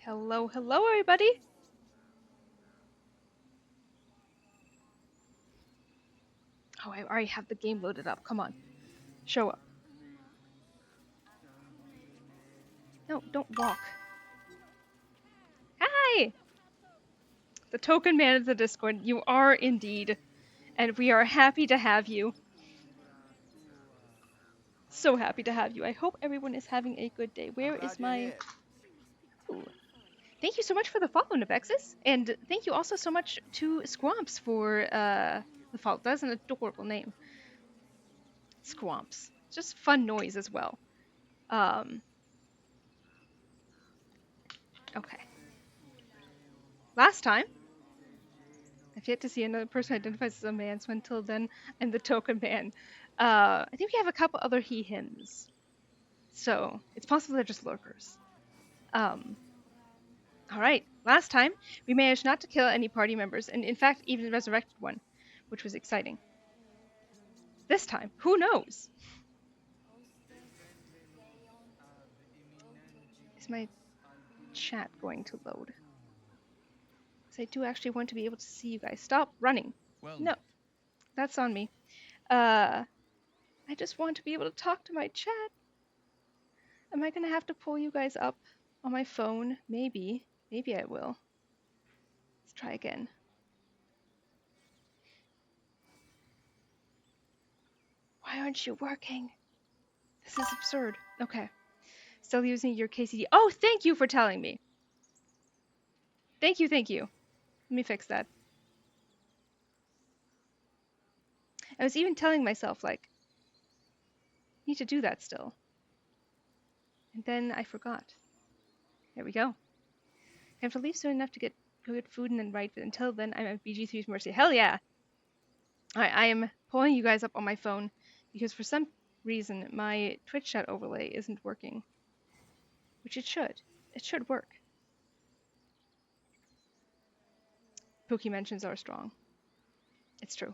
Hello, hello, everybody. Oh, I already have the game loaded up. Come on, show up. No, don't walk. Hi! The token man of the Discord. You are indeed. And we are happy to have you. So happy to have you. I hope everyone is having a good day. Where is my... Ooh. Thank you so much for the follow, Nabexis. And thank you also so much to Squamps for the follow. That's an adorable name. Squamps. Just fun noise as well. Okay. Last time, I've yet to see another person who identifies as a man, so until then, I'm the token man. I think we have a couple other he-hims. So, it's possible they're just lurkers. Alright, last time, we managed not to kill any party members, and in fact, even resurrected one, which was exciting. This time, who knows? Is my chat going to load? Because I do actually want to be able to see you guys. Stop running. Well, no, that's on me. I just want to be able to talk to my chat. Am I gonna have to pull you guys up on my phone? Maybe. Maybe I will. Let's try again. Why aren't you working? This is absurd. Okay. Still using your KCD. Oh, thank you for telling me. Thank you, thank you. Let me fix that. I was even telling myself, like, I need to do that still. And then I forgot. There we go. I have to leave soon enough to go get food and then write, but until then, I'm at BG3's mercy. Hell yeah! I am pulling you guys up on my phone because for some reason my Twitch chat overlay isn't working. Which it should. It should work. Pookie mentions are strong. It's true.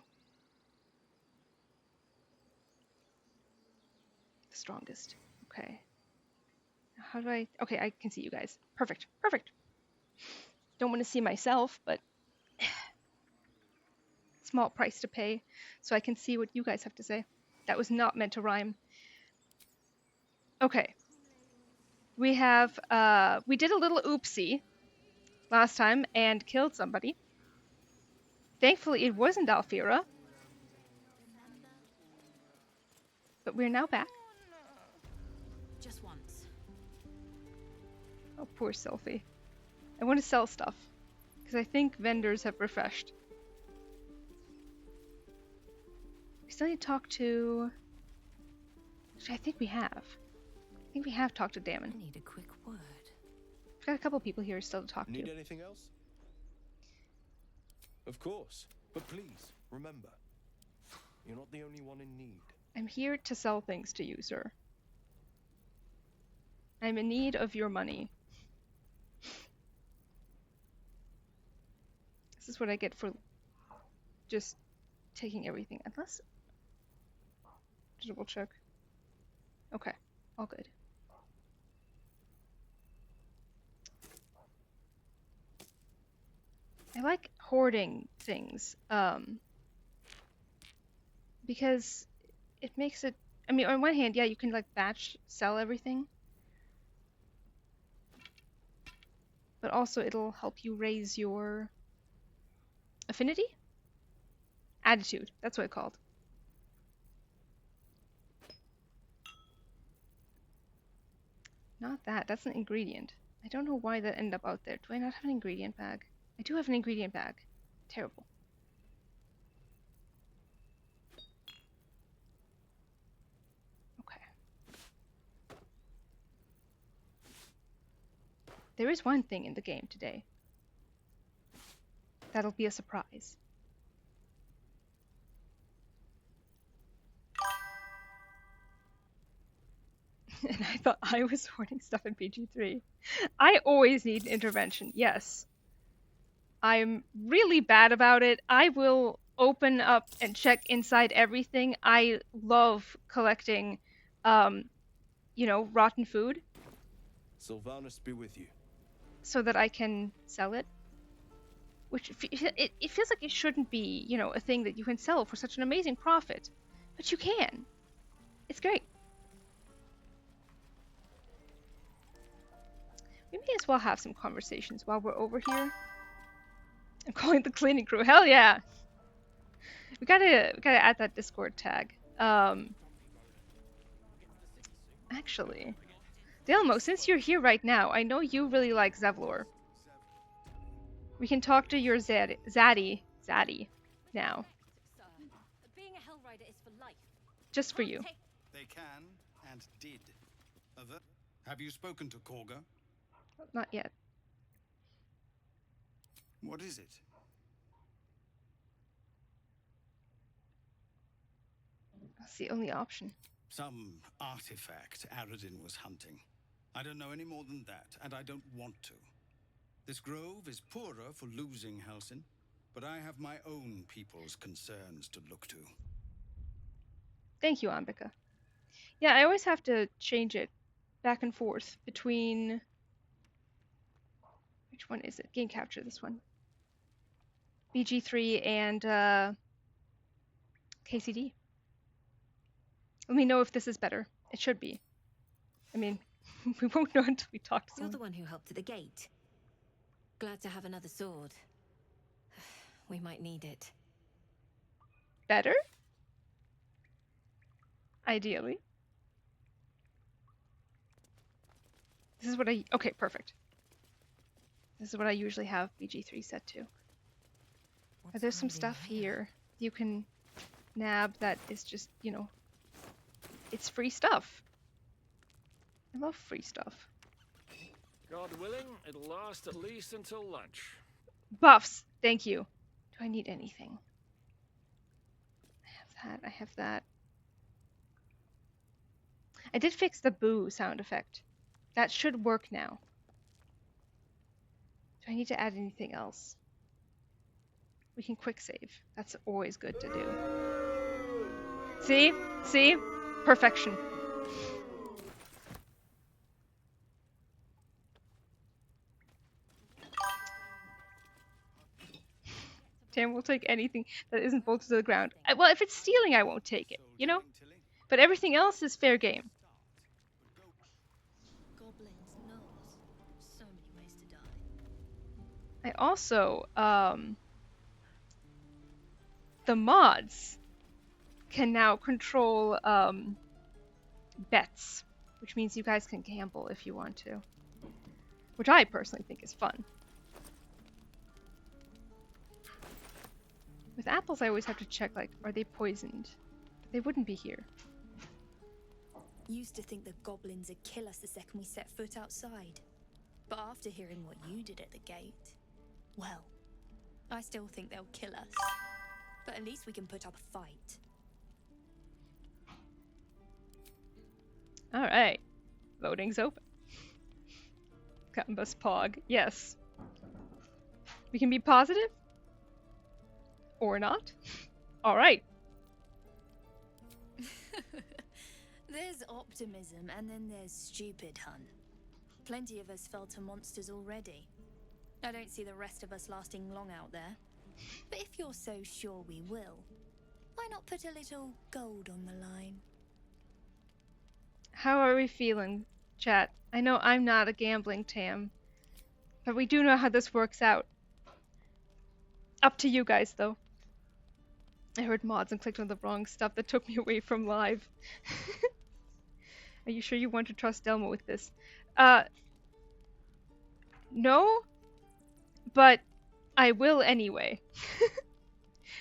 The strongest. Okay. How do I... Okay, I can see you guys. Perfect. Perfect. Don't want to see myself, but... small price to pay so I can see what you guys have to say. That was not meant to rhyme. Okay. We have... we did a little oopsie last time and killed somebody. Thankfully, it wasn't Alfira. But we're now back. Just once. Oh, poor Sylphie. I want to sell stuff. Because I think vendors have refreshed. We still need to talk to... Actually, I think we have. I think we have talked to Damon. I need a quick word. We've got a couple people here still to talk to. Need anything else? Of course. But please, remember, you're not the only one in need. I'm here to sell things to you, sir. I'm in need of your money. This is what I get for just taking everything. Unless... Double check. Okay, all good. I like hoarding things, because it makes it... I mean, on one hand, yeah, you can like batch sell everything. But also it'll help you raise your affinity? Attitude, that's what it's called. Not that, that's an ingredient. I don't know why that ended up out there. Do I not have an ingredient bag? I do have an ingredient bag. Terrible. Okay. There is one thing in the game today. That'll be a surprise. And I thought I was hoarding stuff in BG3. I always need intervention, yes. I'm really bad about it. I will open up and check inside everything. I love collecting, you know, rotten food. Sylvanus be with you. so that I can sell it. Which it feels like it shouldn't be, you know, a thing that you can sell for such an amazing profit, but you can. It's great. We may as well have some conversations while we're over here. I'm calling the cleaning crew. Hell yeah! We gotta add that Discord tag. Actually, Delmo, since you're here right now, I know you really like Zevlor. We can talk to your Zaddy now. Being a Hell Rider is for life. Just for you. They can and did. Have you spoken to Korga? Not yet. What is it? That's the only option. Some artifact Aradin was hunting. I don't know any more than that, and I don't want to. This grove is poorer for losing Halsin, but I have my own people's concerns to look to. Thank you, Ambika. Yeah, I always have to change it back and forth between... Which one is it? Game Capture, this one. BG3 and KCD. Let me know if this is better. It should be. I mean, we won't know until we talk to You're someone. the one who helped at the gate. Glad to have another sword. We might need it. Better? Ideally. This is what I... Okay, perfect. This is what I usually have BG3 set to. There's some stuff here you can nab that is just, you know, it's free stuff. I love free stuff. God willing, it'll last at least until lunch. Buffs! Thank you. Do I need anything? I have that. I did fix the boo sound effect. That should work now. Do I need to add anything else? We can quick save. That's always good to do. See? See? Perfection. Tam will take anything that isn't bolted to the ground. Well, if it's stealing, I won't take it, you know? But everything else is fair game. Goblins, gnolls. So many ways to die. I also, the mods can now control, bets, which means you guys can gamble if you want to. Which I personally think is fun. With apples, I always have to check, like, are they poisoned? They wouldn't be here. Used to think the goblins would kill us the second we set foot outside. But after hearing what you did at the gate, well, I still think they'll kill us. But at least we can put up a fight. Alright. Voting's open. Gambus Pog. Yes. We can be positive? Or not? Alright. There's optimism and then there's stupid, hun. Plenty of us fell to monsters already. I don't see the rest of us lasting long out there. But if you're so sure we will, why not put a little gold on the line? How are we feeling, chat? I know I'm not a gambling Tam, but we do know how this works out. Up to you guys, though. I heard mods and clicked on the wrong stuff that took me away from live. Are you sure you want to trust Delmo with this? No, but I will anyway.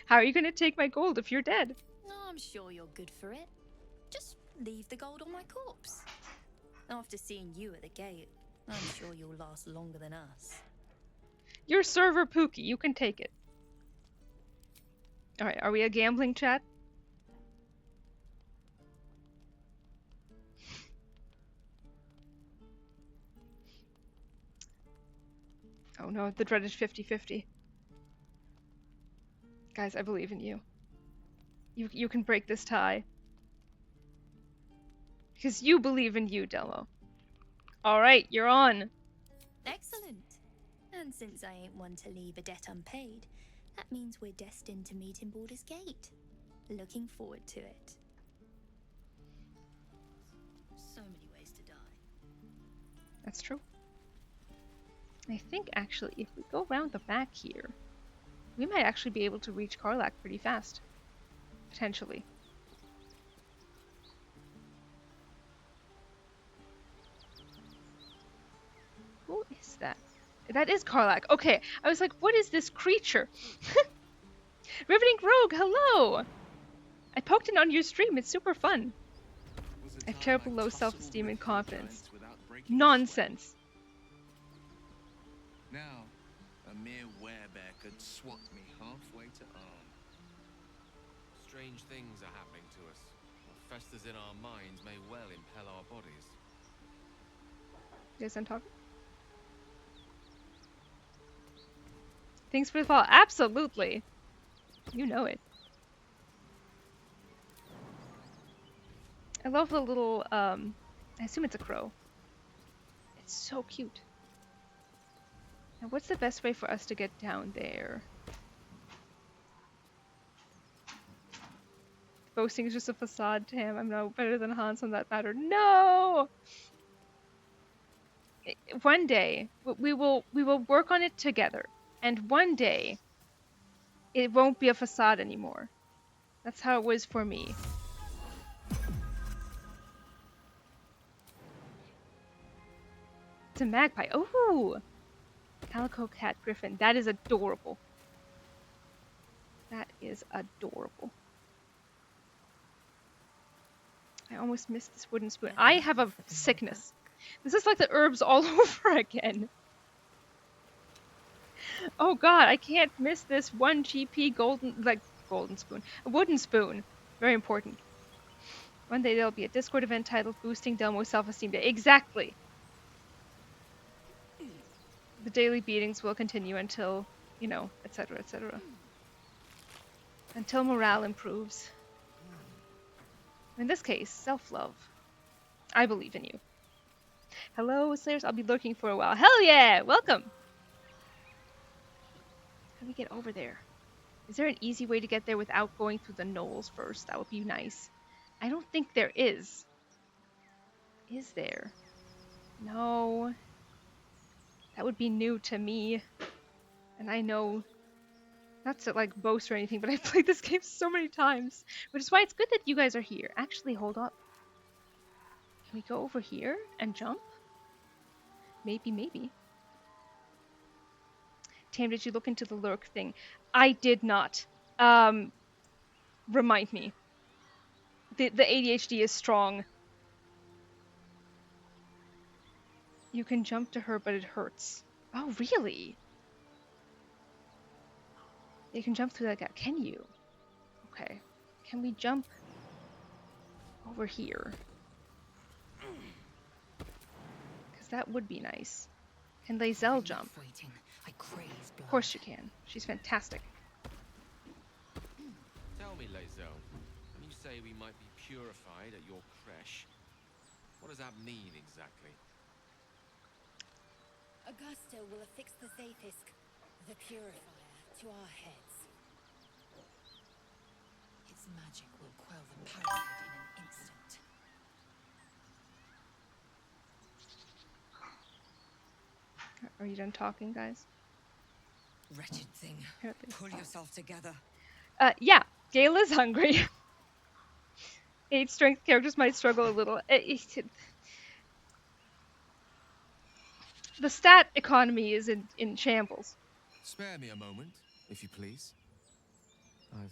How are you gonna take my gold if you're dead? Oh, I'm sure you're good for it. Just leave the gold on my corpse. After seeing you at the gate, I'm sure you'll last longer than us. You're server Pookie, you can take it. Alright, are we a gambling chat? Oh no, the dreaded 50-50. Guys, I believe in you. You can break this tie. Because you believe in you, Delmo. Alright, you're on. Excellent. And since I ain't one to leave a debt unpaid, that means we're destined to meet in Baldur's Gate. Looking forward to it. So many ways to die. That's true. I think actually if we go around the back here, we might actually be able to reach Karlak pretty fast. Potentially. Who is that? That is Karlak. Okay, I was like, what is this creature? Riveting Rogue, hello! I poked it on your stream, it's super fun. I have terrible low self-esteem and confidence. Nonsense. Now, a mere werebear could swat me halfway to arm. Strange things are happening to us. What festers in our minds may well impel our bodies. You guys on top? Thanks for the follow. Absolutely. You know it. I love the little, I assume it's a crow. It's so cute. Now, what's the best way for us to get down there? Boasting is just a facade, Tam. I'm no better than Hans on that matter. No! One day, we will work on it together. And one day, it won't be a facade anymore. That's how it was for me. It's a magpie. Oh! Calico cat griffin. That is adorable. That is adorable. I almost missed this wooden spoon. I have a sickness. This is like the herbs all over again. Oh god, I can't miss this 1 GP golden spoon. A wooden spoon. Very important. One day there'll be a Discord event titled Boosting Delmo's Self-Esteem Day. Exactly! The daily beatings will continue until, you know, etc., etc. Until morale improves. In this case, self-love. I believe in you. Hello, Slayers. I'll be lurking for a while. Hell yeah! Welcome! How do we get over there? Is there an easy way to get there without going through the knolls first? That would be nice. I don't think there is. Is there? No. That would be new to me. And I know, not to like boast or anything, but I've played this game so many times. Which is why it's good that you guys are here. Actually, hold up. Can we go over here and jump? Maybe, maybe. Tam, did you look into the lurk thing? I did not. Remind me. The ADHD is strong. You can jump to her, but it hurts. Oh, really? You can jump through that gap. Can you? Okay. Can we jump over here? Because that would be nice. Can Lae'zel jump? Of course you can. She's fantastic. Tell me, Lae'zel, when you say we might be purified at your creche, what does that mean exactly? Augusta will affix the Zaithisk, the purifier, to our heads. Its magic will quell the parasite in an instant. Are you done talking, guys? Wretched thing. Apparently. Pull yourself together. Yeah. Gale is hungry. 8 strength characters might struggle a little. The stat economy is in shambles. Spare me a moment, if you please. I've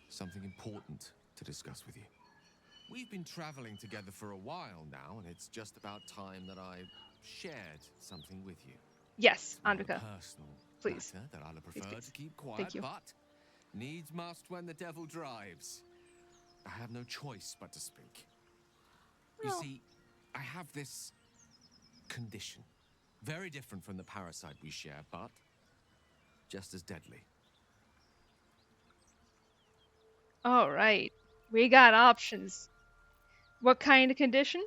something important to discuss with you. We've been traveling together for a while now, and it's just about time that I shared something with you. Yes, It's not a Andrika. personal Please. matter that I'll have Please, preferred please. to keep quiet, Thank you. but needs must when the devil drives. I have no choice but to speak. You Well. see, I have this condition. Very different from the parasite we share, but just as deadly. Alright. We got options. What kind of condition?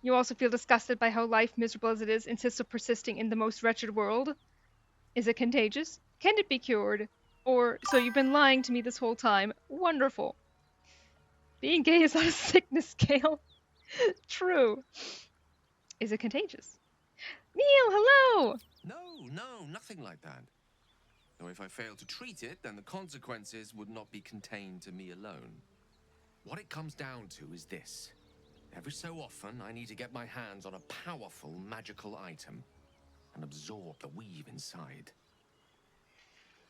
You also feel disgusted by how life, miserable as it is, insists on persisting in the most wretched world? Is it contagious? Can it be cured? Or, so you've been lying to me this whole time. Wonderful. Being gay is on a sickness scale. True. Is it contagious? Neil, hello! No, nothing like that. Though if I fail to treat it, then the consequences would not be contained to me alone. What it comes down to is this. Every so often, I need to get my hands on a powerful magical item and absorb the weave inside.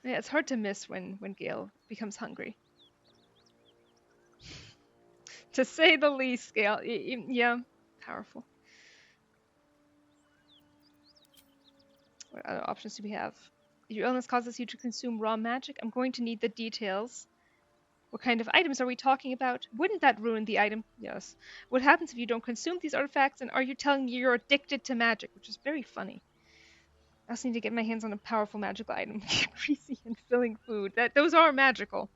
Yeah, it's hard to miss when Gale becomes hungry. To say the least, Gale. Yeah, powerful. What other options do we have? Your illness causes you to consume raw magic. I'm going to need the details. What kind of items are we talking about? Wouldn't that ruin the item? Yes. What happens if you don't consume these artifacts? And are you telling me you're addicted to magic? Which is very funny. I also need to get my hands on a powerful magical item. Greasy and filling food. Those are magical.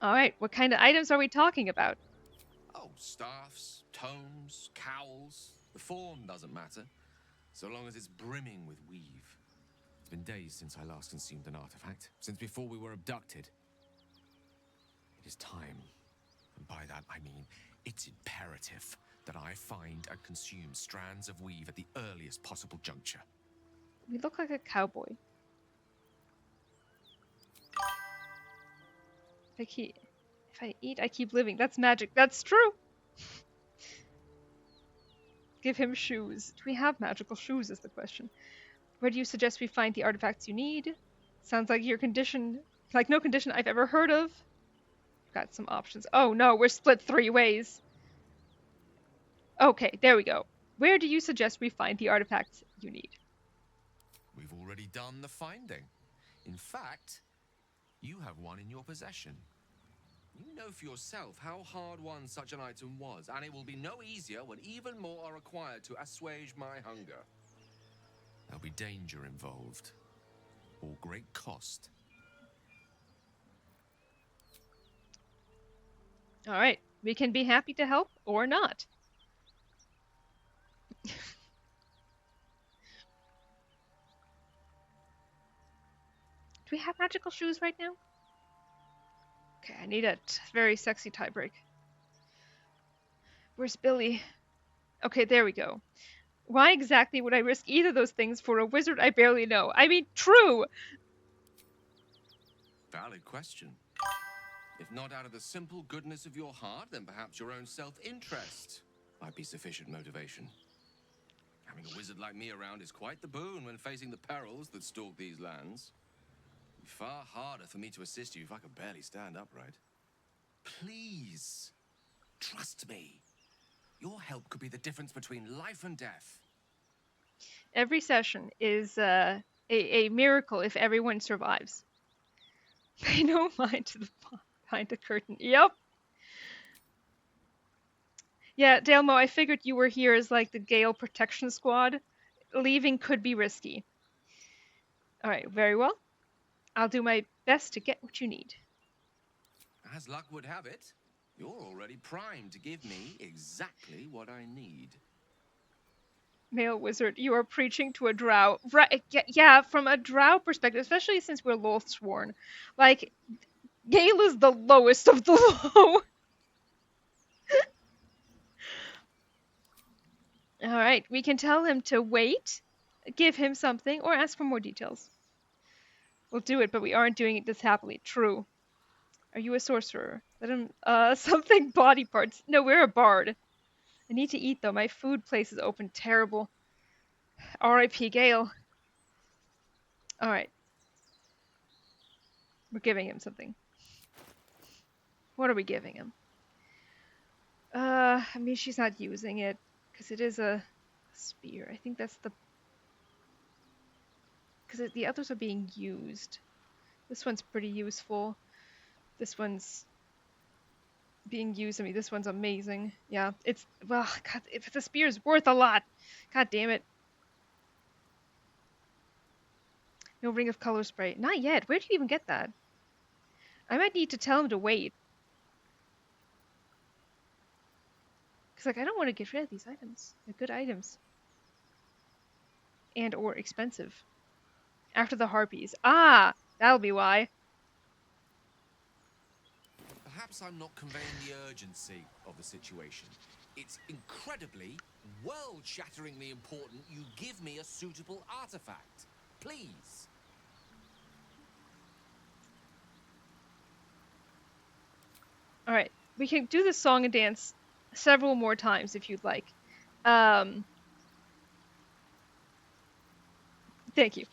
Alright, what kind of items are we talking about? Oh, staffs, tomes, cowls. The form doesn't matter, so long as it's brimming with weave. It's been days since I last consumed an artifact, since before we were abducted. It is time, and by that I mean it's imperative that I find and consume strands of weave at the earliest possible juncture. We look like a cowboy. If I eat, I keep living. That's magic. That's true. Give him shoes. Do we have magical shoes is the question. Where do you suggest we find the artifacts you need? Sounds like your condition, like no condition I've ever heard of. Got some options. Oh no, we're split 3 ways. Okay, there we go. Where do you suggest we find the artifacts you need? We've already done the finding. In fact, you have one in your possession. You know for yourself how hard won such an item was, and it will be no easier when even more are required to assuage my hunger. There'll be danger involved, or great cost. Alright, we can be happy to help, or not. Do we have magical shoes right now? Okay, I need a very sexy tiebreak. Where's Billy? Okay, there we go. Why exactly would I risk either of those things for a wizard I barely know? I mean, true! Valid question. If not out of the simple goodness of your heart, then perhaps your own self-interest might be sufficient motivation. Having a wizard like me around is quite the boon when facing the perils that stalk these lands. It'd be far harder for me to assist you if I could barely stand upright. Please, trust me. Your help could be the difference between life and death. Every session is a miracle if everyone survives. Pay no mind to the behind the curtain. Yep. Yeah, Delmo, I figured you were here as like the Gale protection squad. Leaving could be risky. Alright, very well. I'll do my best to get what you need. As luck would have it, you're already primed to give me exactly what I need. Male wizard, you are preaching to a drow. Right, yeah, from a drow perspective, especially since we're Lothsworn. Like, Gale is the lowest of the low. Alright, we can tell him to wait, give him something, or ask for more details. We'll do it, but we aren't doing it this happily. True. Are you a sorcerer? Let him, something body parts. No, we're a bard. I need to eat, though. My food place is open. Terrible. R.I.P. Gale. Alright. We're giving him something. What are we giving him? I mean, she's not using it, because it is a spear. I think that's the... Because the others are being used. This one's pretty useful. This one's being used. I mean, this one's amazing. Yeah, it's... Well, God, if the spear is worth a lot. God damn it. No ring of color spray. Not yet. Where do you even get that? I might need to tell him to wait. Because, like, I don't want to get rid of these items. They're good items. And or expensive. After the harpies. Ah, that'll be why. Perhaps I'm not conveying the urgency of the situation. It's incredibly, world-shatteringly important you give me a suitable artifact. Please. All right, we can do this song and dance several more times if you'd like. Thank you.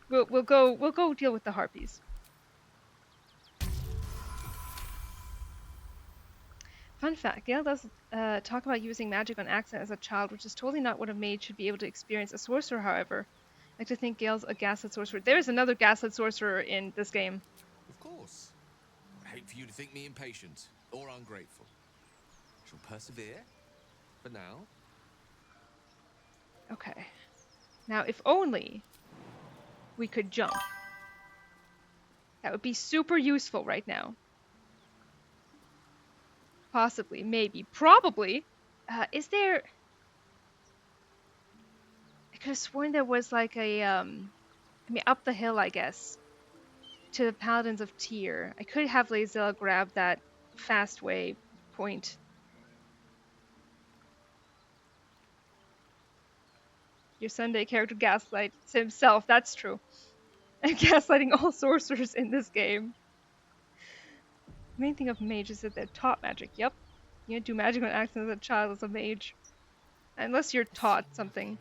We'll go deal with the harpies. Fun fact: Gale does talk about using magic on accident as a child, which is totally not what a mage should be able to experience. A sorcerer, however, I like to think Gale's a gaslit sorcerer. There is another gaslit sorcerer in this game. Of course. I'd hate for you to think me impatient or ungrateful. I shall persevere. For now. Okay. Now, if only we could jump. That would be super useful right now. Possibly, maybe, probably. Is there... I could have sworn there was like a, I mean, up the hill, I guess, to the Paladins of Tyr. I could have Lazella grab that fast way point. Your Sunday character gaslights himself, that's true. I'm gaslighting all sorcerers in this game. The main thing of mages is that they're taught magic. Yep. You can't do magic on accident as a child as a mage. Unless you're taught something.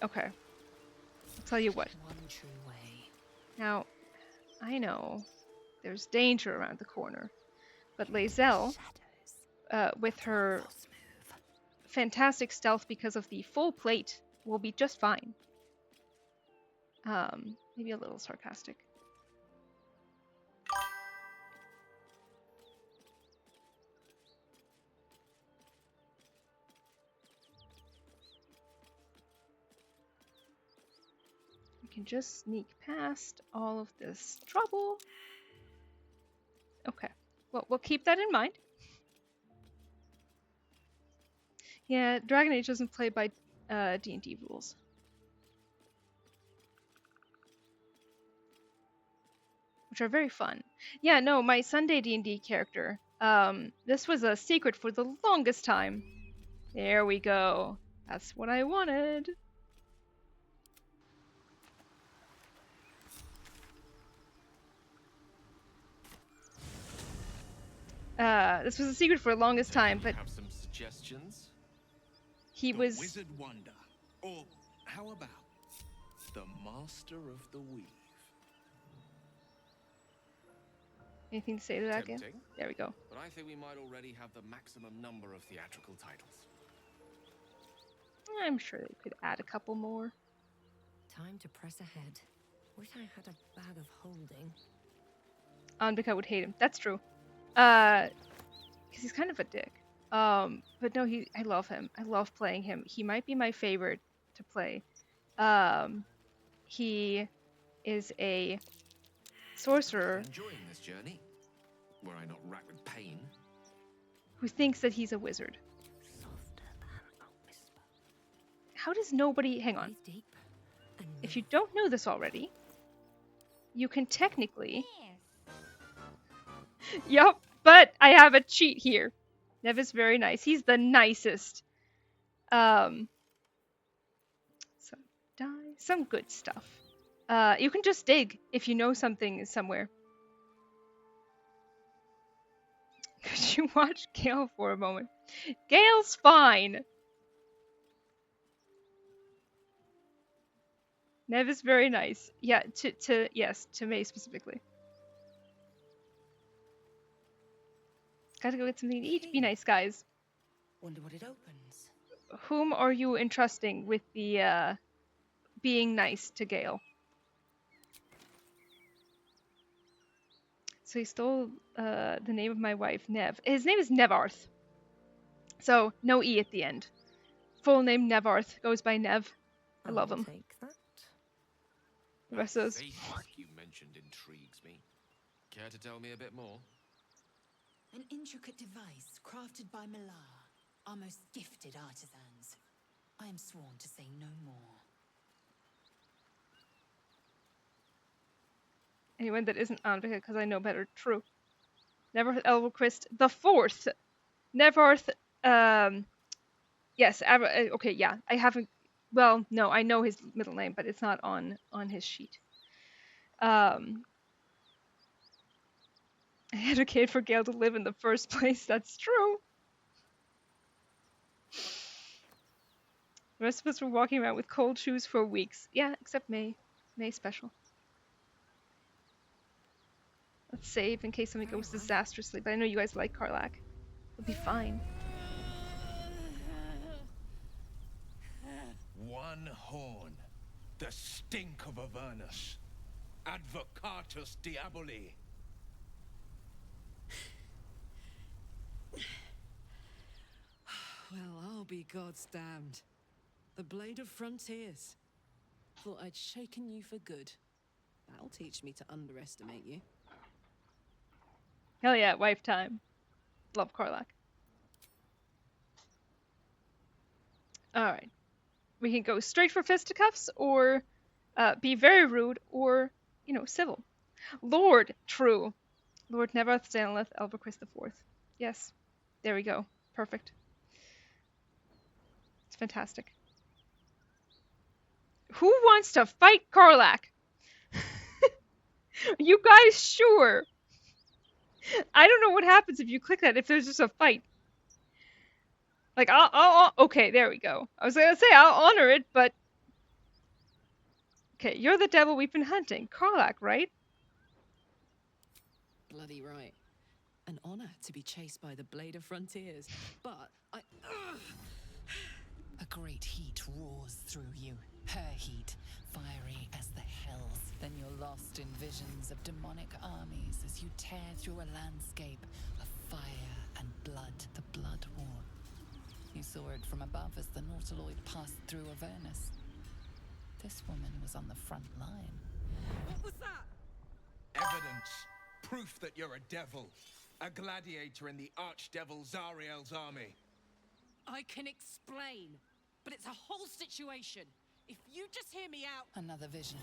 Okay. I'll tell you what. One true way. Now, I know there's danger around the corner, but Lazelle, with her fantastic stealth because of the full plate, will be just fine. Maybe a little sarcastic. We can just sneak past all of this trouble. Okay, well, we'll keep that in mind. Yeah, Dragon Age doesn't play by D&D rules. Which are very fun. Yeah, no, my Sunday D&D character, this was a secret for the longest time. There we go. That's what I wanted. This was a secret for the longest time, but Have some suggestions? he The was... Wizard Wonder. Or how about the Master of the Weave? Anything to say to that again? Tempting. There we go. But I think we might already have the maximum number of theatrical titles. I'm sure they could add a couple more. Time to press ahead. Wish I had a bag of holding. Anbika would hate him. That's true. Because he's kind of a dick. But no, I love him. I love playing him. He might be my favorite to play. He is a sorcerer Enjoying this journey? Were I not racked with pain? who thinks that he's a wizard. Softer than a whisper. How does nobody... Hang on. Breathe deep and If you don't know this already, you can technically... Yup, but I have a cheat here. Nev is very nice. He's the nicest. Some some good stuff. You can just dig if you know something is somewhere. Could you watch Gale for a moment? Gale's fine. Nev is very nice. Yeah, to May specifically. Gotta go get something to eat. Be nice, guys. Wonder what it opens. Whom are you entrusting with the being nice to Gale? So he stole the name of my wife, Nev. His name is Nevarth. So no E at the end. Full name Nevarth, goes by Nev. I love him. Take that. The rest of those. Faith you mentioned intrigues me. Care to tell me a bit more? An intricate device crafted by Malar, our most gifted artisans. I am sworn to say no more. Anyone that isn't Anvika, because I know better. True. Neverth Elverquist the Fourth. Neverth. Yes. Okay. Yeah. I haven't. Well, no. I know his middle name, but it's not on his sheet. I advocate for Gale to live in the first place. That's true. The rest of us were walking around with cold shoes for weeks. Yeah, except May. May special. Let's save in case something goes disastrously. But I know you guys like Karlak. It'll be fine. One horn. The stink of Avernus. Advocatus Diaboli. Well, I'll be God's damned. The Blade of Frontiers. Thought I'd shaken you for good. That'll teach me to underestimate you. Hell yeah, wife time. Love Karlak. Alright. We can go straight for fisticuffs, or be very rude, or, you know, civil. Lord, true. Lord Neverth Stanleth Elverquist IV. Yes. There we go. Perfect. It's fantastic. Who wants to fight Karlak? You guys sure? I don't know what happens if you click that, if there's just a fight. Like, okay, there we go. I was gonna say, I'll honor it, but... Okay, you're the devil we've been hunting. Karlak, right? Bloody right. An honor to be chased by the Blade of Frontiers, but I... A great heat roars through you. Her heat, fiery as the hells. Then you're lost in visions of demonic armies as you tear through a landscape of fire and blood, the Blood War. You saw it from above as the Nautiloid passed through Avernus. This woman was on the front line. What was that? Evidence. Proof that you're a devil. A gladiator in the archdevil Zariel's army. I can explain, but it's a whole situation. If you just hear me out... Another vision.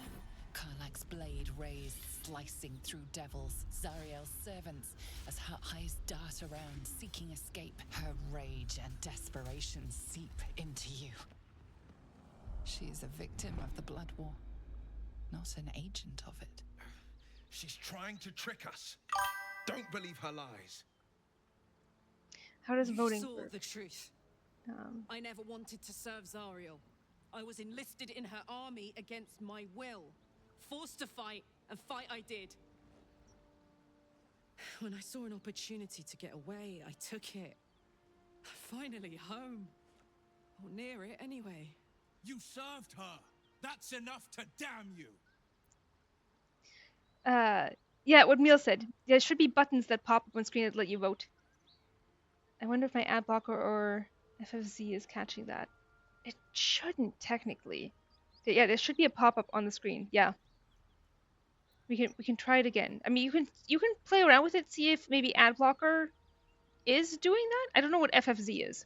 Karlak's blade raised, slicing through devils, Zariel's servants, as her eyes dart around, seeking escape. Her rage and desperation seep into you. She is a victim of the Blood War, not an agent of it. She's trying to trick us. Don't believe her lies. How does voting You saw work? the truth. I never wanted to serve Zariel. I was enlisted in her army against my will. Forced to fight, and fight I did. When I saw an opportunity to get away, I took it. Finally home. Or near it, anyway. You served her. That's enough to damn you. Yeah, what Meal said. There should be buttons that pop up on screen that let you vote. I wonder if my ad blocker or FFZ is catching that. It shouldn't, technically. Yeah, there should be a pop-up on the screen. Yeah. We can try it again. I mean, you can play around with it, see if maybe ad blocker is doing that. I don't know what FFZ is.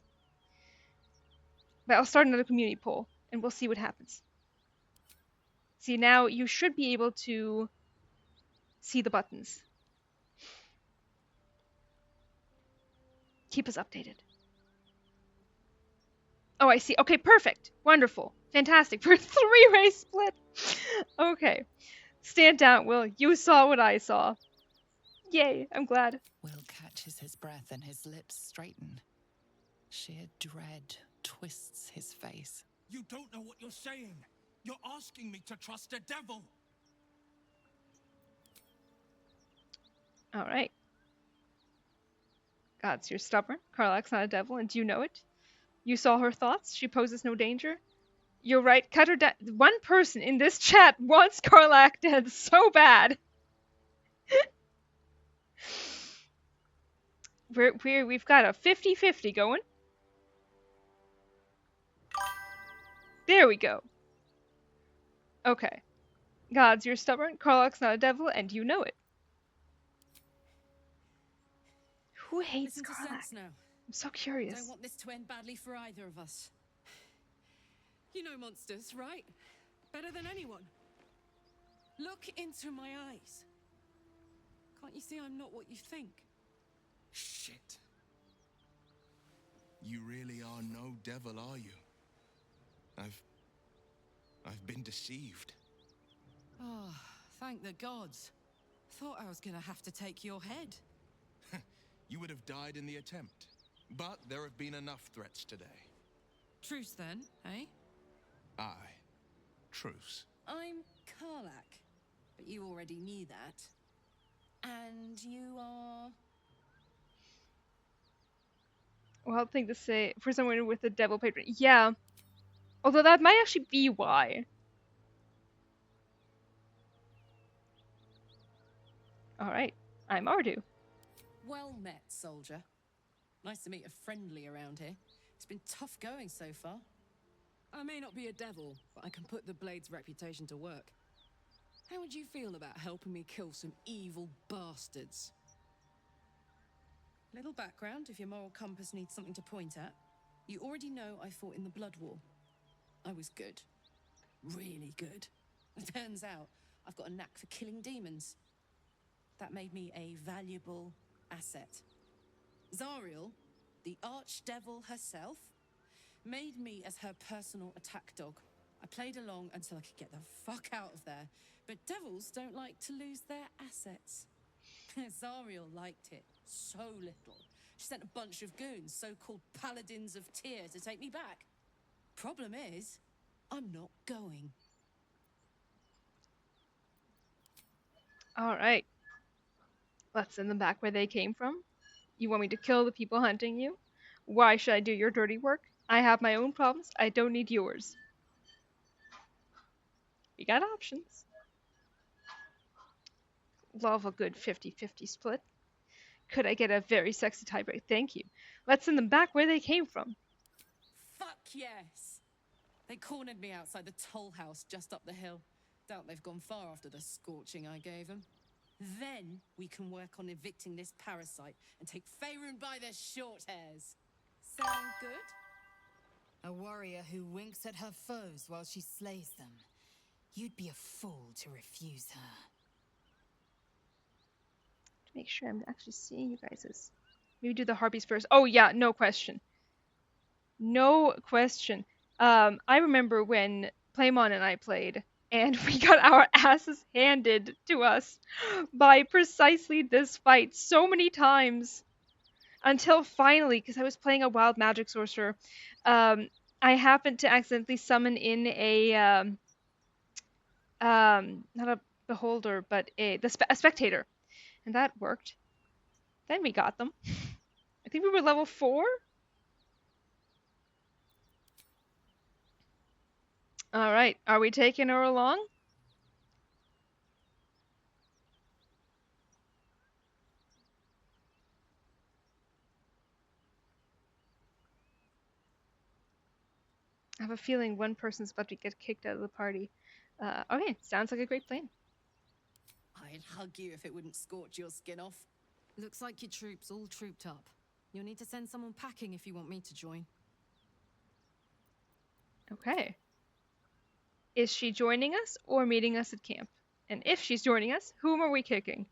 But I'll start another community poll, and we'll see what happens. See, now you should be able to see the buttons. Keep us updated. Oh, I see. Okay, perfect. Wonderful. Fantastic. For a three-way split. Okay. Stand down, Will. You saw what I saw. Yay, I'm glad. Will catches his breath and his lips straighten. Sheer dread twists his face. You don't know what you're saying. You're asking me to trust a devil. All right. Gods, you're stubborn. Karlak's not a devil, and do you know it? You saw her thoughts. She poses no danger. You're right. Cut her down. One person in this chat wants Karlak dead so bad. We've got a 50-50 going. There we go. Okay. Gods, you're stubborn. Karlak's not a devil, and you know it. Who hates Listen to Karlak? sense now. I'm so I curious. don't want this to end badly for either of us. You know monsters, right? Better than anyone. Look into my eyes. Can't you see I'm not what you think? Shit. You really are no devil, are you? I've been deceived. Oh, thank the gods. Thought I was gonna have to take your head. You would have died in the attempt. But there have been enough threats today. Truce then, eh? Aye. Truce. I'm Karlak, but you already knew that. And you are... Wild thing to say for someone with a devil patron. Yeah. Although that might actually be why. Alright. I'm Ardu. Well met, soldier. Nice to meet a friendly around here. It's been tough going so far. I may not be a devil, but I can put the Blade's reputation to work. How would you feel about helping me kill some evil bastards? Little background, if your moral compass needs something to point at. You already know I fought in the Blood War. I was good. Really good. It turns out I've got a knack for killing demons. That made me a valuable asset. Zariel, the archdevil herself, made me as her personal attack dog. I played along until I could get the fuck out of there. But devils don't like to lose their assets. Zariel liked it so little. She sent a bunch of goons, so-called paladins of Tyr, to take me back. Problem is, I'm not going. Alright. Let's send them back where they came from. You want me to kill the people hunting you? Why should I do your dirty work? I have my own problems. I don't need yours. We got options. Love a good 50-50 split. Could I get a very sexy tiebreak? Thank you. Let's send them back where they came from. Fuck yes! They cornered me outside the toll house just up the hill. Doubt they've gone far after the scorching I gave them. Then we can work on evicting this parasite and take Faerun by the short hairs. Sound good? A warrior who winks at her foes while she slays them. You'd be a fool to refuse her. To make sure I'm actually seeing you guys. Maybe do the harpies first. Oh yeah, no question. No question. I remember when Playmon and I played, and we got our asses handed to us by precisely this fight so many times. Until finally, because I was playing a wild magic sorcerer, I happened to accidentally summon in a not a beholder, but a spectator, and that worked. Then we got them. I think we were level 4. All right, are we taking her along? I have a feeling one person's about to get kicked out of the party. Okay, sounds like a great plan. I'd hug you if it wouldn't scorch your skin off. Looks like your troops all trooped up. You'll need to send someone packing if you want me to join. Okay. Is she joining us or meeting us at camp? And if she's joining us, whom are we kicking?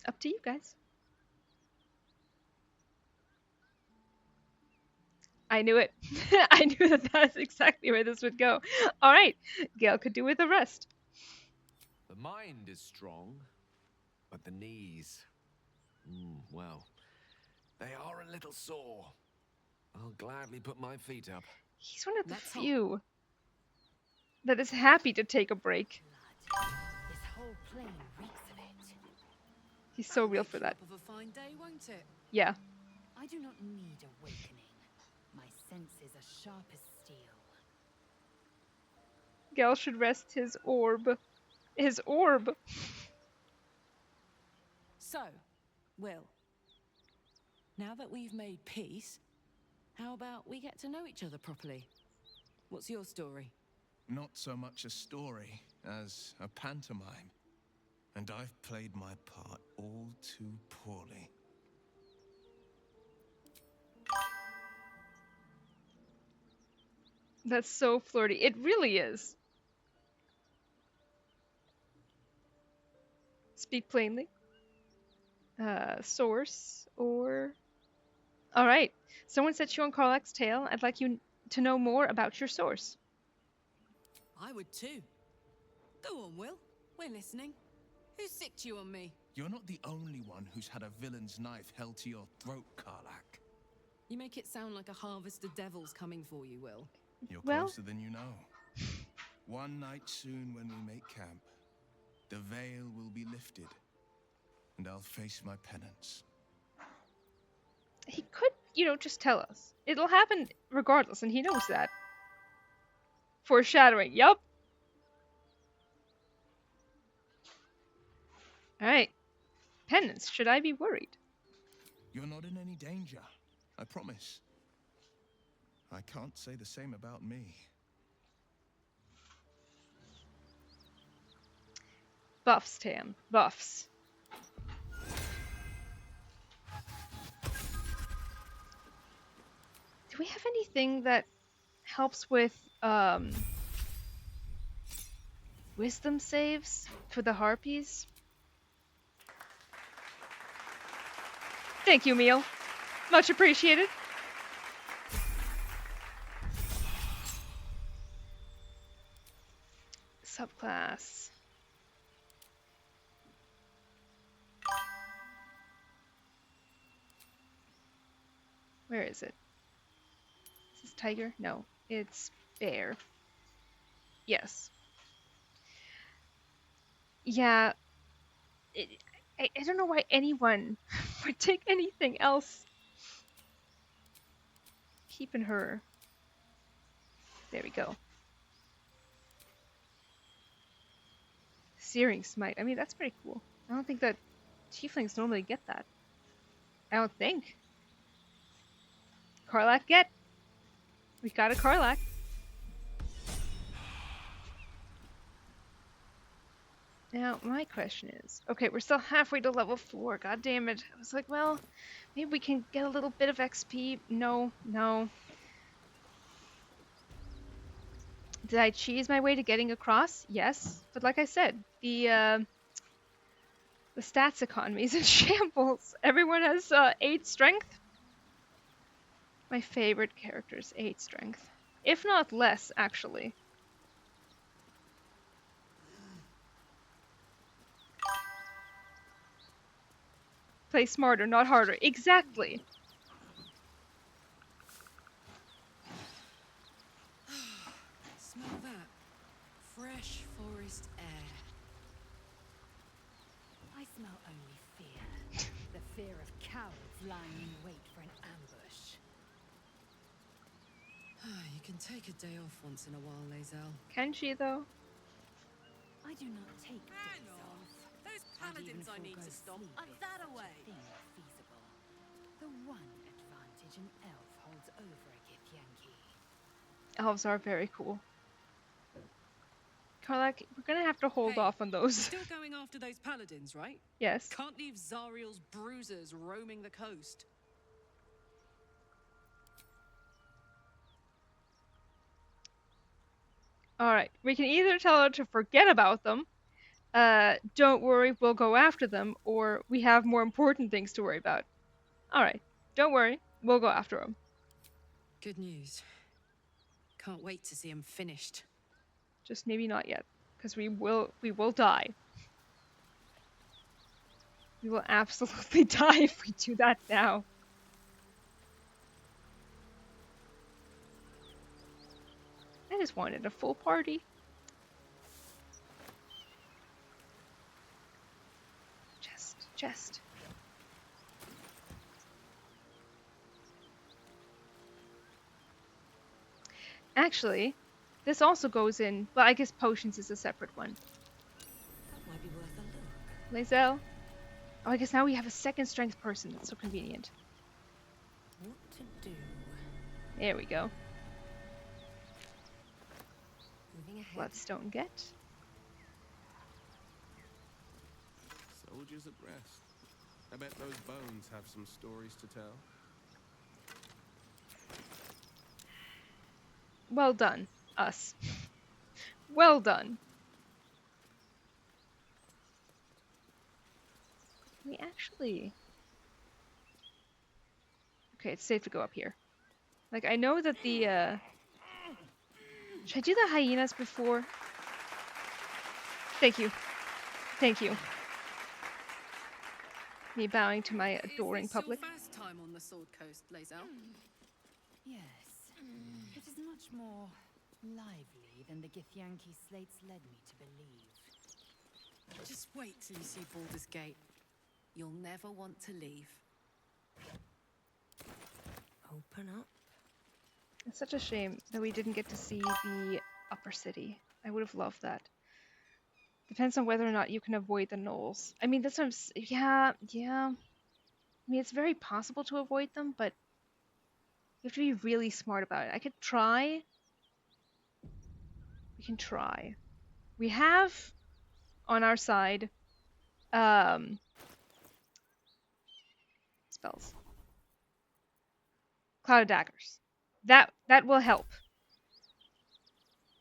Up to you guys. I knew it. I knew that that's exactly where this would go. All right, Gale could do with the rest. The mind is strong, but the knees, well, they are a little sore. I'll gladly put my feet up. He's one of the few that is happy to take a break. This whole plane reeks of it. He's so real for that. Of a fine day, won't it? Yeah. I do not need awakening. My senses are sharp as steel. Gale should rest his orb. His orb. So, Will, now that we've made peace, how about we get to know each other properly? What's your story? Not so much a story as a pantomime. And I've played my part all too poorly. That's so flirty. It really is. Speak plainly. Source or... Alright. Someone set you on Karlach's tail. I'd like you to know more about your source. I would too. Go on, Will. We're listening. Who sicked you on me? You're not the only one who's had a villain's knife held to your throat, Karlach. You make it sound like a harvest of devils coming for you, Will. You're Well- closer than you know. One night soon when we make camp, the veil will be lifted, and I'll face my penance. He could, you know, just tell us. It'll happen regardless, and he knows that. Foreshadowing, yup. Alright. Penance, should I be worried? You're not in any danger, I promise. I can't say the same about me. Buffs, Tam. Buffs. Do we have anything that helps with wisdom saves for the harpies? Thank you, Meal. Much appreciated. Subclass. Where is it? Is this tiger? No, it's bear. Yes. Yeah. I don't know why anyone would take anything else. Keeping her. There we go. Searing Smite. I mean, that's pretty cool. I don't think that tieflings normally get that. I don't think. Karlach get. We got a Karlach. Now, my question is, okay, we're still halfway to level 4. God damn it. I was like, well, maybe we can get a little bit of XP. No, no. Did I cheese my way to getting across? Yes. But like I said, the stats economy is in shambles. Everyone has 8 strength. My favorite character's 8 strength. If not less, actually. Play smarter, not harder. Exactly. Smell that. Fresh forest air. I smell only fear. The fear of cowards lying in wait for an ambush. You can take a day off once in a while, Lae'zel. Can she, though? I do not take days off. Those I'd even paladins I need forego to stop. sleep Are if that such a away? thing were feasible. The one advantage an elf holds over a Githyanki. Elves are very cool. Karlach, we're gonna have to hold Hey, off on those. Still going after those paladins, right? Yes. Can't leave Zariel's bruisers roaming the coast. Alright, we can either tell her to forget about them, don't worry, we'll go after them, or we have more important things to worry about. Alright, don't worry, we'll go after them. Good news. Can't wait to see him finished. Just maybe not yet, because we will die. We will absolutely die if we do that now. I just wanted a full party. Chest. Actually, this also goes in, but I guess potions is a separate one. That might be worth a look. Lae'zel. Oh, I guess now we have a second strength person. That's so convenient. What to do? There we go. Moving ahead. Bloodstone get. Soldiers at rest. I bet those bones have some stories to tell. Well done, us. Well done. We actually... Okay, it's safe to go up here. Like, I know that the, Should I do the hyenas before? Thank you. Thank you. Me bowing to my adoring Is this public. your first time on the Sword Coast, Lae'zel? Yes. It is much more lively than the Githyanki slates led me to believe. Just wait till you see Baldur's Gate. You'll never want to leave. Open up. It's such a shame that we didn't get to see the upper city. I would have loved that. Depends on whether or not you can avoid the gnolls. I mean, that's what yeah. I mean, it's very possible to avoid them, but you have to be really smart about it. I could try. We can try. We have on our side spells. Cloud of Daggers. That will help.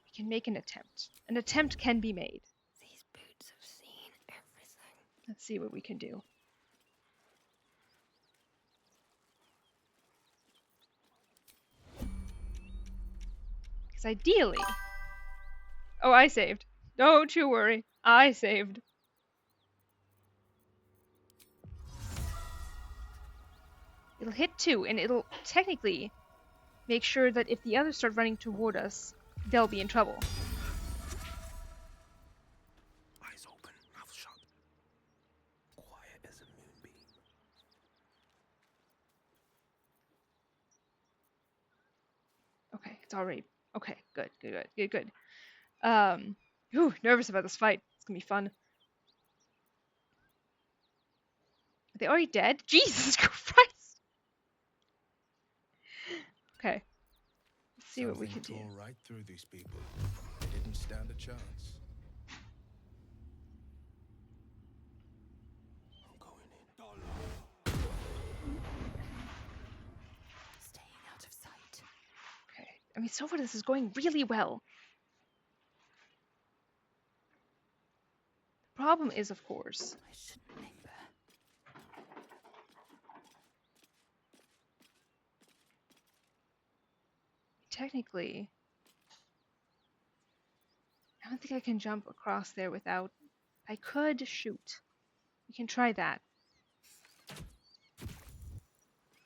We can make an attempt. An attempt can be made. These boots have seen everything. Let's see what we can do. Because ideally... Oh, I saved. Don't you worry. I saved. It'll hit 2, and it'll technically make sure that if the others start running toward us, they'll be in trouble. Eyes open, mouth shut. Quiet as a moonbeam. Okay, it's already... Okay, good. Nervous about this fight. It's gonna be fun. Are they already dead? Jesus Christ! Okay. Let's see what we can do. Something tore right through these people. They didn't stand a chance. I'm going in. Staying out of sight. Okay. I mean, so far this is going really well. The problem is, of course... I shouldn't linger. Technically... I don't think I can jump across there without... I could shoot. We can try that.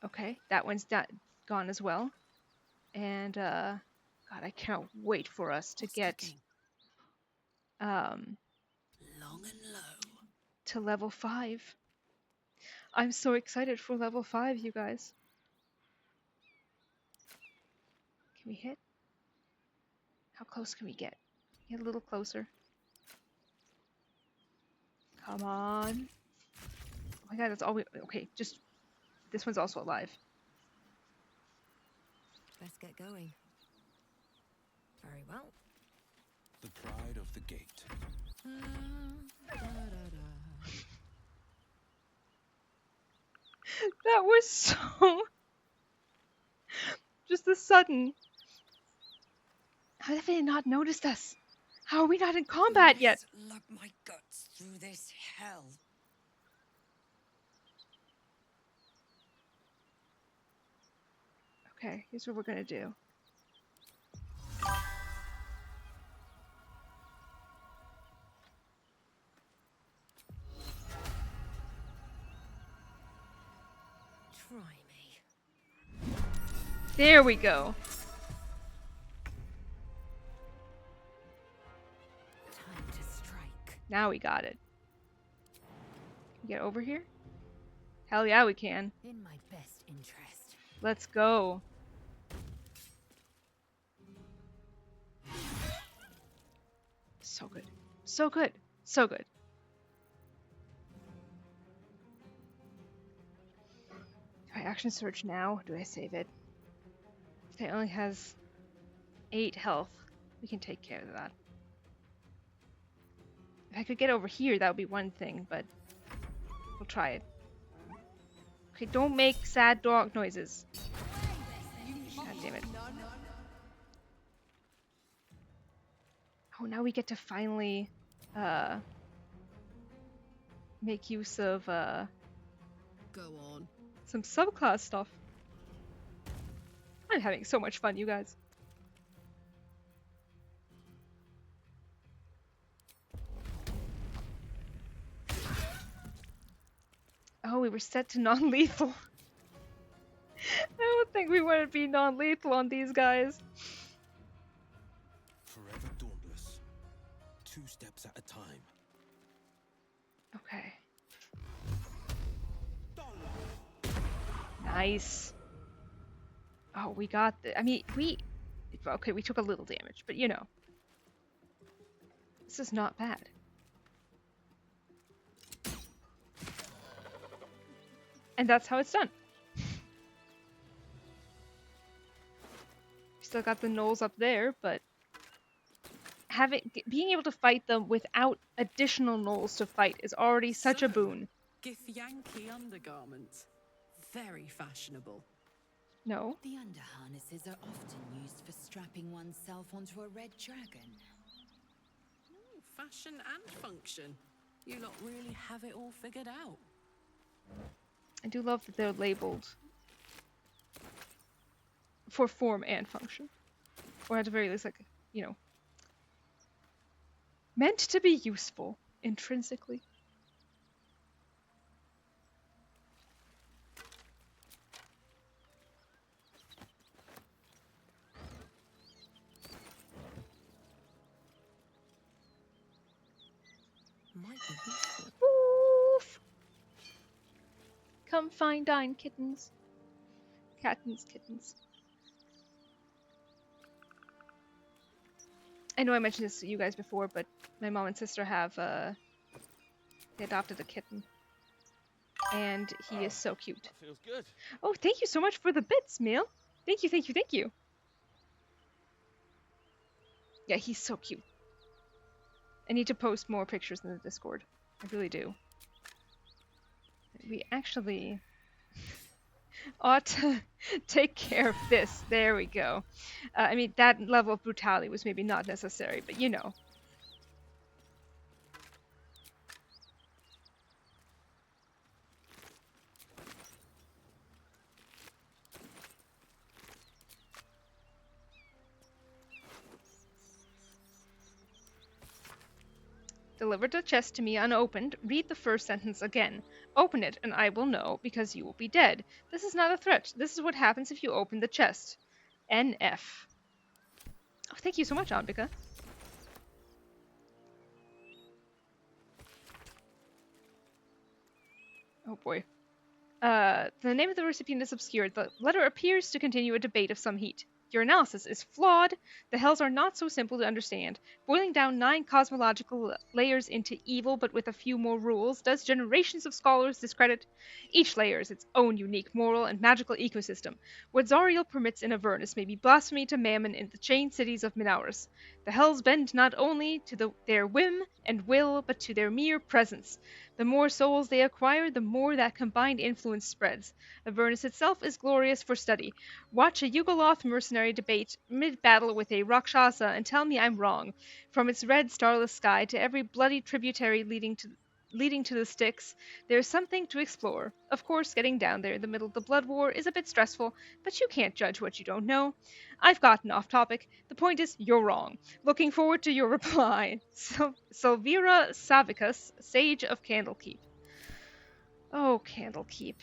Okay, that one's gone as well. And, God, I can't wait for us to get... Long and low. to level 5. I'm so excited for level 5, you guys. Can we hit? How close can we get? Get a little closer. Come on. Oh my god, that's all we... Okay, just... This one's also alive. Let's get going. Very well. The pride of the gate. That was so... Just the sudden... How have they not noticed us? How are we not in combat yet? Lug my guts through this hell. Okay, here's what we're gonna do. Try me. There we go. Time to strike. Now we got it. Can we get over here? Hell yeah, we can. In my best interest. Let's go. So good. So good. So good. Do I action surge now? Or do I save it? It only has 8 health. We can take care of that. If I could get over here, that would be one thing, but we'll try it. Okay, don't make sad dog noises. God damn it. Oh, now we get to finally make use of Go on. some subclass stuff. I'm having so much fun, you guys. Oh, we were set to non-lethal. I don't think we want to be non-lethal on these guys. Forever dauntless. 2 steps at a time. Okay. Nice. Oh, we got the. I mean, okay, we took a little damage, but you know. This is not bad. And that's how it's done. Still got the gnolls up there, but being able to fight them without additional gnolls to fight is already such a boon. Githyanki undergarments. Very fashionable. No. The underharnesses are often used for strapping oneself onto a red dragon. Fashion and function. You lot really have it all figured out. I do love that they're labeled for form and function. Or at the very least, like, you know, meant to be useful intrinsically. Might be useful. Woof! Come fine dine, kittens. Kittens. I know I mentioned this to you guys before, but my mom and sister have, they adopted a kitten. And he is so cute. That feels good. Oh, thank you so much for the bits, Meal. Thank you. Yeah, he's so cute. I need to post more pictures in the Discord. I really do. We actually ought to take care of this. There we go. I mean, that level of brutality was maybe not necessary, but you know. Deliver the chest to me unopened. Read the first sentence again. Open it, and I will know, because you will be dead. This is not a threat. This is what happens if you open the chest. NF. Oh, thank you so much, Ambika. Oh boy. The name of the recipient is obscured. The letter appears to continue a debate of some heat. Your analysis is flawed. The hells are not so simple to understand. Boiling down 9 cosmological layers into evil, but with a few more rules, does generations of scholars discredit. Each layer is its own unique moral and magical ecosystem. What Zariel permits in Avernus may be blasphemy to Mammon in the chained cities of Minauris. The hells bend not only to their whim and will, but to their mere presence. The more souls they acquire, the more that combined influence spreads. Avernus itself is glorious for study. Watch a Yugoloth mercenary debate mid-battle with a Rakshasa and tell me I'm wrong. From its red, starless sky to every bloody tributary leading to the Styx, there's something to explore. Of course, getting down there in the middle of the Blood War is a bit stressful, but you can't judge what you don't know. I've gotten off topic. The point is, you're wrong. Looking forward to your reply. Silvira Savicus, Sage of Candlekeep. Oh, Candlekeep.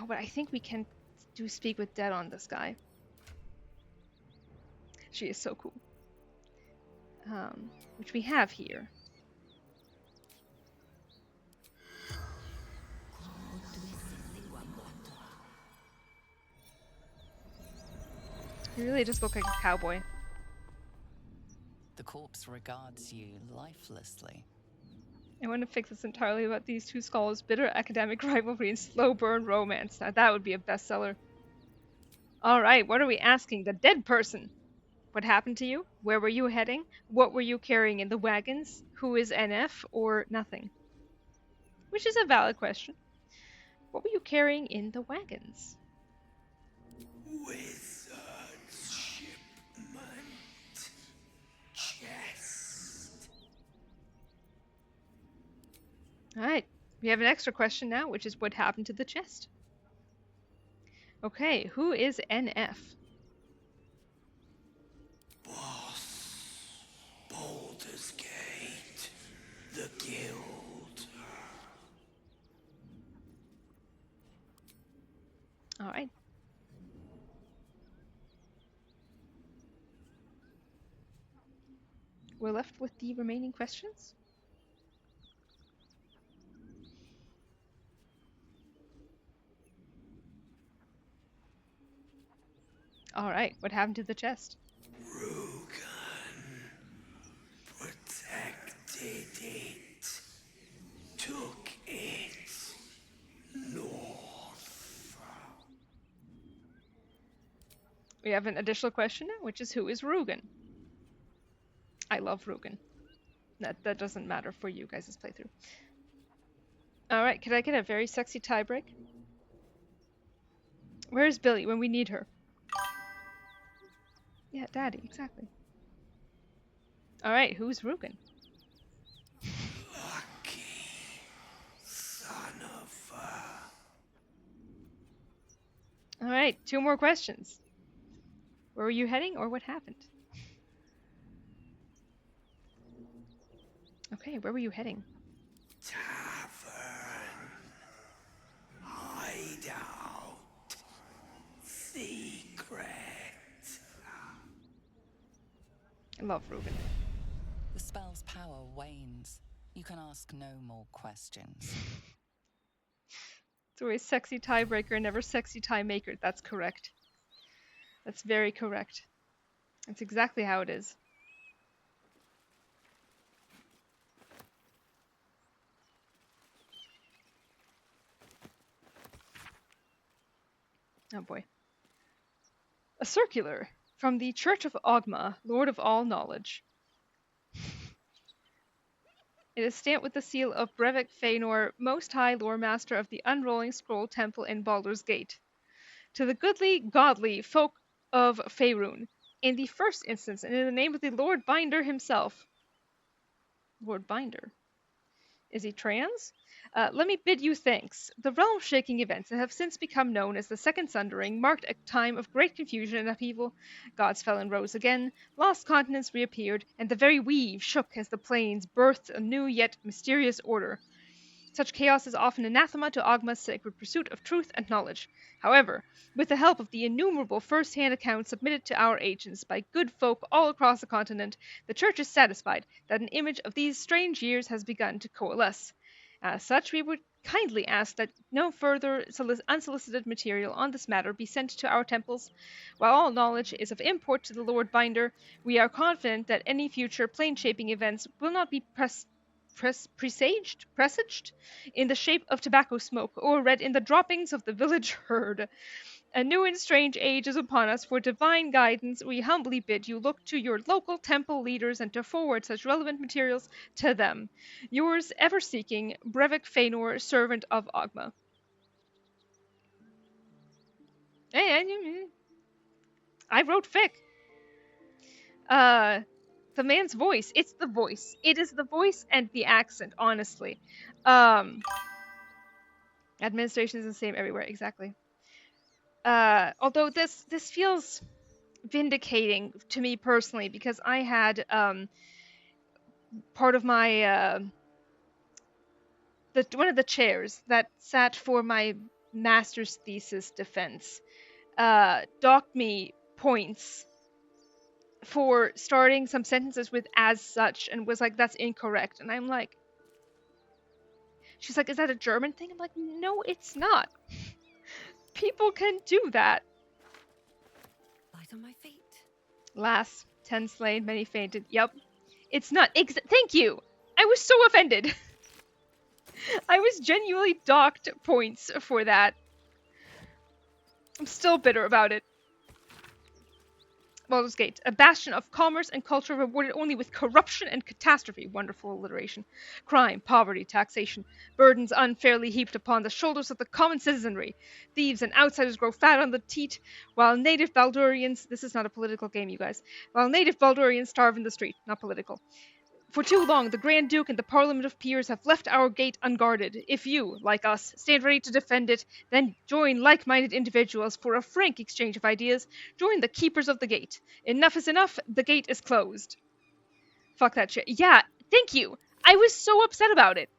Oh, but I think we can do Speak with Dead on this guy. She is so cool. Which we have here. You really just look like a cowboy. The corpse regards you lifelessly. I want to fix this entirely about these two scholars' bitter academic rivalry and slow burn romance. Now that would be a bestseller. Alright, what are we asking? The dead person! What happened to you? Where were you heading? What were you carrying in the wagons? Who is NF or nothing? Which is a valid question. What were you carrying in the wagons? Wizard shipman. Alright, we have an extra question now, which is what happened to the chest? Okay, who is NF? Boss. Baldur's Gate. The Guild. Alright. We're left with the remaining questions. Alright, what happened to the chest? Rugen protected it. Took it north. We have an additional question now, which is who is Rugen? I love Rugen. That doesn't matter for you guys' playthrough. Alright, could I get a very sexy tiebreak? Where's Billy when we need her? Yeah, Daddy, exactly. Alright, who's Rugen? Lucky son of Alright, 2 more questions. Where were you heading or what happened? Okay, where were you heading? Tavern. Hideout. Secret. I love Rugen. The spell's power wanes. You can ask no more questions. It's always sexy tiebreaker, never sexy tie maker. That's correct. That's very correct. That's exactly how it is. Oh boy. A circular from the Church of Ogma, Lord of all knowledge. It is stamped with the seal of Brevik Feanor, Most High Lore Master of the Unrolling Scroll Temple in Baldur's Gate. To the goodly, godly folk of Faerun, in the first instance, and in the name of the Lord Binder himself. Lord Binder? Is he trans? Let me bid you thanks. The realm-shaking events that have since become known as the Second Sundering marked a time of great confusion and upheaval. Gods fell and rose again, lost continents reappeared, and the very weave shook as the plains birthed a new yet mysterious order. Such chaos is often anathema to Ogma's sacred pursuit of truth and knowledge. However, with the help of the innumerable first-hand accounts submitted to our agents by good folk all across the continent, the Church is satisfied that an image of these strange years has begun to coalesce. As such, we would kindly ask that no further unsolicited material on this matter be sent to our temples. While all knowledge is of import to the Lord Binder, we are confident that any future plane-shaping events will not be presaged in the shape of tobacco smoke, or read in the droppings of the village herd. A new and strange age is upon us. For divine guidance, we humbly bid you look to your local temple leaders and to forward such relevant materials to them. Yours, ever seeking, Brevik Feanor, servant of Ogma. I wrote fic. The man's voice. It's the voice. It is the voice and the accent, honestly. Administration is the same everywhere, exactly. Although this feels vindicating to me personally, because I had part of my one of the chairs that sat for my master's thesis defense docked me points for starting some sentences with "as such" and was like, "That's incorrect," and I'm like, she's like, "Is that a German thing?" I'm like, "No, it's not." People can do that. Light on my feet. Lass, 10 slain, many fainted. Yep. It's not. Thank you. I was so offended. I was genuinely docked points for that. I'm still bitter about it. Baldur's Gate, a bastion of commerce and culture rewarded only with corruption and catastrophe. Wonderful alliteration. Crime, poverty, taxation, burdens unfairly heaped upon the shoulders of the common citizenry. Thieves and outsiders grow fat on the teat, while native Baldurians, this is not a political game, you guys, while native Baldurians starve in the street. Not political. For too long, the Grand Duke and the Parliament of Peers have left our gate unguarded. If you, like us, stand ready to defend it, then join like-minded individuals for a frank exchange of ideas. Join the Keepers of the Gate. Enough is enough. The gate is closed. Fuck that shit. Yeah, thank you. I was so upset about it.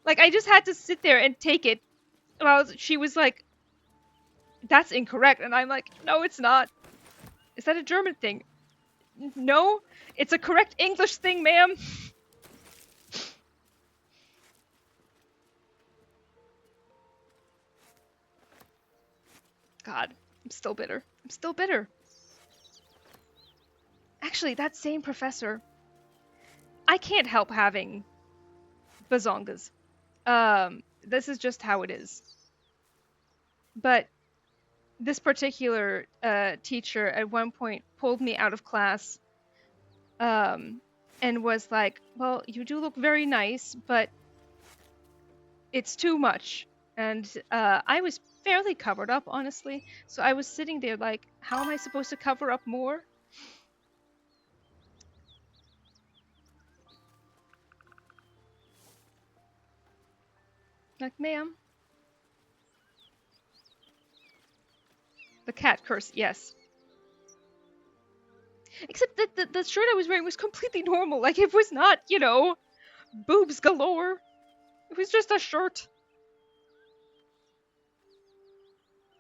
Like, I just had to sit there and take it while she was like, that's incorrect. And I'm like, no, it's not. Is that a German thing? No, it's a correct English thing, ma'am. God, I'm still bitter. I'm still bitter. Actually, that same professor, I can't help having bazongas. This is just how it is. But this particular teacher at one point pulled me out of class and was like, well, you do look very nice, but it's too much. And I was fairly covered up, honestly. So I was sitting there like, how am I supposed to cover up more? Like, ma'am. The cat curse, yes. Except that the shirt I was wearing was completely normal. Like, it was not, you know, boobs galore. It was just a shirt.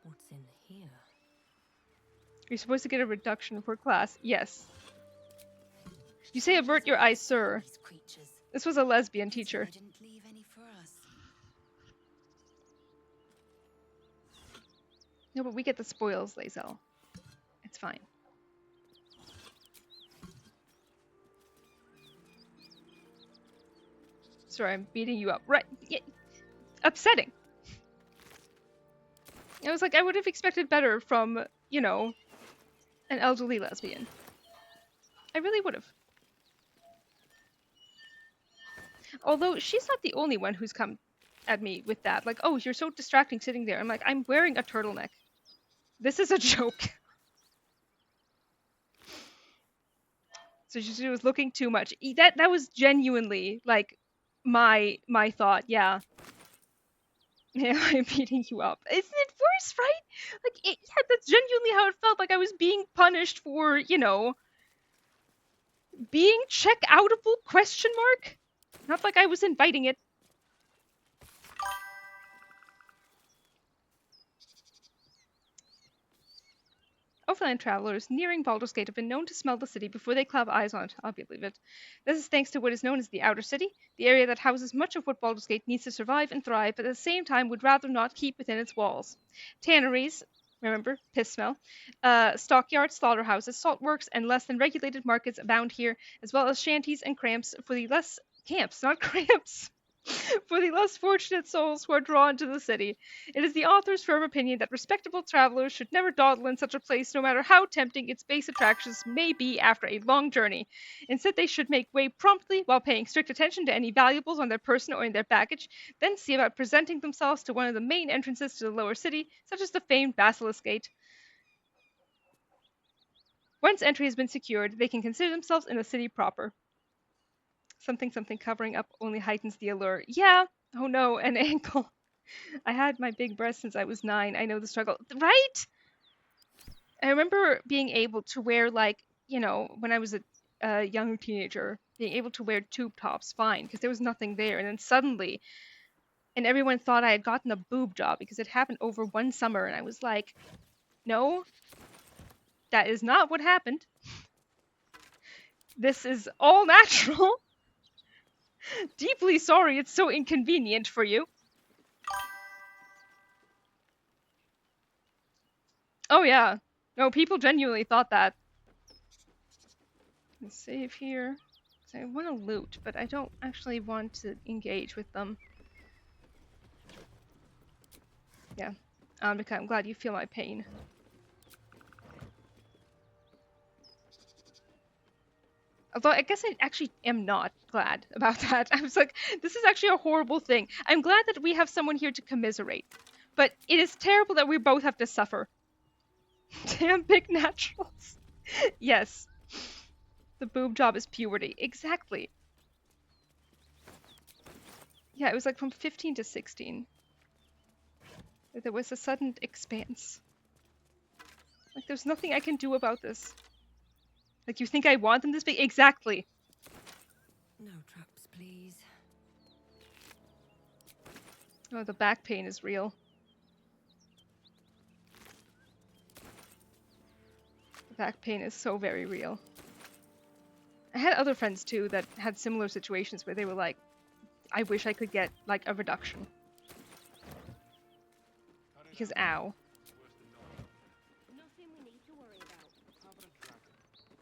What's in here? You're supposed to get a reduction for class. Yes. You say avert your eyes, sir. This was a lesbian teacher. Didn't leave any for us. No, but we get the spoils, Lae'zel. It's fine. Sorry, I'm beating you up. Right. Yeah. Upsetting. I was like, I would have expected better from, you know, an elderly lesbian. I really would have. Although, she's not the only one who's come at me with that. Like, oh, you're so distracting sitting there. I'm like, I'm wearing a turtleneck. This is a joke. So she was looking too much. That was genuinely, like, my thought, yeah. Yeah, I'm beating you up. Isn't it worse, right? Like, yeah, that's genuinely how it felt. Like I was being punished for, you know, being check-outable, question mark? Not like I was inviting it. Overland travelers nearing Baldur's Gate have been known to smell the city before they clap eyes on it. I'll believe it. This is thanks to what is known as the Outer City, the area that houses much of what Baldur's Gate needs to survive and thrive, but at the same time would rather not keep within its walls. Tanneries, remember, piss smell, stockyards, slaughterhouses, salt works, and less than regulated markets abound here, as well as shanties and camps for the less... Camps, not cramps! For the less fortunate souls who are drawn to the city. It is the author's firm opinion that respectable travelers should never dawdle in such a place, no matter how tempting its base attractions may be after a long journey. Instead, they should make way promptly while paying strict attention to any valuables on their person or in their baggage, then see about presenting themselves to one of the main entrances to the lower city, such as the famed Basilisk Gate. Once entry has been secured, they can consider themselves in the city proper. Something covering up only heightens the allure. Yeah. Oh no, an ankle. I had my big breast since I was 9. I know the struggle. Right? I remember being able to wear, like, you know, when I was a young teenager, being able to wear tube tops fine, because there was nothing there. And then suddenly, and everyone thought I had gotten a boob job, because it happened over one summer. And I was like, no, that is not what happened. This is all natural. Deeply sorry it's so inconvenient for you. Oh yeah. No, people genuinely thought that. Let's save here. I want to loot, but I don't actually want to engage with them. Yeah. Because I'm glad you feel my pain. Although I guess I actually am not glad about that. I was like, this is actually a horrible thing. I'm glad that we have someone here to commiserate. But it is terrible that we both have to suffer. Damn big naturals. Yes. The boob job is puberty. Exactly. Yeah, it was like from 15 to 16. There was a sudden expanse. Like, there's nothing I can do about this. Like, you think I want them this big? Exactly. No traps, please. Oh, the back pain is real. The back pain is so very real. I had other friends too that had similar situations where they were like, I wish I could get like a reduction. Because ow.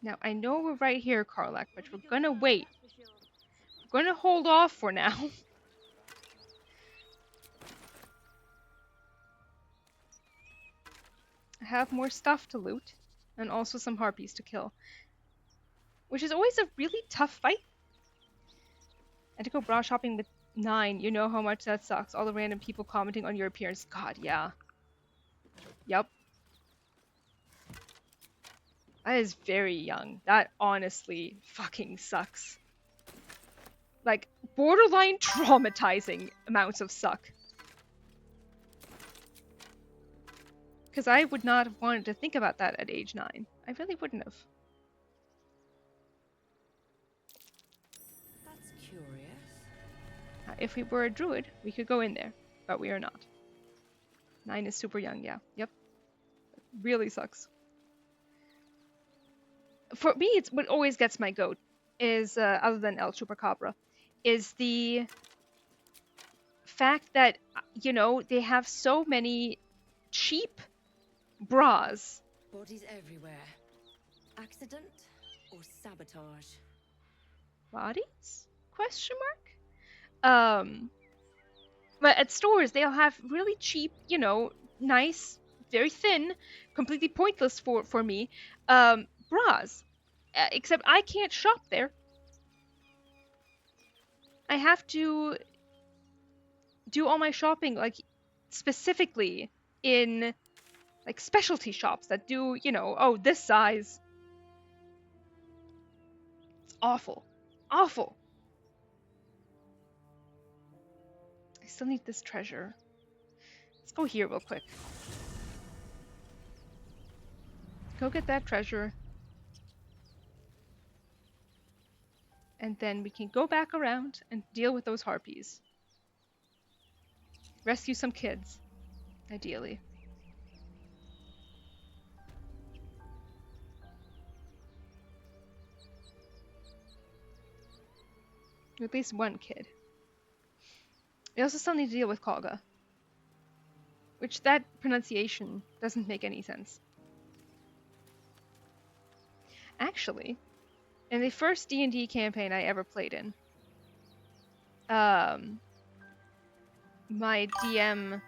Now I know we're right here, Karlak, but we're gonna wait. We're gonna hold off for now. I have more stuff to loot, and also some harpies to kill. Which is always a really tough fight. And to go bra shopping with 9, you know how much that sucks. All the random people commenting on your appearance. God, yeah. Yep. That is very young. That honestly fucking sucks. Like, borderline traumatizing amounts of suck. Because I would not have wanted to think about that at age 9. I really wouldn't have. That's curious. If we were a druid, we could go in there. But we are not. 9 is super young, yeah. Yep. Really sucks. For me, it's what always gets my goat is, other than El Chupacabra, is the fact that, you know, they have so many cheap bras. Bodies everywhere. Accident or sabotage? Bodies? Question mark? But at stores, they'll have really cheap, you know, nice, very thin, completely pointless for me, bras. Except I can't shop there. I have to do all my shopping, like, specifically in, like, specialty shops that do, you know, oh, this size. It's awful. Awful. I still need this treasure. Let's go here real quick. Go get that treasure. And then we can go back around and deal with those harpies. Rescue some kids, ideally. At least one kid. We also still need to deal with Kolga. Which, that pronunciation doesn't make any sense. Actually, in the first D&D campaign I ever played in, my DM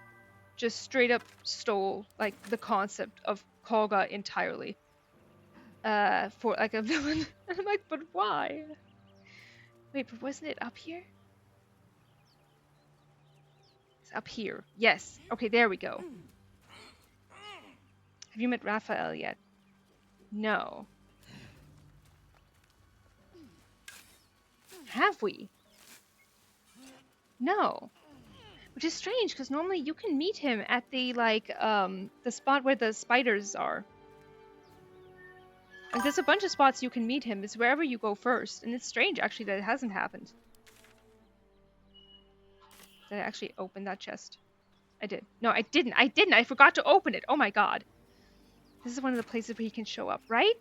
just straight up stole, like, the concept of Kolga entirely. For, like, a villain. And I'm like, but why? Wait, but wasn't it up here? It's up here. Yes. Okay, there we go. Have you met Raphael yet? No. Have we? No. Which is strange, because normally you can meet him at the, like, the spot where the spiders are. Like, there's a bunch of spots you can meet him. It's wherever you go first. And it's strange, actually, that it hasn't happened. Did I actually open that chest? I did. No, I didn't. I didn't. I forgot to open it. Oh my god. This is one of the places where he can show up, right?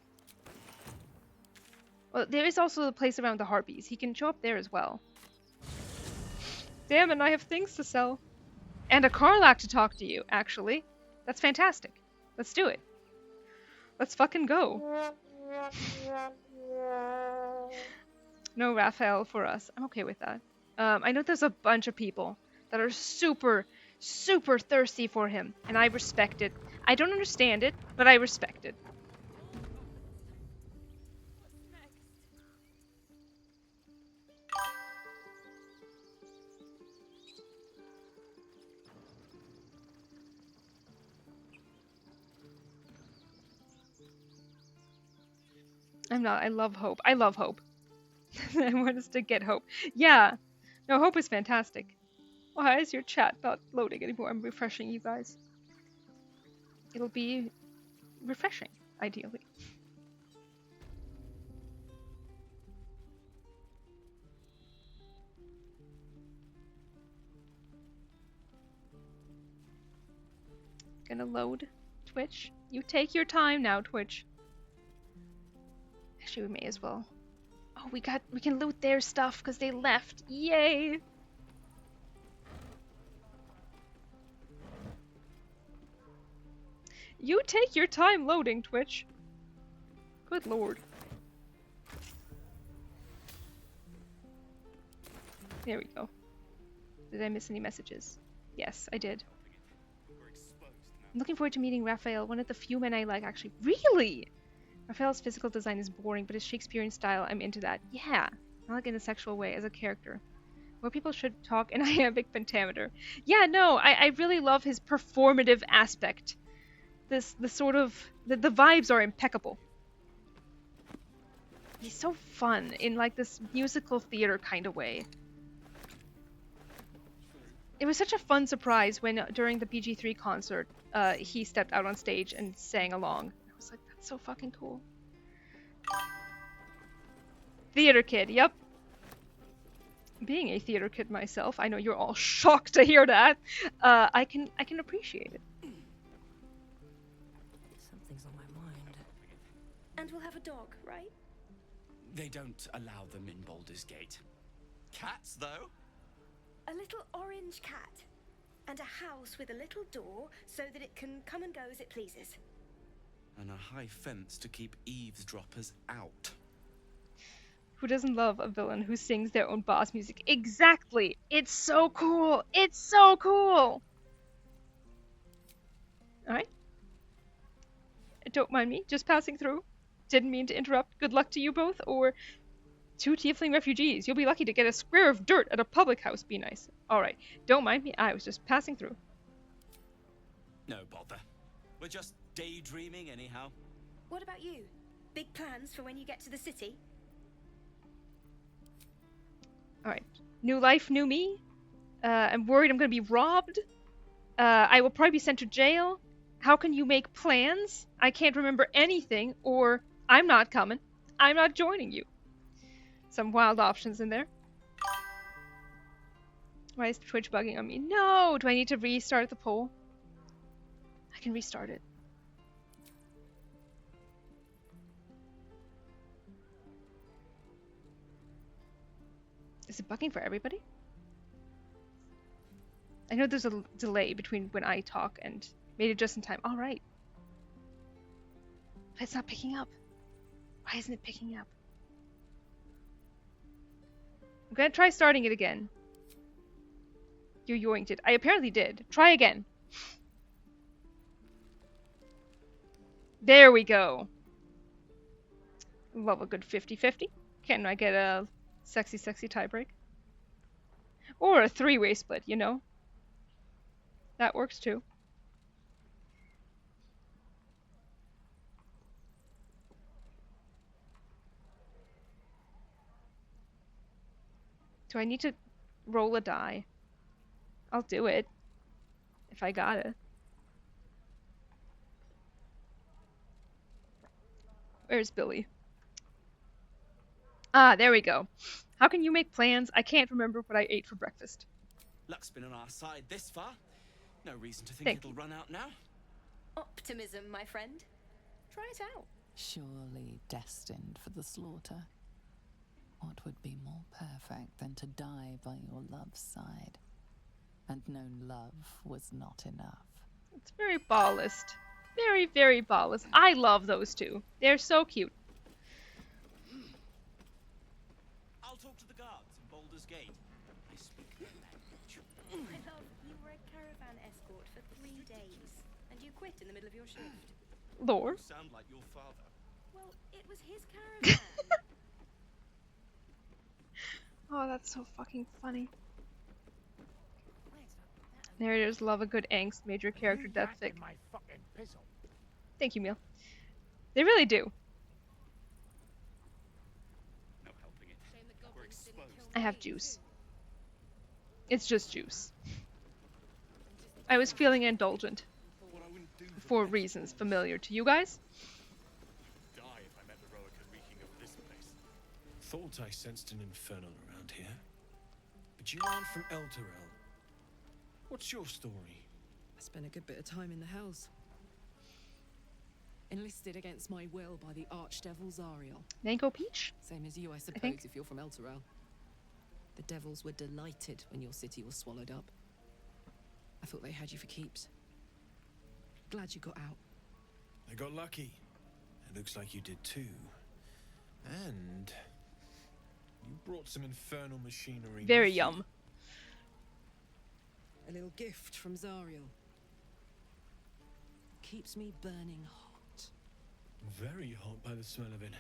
Well, there is also the place around the harpies. He can show up there as well. Damn it, I have things to sell. And a Karlak to talk to you, actually. That's fantastic. Let's do it. Let's fucking go. No Raphael for us. I'm okay with that. I know there's a bunch of people that are super, super thirsty for him, and I respect it. I don't understand it, but I respect it. I'm not. I love Hope. I love Hope. I want us to get Hope. Yeah. No, Hope is fantastic. Why is your chat not loading anymore? I'm refreshing you guys. It'll be refreshing, ideally. Gonna load Twitch. You take your time now, Twitch. Actually, we may as well. Oh, we can loot their stuff because they left. Yay! You take your time loading, Twitch. Good lord. There we go. Did I miss any messages? Yes, I did. I'm looking forward to meeting Raphael, one of the few men I like, actually. Really? Raphael's physical design is boring, but his Shakespearean style, I'm into that. Yeah, not like in a sexual way, as a character. More people should talk in iambic pentameter. Yeah, no, I really love his performative aspect. The vibes are impeccable. He's so fun in like this musical theater kind of way. It was such a fun surprise when during the BG3 concert, he stepped out on stage and sang along. I was like, that's so fucking cool. Theater kid, yep. Being a theater kid myself, I know you're all shocked to hear that. I can appreciate it. Something's on my mind. And we'll have a dog, right? They don't allow them in Baldur's Gate. Cats, though? A little orange cat. And a house with a little door so that it can come and go as it pleases. And a high fence to keep eavesdroppers out. Who doesn't love a villain who sings their own boss music? Exactly! It's so cool! It's so cool! Alright. Don't mind me, just passing through. Didn't mean to interrupt. Good luck to you both, or... Two tiefling refugees. You'll be lucky to get a square of dirt at a public house. Be nice. Alright. Don't mind me, I was just passing through. No bother. We're just daydreaming anyhow. What about you? Big plans for when you get to the city? Alright. New life, new me. I'm worried I'm gonna be robbed. I will probably be sent to jail. How can you make plans? I can't remember anything, or I'm not coming. I'm not joining you. Some wild options in there. Why is Twitch bugging on me? No! Do I need to restart the poll? I can restart it. Is it bugging for everybody? I know there's a delay between when I talk and made it just in time. Alright. But it's not picking up. Why isn't it picking up? I'm gonna try starting it again. You yoinked it. I apparently did. Try again. There we go. Love a good 50-50. Can I get a sexy tiebreak? Or a three-way split, you know? That works too. Do I need to roll a die? I'll do it. If I got it. Where's Billy? Ah, there we go. How can you make plans? I can't remember what I ate for breakfast. Luck's been on our side this far. No reason to think it'll run out now. Optimism, my friend. Try it out. Surely destined for the slaughter. What would be more perfect than to die by your love's side? And known love was not enough. It's very ballist. Very, very ballist. I love those two. They're so cute. I'll talk to the guards in Baldur's Gate. I speak their language. My love, you were a caravan escort for 3 days, and you quit in the middle of your shift. Lord. You sound like your father. Well, it was his caravan. Oh, that's so fucking funny. Narrators love a good angst, major character death fic. Thank you, Meal. They really do. I have juice. It's just juice. I was feeling indulgent. For reasons familiar to you guys. Die if I met the Roica reeking of this place. Thought I sensed an infernal around here. But you aren't from Elturel. What's your story? I spent a good bit of time in the Hells. Enlisted against my will by the Archdevil Zariel. Mango Peach? Same as you, I suppose, if you're from Elturel. The devils were delighted when your city was swallowed up. I thought they had you for keeps. Glad you got out. I got lucky. It looks like you did too. And you brought some infernal machinery. Very yum. A little gift from Zariel. Keeps me burning hot. Very hot by the smell of it.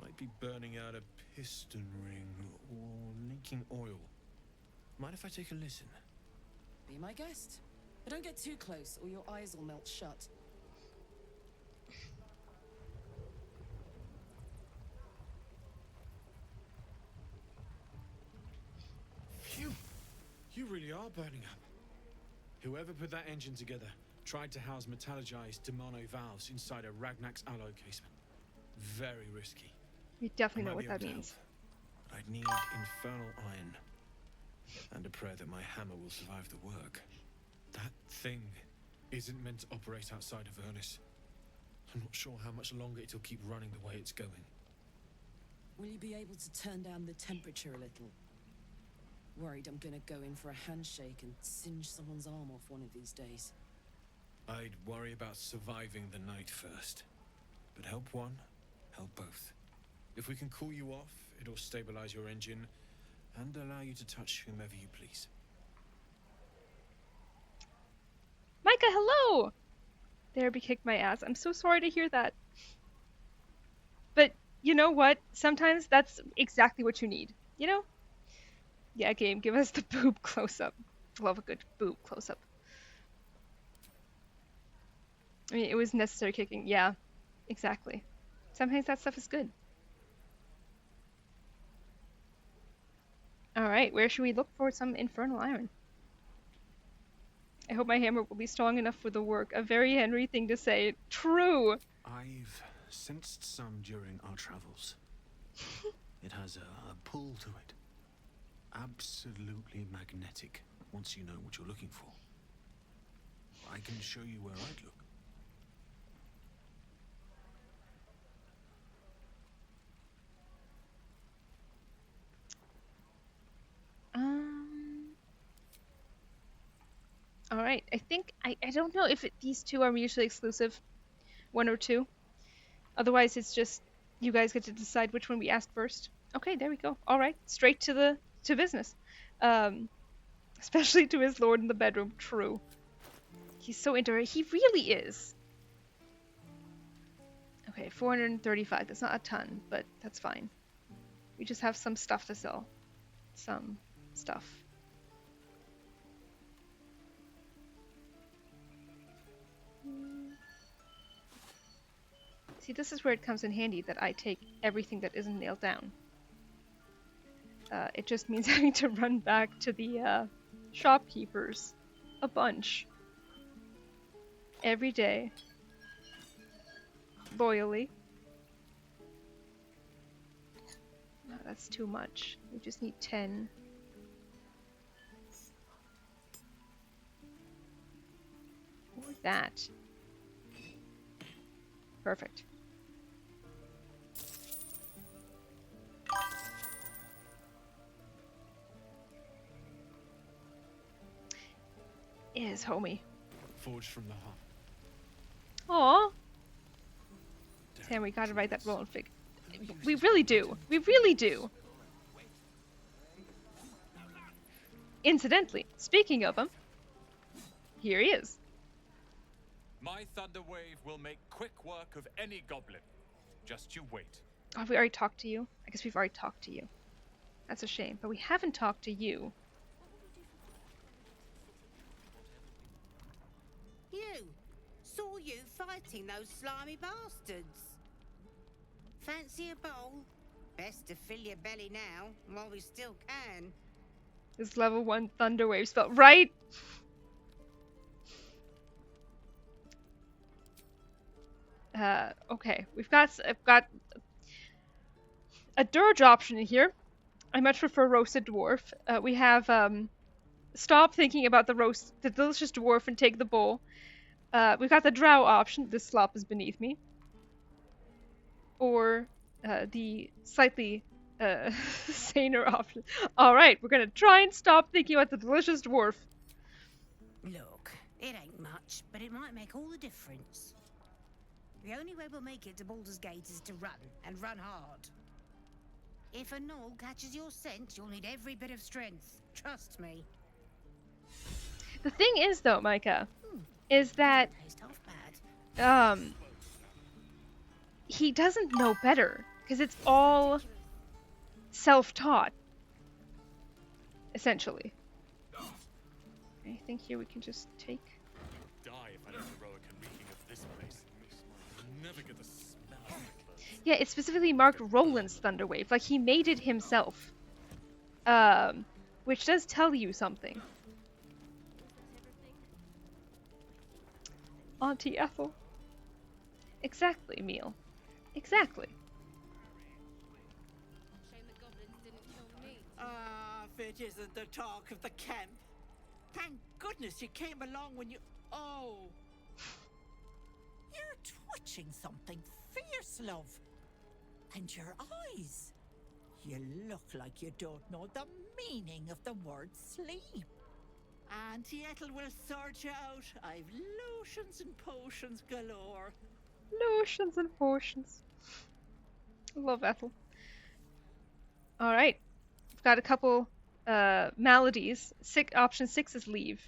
Might be burning out a piston ring or leaking oil. Mind if I take a listen? Be my guest. But don't get too close or your eyes will melt shut. Phew! You really are burning up. Whoever put that engine together tried to house metallogized Demano valves inside a Ragnak's alloy casement. Very risky. You definitely know what that means. But I'd need infernal iron. And a prayer that my hammer will survive the work. That thing isn't meant to operate outside of Ernest. I'm not sure how much longer it'll keep running the way it's going. Will you be able to turn down the temperature a little? Worried I'm gonna go in for a handshake and singe someone's arm off one of these days. I'd worry about surviving the night first. But help one, help both. If we can cool you off, it'll stabilize your engine and allow you to touch whomever you please. Micah, hello! Therapy kicked my ass. I'm so sorry to hear that. But you know what? Sometimes that's exactly what you need. You know? Yeah, game, give us the boob close-up. Love a good boob close-up. I mean, it was necessary kicking. Yeah, exactly. Sometimes that stuff is good. Alright, where should we look for some infernal iron? I hope my hammer will be strong enough for the work. A very Henry thing to say. True! I've sensed some during our travels. It has a pull to it. Absolutely magnetic, once you know what you're looking for. I can show you where I'd look. Alright, I think, I don't know if these two are mutually exclusive. One or two. Otherwise, it's just, you guys get to decide which one we ask first. Okay, there we go. Alright, straight to business. Especially to his lord in the bedroom. True. He's so into her. He really is. Okay, 435. That's not a ton, but that's fine. We just have some stuff to sell. Some stuff. See, this is where it comes in handy that I take everything that isn't nailed down. It just means having to run back to the shopkeepers a bunch. Every day. Loyally. No, that's too much. We just need 10. Or that. Perfect. Is homie. Forged from the heart. Aw. Sam, we gotta write that roll and fig. We really do. We really do. Incidentally, speaking of him, here he is. My thunder wave will make quick work of any goblin. Just you wait. Oh, have we already talked to you? I guess we've already talked to you. That's a shame, but we haven't talked to you. You! Saw you fighting those slimy bastards. Fancy a bowl? Best to fill your belly now, while we still can. This level 1 Thunderwave spell, right? Okay, I've got a dirge option in here. I much prefer roasted dwarf. We have stop thinking about the delicious dwarf and take the bowl. We've got the drow option. This slop is beneath me. Or the slightly saner option. All right, we're gonna try and stop thinking about the delicious dwarf. Look, it ain't much, but it might make all the difference. The only way we'll make it to Baldur's Gate is to run, and run hard. If a gnoll catches your scent, you'll need every bit of strength. Trust me. The thing is, though, Micah, is that he doesn't know better because it's all self-taught, essentially. Anything here we can just take? Die if I don't heroic and reeking of this place. I'll never get the smell of it. Yeah, it specifically marked Roland's Thunderwave, like he made it himself. Which does tell you something. Auntie Ethel. Exactly, Meal. Exactly. Ah, if it isn't the talk of the camp. Thank goodness you came along when you... Oh. You're twitching something fierce, love. And your eyes. You look like you don't know the meaning of the word sleep. Auntie Ethel will sort you out. I've lotions and potions galore. Lotions and potions. I love Ethel. Alright. We've got a couple maladies. Option 6 is leave.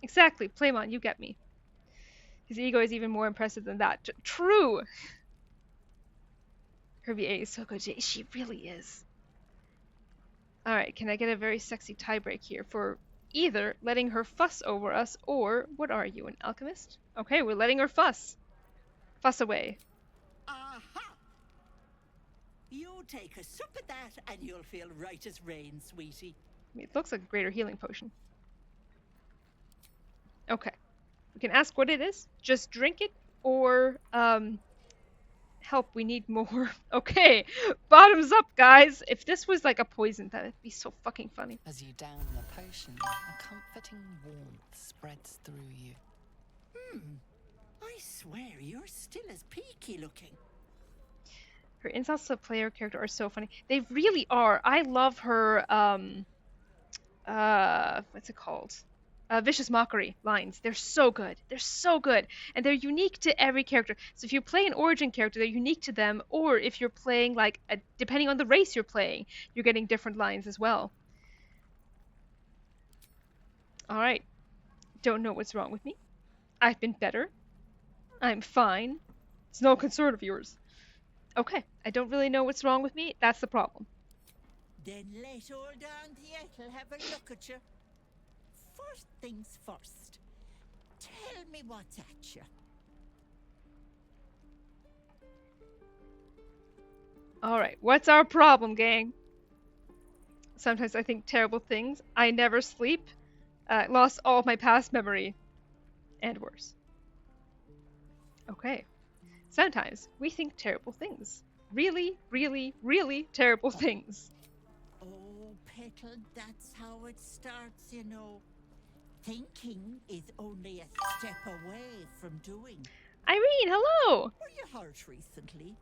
Exactly. Playmon, you get me. His ego is even more impressive than that. True! Her VA is so good. She really is. Alright, can I get a very sexy tiebreak here for either letting her fuss over us or, what are you, an alchemist? Okay, we're letting her fuss. Fuss away. Aha! You take a sip of that and you'll feel right as rain, sweetie. I mean, it looks like a greater healing potion. Okay. We can ask what it is. Just drink it or, help, we need more. Okay, bottoms up, guys. If this was like a poison, that would be so fucking funny. As you down the potion, a comforting warmth spreads through you. I swear you're still as peaky looking. Her insults to player character are so funny. They really are. I love her, what's it called? Vicious Mockery lines. They're so good. They're so good. And they're unique to every character. So if you play an origin character, they're unique to them. Or if you're playing, like, depending on the race you're playing, you're getting different lines as well. Alright. Don't know what's wrong with me. I've been better. I'm fine. It's no concern of yours. Okay. I don't really know what's wrong with me. That's the problem. Then let old Auntie Ethel have a look at you. First things first. Tell me what's at you. Alright, what's our problem, gang? Sometimes I think terrible things. I never sleep. Lost all of my past memory. And worse. Okay. Sometimes we think terrible things. Really, really, really terrible things. Oh, Petal, that's how it starts, you know. Thinking is only a step away from doing. Irene, hello! Were you hurt recently?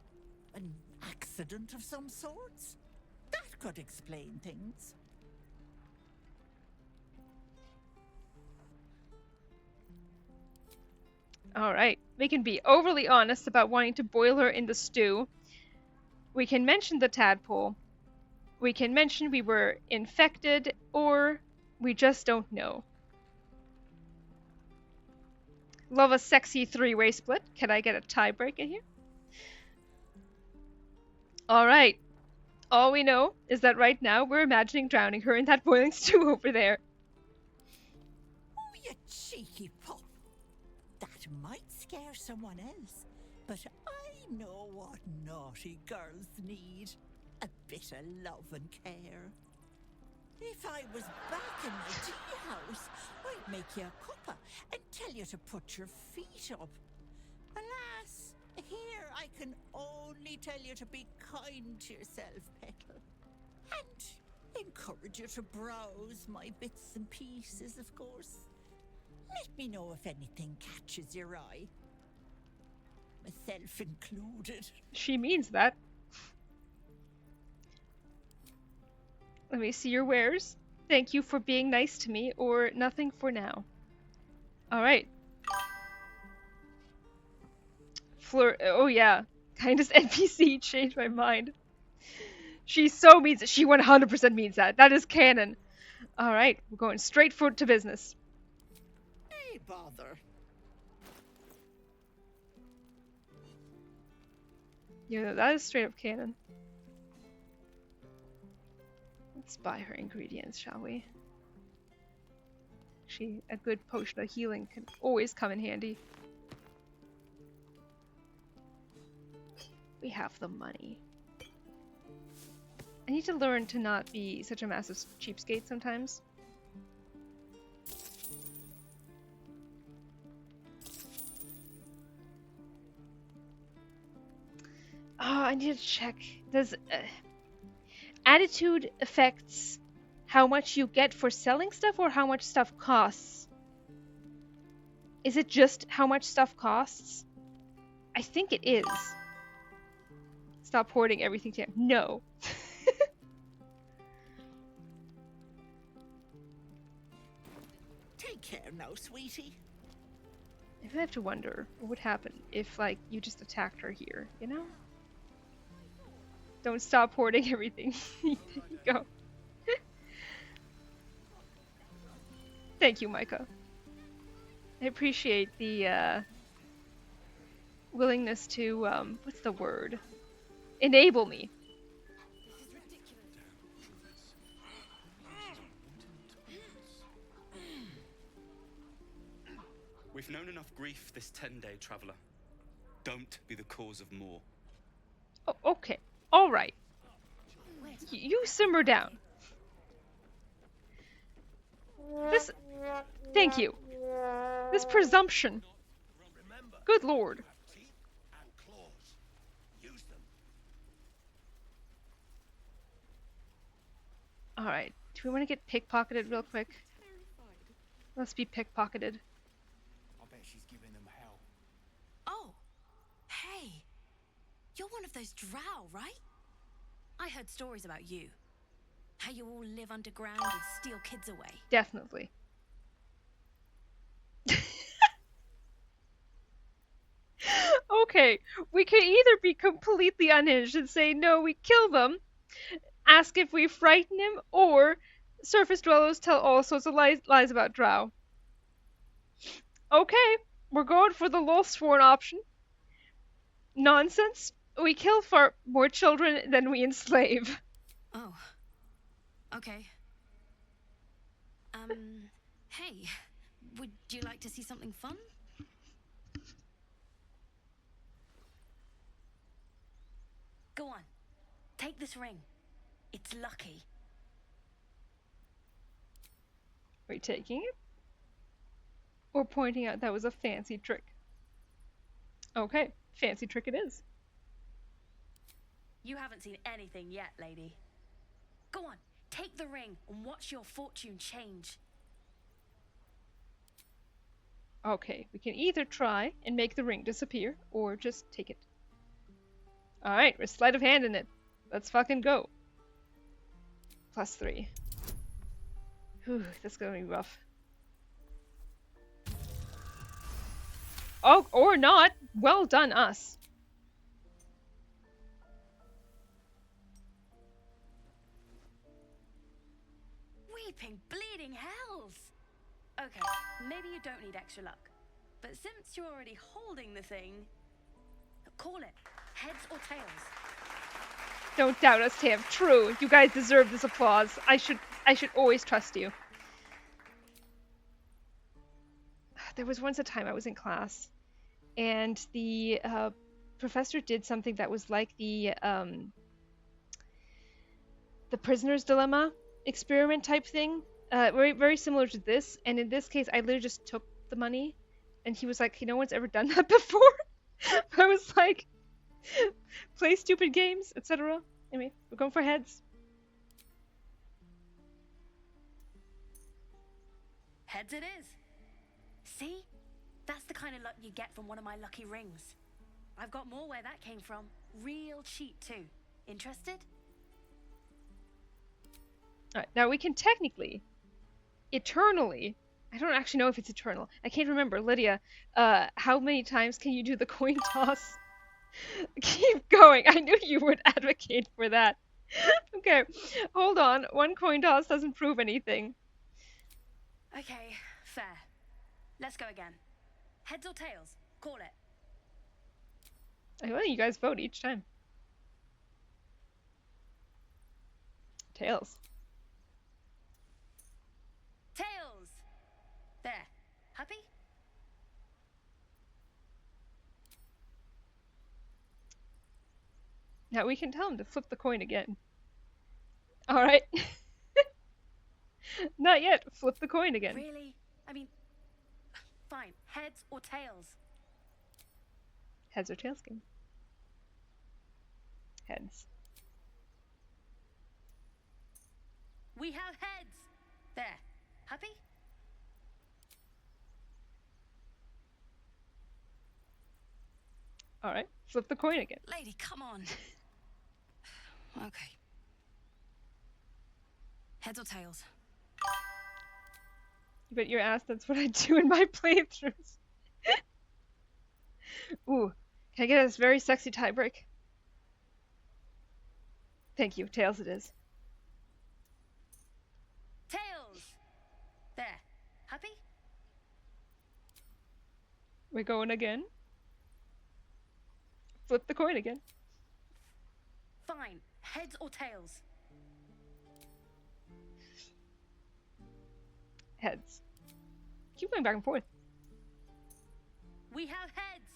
An accident of some sorts? That could explain things. Alright, we can be overly honest about wanting to boil her in the stew. We can mention the tadpole. We can mention we were infected, or we just don't know. Love a sexy three-way split. Can I get a tiebreak in here? Alright. All we know is that right now we're imagining drowning her in that boiling stew over there. Oh, you cheeky pup. That might scare someone else, but I know what naughty girls need. A bit of love and care. If I was back in my tea house, I'd make you a cuppa and tell you to put your feet up. Alas, here I can only tell you to be kind to yourself, Petal. And encourage you to browse my bits and pieces, of course. Let me know if anything catches your eye. Myself included. She means that. Let me see your wares. Thank you for being nice to me, or nothing for now. Alright. Oh yeah. Kindest NPC changed my mind. She so means it. She 100% means that. That is canon. Alright, we're going straight to business. Hey, bother. Yeah, that is straight up canon. Let's buy her ingredients, shall we? Actually, a good potion of healing can always come in handy. We have the money. I need to learn to not be such a massive cheapskate sometimes. Oh, I need to check. Does attitude affects how much you get for selling stuff or how much stuff costs? Is it just how much stuff costs? I think it is. Stop hoarding everything to him. No. Take care now, sweetie. I have to wonder what would happen if, like, you just attacked her here, you know? Don't stop hoarding everything. There you go. Thank you, Micah. I appreciate the willingness to, what's the word? Enable me. We've known enough grief this 10-day traveler. Don't be the cause of more. Oh, okay. All right. You simmer down. This... Thank you. This presumption. Good lord. Alright. Do we want to get pickpocketed real quick? Let's be pickpocketed. I bet she's giving them hell. Oh, hey. You're one of those drow, right? I heard stories about you. How you all live underground and steal kids away. Definitely. Okay, we can either be completely unhinged and say, no, we kill them, ask if we frighten him, or surface dwellers tell all sorts of lies about drow. Okay, we're going for the lost sworn option. Nonsense. We kill far more children than we enslave. Oh. Okay. Hey. Would you like to see something fun? Go on. Take this ring. It's lucky. Are we taking it? Or pointing out that was a fancy trick? Okay, fancy trick it is. You haven't seen anything yet, lady. Go on, take the ring and watch your fortune change. Okay, we can either try and make the ring disappear, or just take it. Alright, we're sleight of hand in it. Let's fucking go. +3. Whew, that's gonna be rough. Oh, or not. Well done, us. Weeping, bleeding hells! Okay, maybe you don't need extra luck. But since you're already holding the thing, call it. Heads or tails? Don't doubt us, Tam. True. You guys deserve this applause. I should always trust you. There was once a time I was in class, and the professor did something that was like the the prisoner's dilemma experiment type thing. Very very similar to this, and in this case, I literally just took the money, and he was like, "No one's ever done that before." I was like, "Play stupid games, etc." Anyway, we're going for heads. Heads it is. See? That's the kind of luck you get from one of my lucky rings. I've got more where that came from. Real cheap too. Interested? Alright, now we can technically, eternally, I don't actually know if it's eternal. I can't remember. Lydia, how many times can you do the coin toss? Keep going. I knew you would advocate for that. Okay, hold on. One coin toss doesn't prove anything. Okay, fair. Let's go again. Heads or tails? Call it. I let you guys vote each time. Tails. Tails! There. Happy? Now we can tell him to flip the coin again. Alright. Not yet. Flip the coin again. Really? I mean, fine. Heads or tails? Heads or tails game. Heads. We have heads! There. Happy? Alright. Flip the coin again. Lady, come on. Okay. Heads or tails? You bet your ass that's what I do in my playthroughs. Ooh. Can I get this very sexy tiebreak? Thank you. Tails it is. Tails! There. Happy? We're going again. Flip the coin again. Fine. Heads or tails? Heads. Keep going back and forth. We have heads!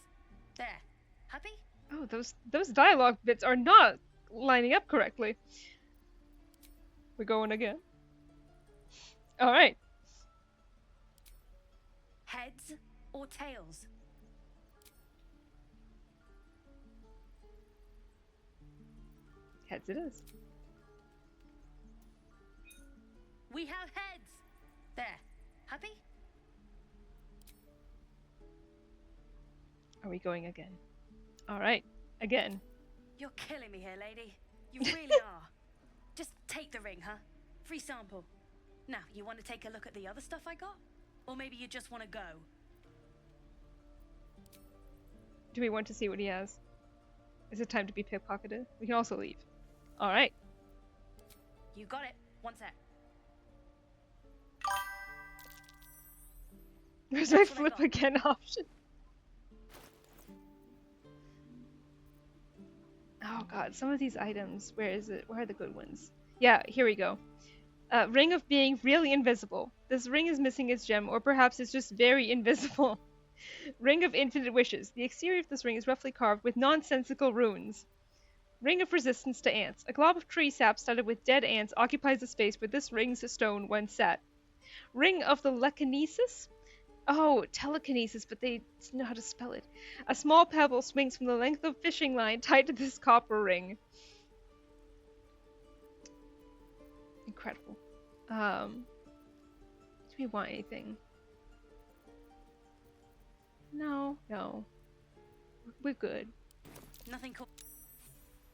There. Happy? Oh, those dialogue bits are not lining up correctly. We're going again. Alright. Heads or tails? Heads it is. We have heads! There. Happy? Are we going again? Alright. Again. You're killing me here, lady. You really are. Just take the ring, huh? Free sample. Now, you want to take a look at the other stuff I got? Or maybe you just want to go? Do we want to see what he has? Is it time to be pickpocketed? We can also leave. Alright. You got it. One sec. Where's my flip again option? Oh god, some of these items, where is it? Where are the good ones? Yeah, here we go. Ring of being really invisible. This ring is missing its gem, or perhaps it's just very invisible. Ring of infinite wishes. The exterior of this ring is roughly carved with nonsensical runes. Ring of resistance to ants. A glob of tree sap studded with dead ants occupies the space where this ring's stone once sat. Ring of the lekinesis? Oh, telekinesis, but they didn't know how to spell it. A small pebble swings from the length of fishing line tied to this copper ring. Incredible. Do we want anything? No. We're good. Nothing cool.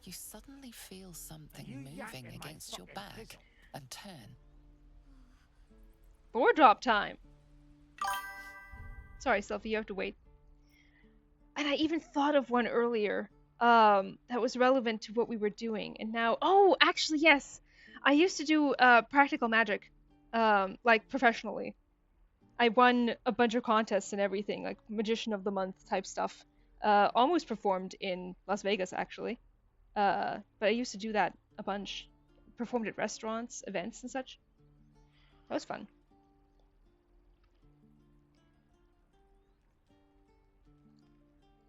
You suddenly feel something moving against your back and turn. Board drop time! Sorry, Sylvie, you have to wait. And I even thought of one earlier that was relevant to what we were doing. And now... Oh, actually, yes! I used to do practical magic, like, professionally. I won a bunch of contests and everything, like Magician of the Month type stuff. Almost performed in Las Vegas, actually. But I used to do that a bunch. Performed at restaurants, events, and such. That was fun.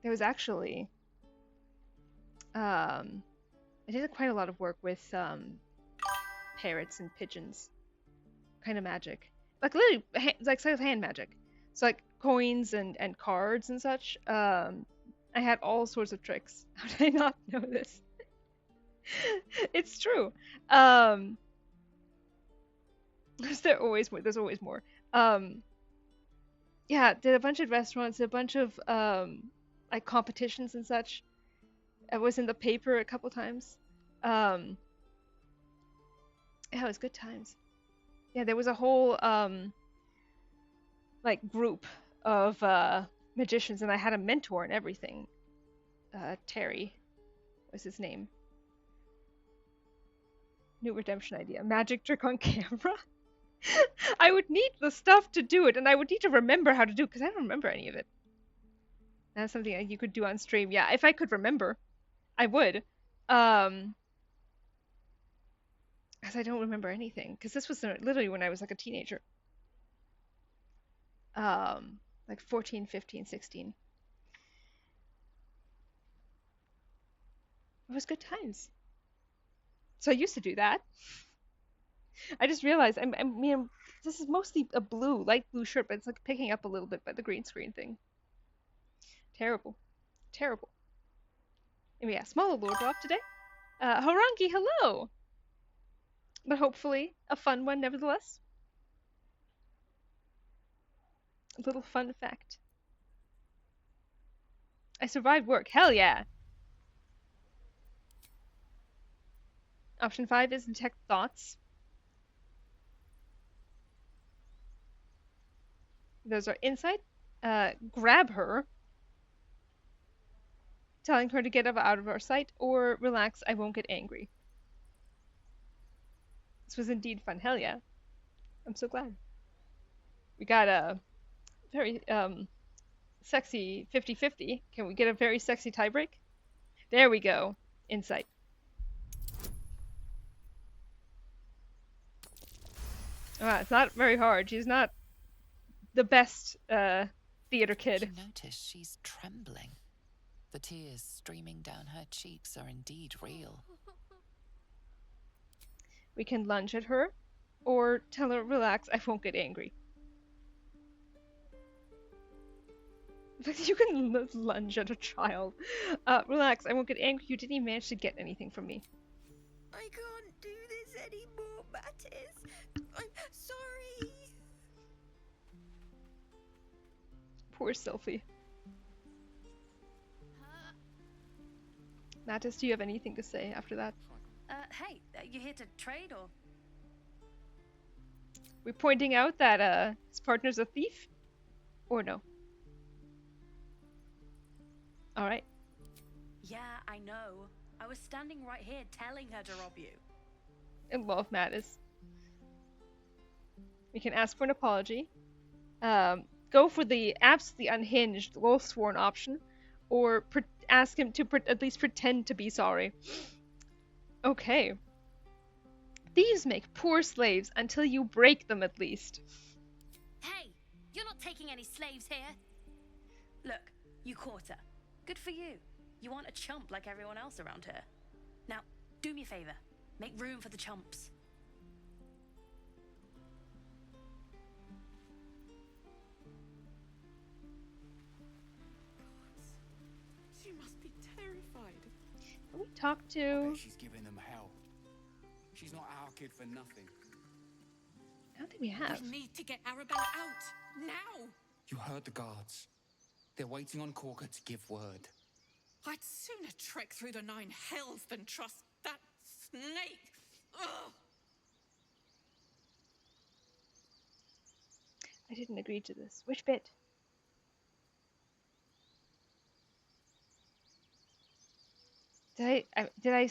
There was actually... I did quite a lot of work with parrots and pigeons kind of magic. Like literally, like sleight of hand magic. So like coins and cards and such. I had all sorts of tricks. How did I not know this? It's true. There's always more. There's always more. Yeah, did a bunch of restaurants, a bunch of like competitions and such. I was in the paper a couple times. Yeah, it was good times. Yeah, there was a whole like group of magicians, and I had a mentor and everything. Terry was his name. New redemption idea: magic trick on camera. I would need the stuff to do it, and I would need to remember how to do it because I don't remember any of it. That's something that you could do on stream. Yeah, if I could remember, I would. Because I don't remember anything. Because this was literally when I was like a teenager. Like 14, 15, 16. It was good times. So I used to do that. I just realized, I mean, this is mostly a light blue shirt, but it's like picking up a little bit by the green screen thing. Terrible. Terrible. Anyway, yeah, smaller lore drop today. Horangi, hello! But hopefully a fun one nevertheless. A little fun fact. I survived work. Hell yeah! Option 5 is detect thoughts. Those are insight. Grab her. Telling her to get out of our sight, or relax, I won't get angry. This was indeed fun. Hell yeah. I'm so glad. We got a very sexy 50-50. Can we get a very sexy tiebreak? There we go. Insight. It's not very hard. She's not the best theater kid. You notice she's trembling. The tears streaming down her cheeks are indeed real. We can lunge at her, or tell her, relax, I won't get angry. You can lunge at a child. Relax, I won't get angry. You didn't even manage to get anything from me. I can't do this anymore, Mattis. I'm sorry. Poor Sylphie. Mattis, do you have anything to say after that? Hey, you here to trade or? We're pointing out that his partner's a thief? Or no? Alright. Yeah, I know. I was standing right here telling her to rob you. I love Mattis. We can ask for an apology. Go for the absolutely unhinged, low-sworn option. Or ask him to at least pretend to be sorry. Okay. Thieves make poor slaves until you break them at least. Hey, you're not taking any slaves here. Look, you caught her. Good for you. You aren't a chump like everyone else around here. Now, do me a favor. Make room for the chumps. She must be terrified. Can we talk to... She's giving them hell. She's not our kid for nothing. I don't think we have. We need to get Arabella out. Now! You heard the guards. They're waiting on Corker to give word. I'd sooner trek through the 9 hells than trust that snake. Ugh. I didn't agree to this. Which bit? Did I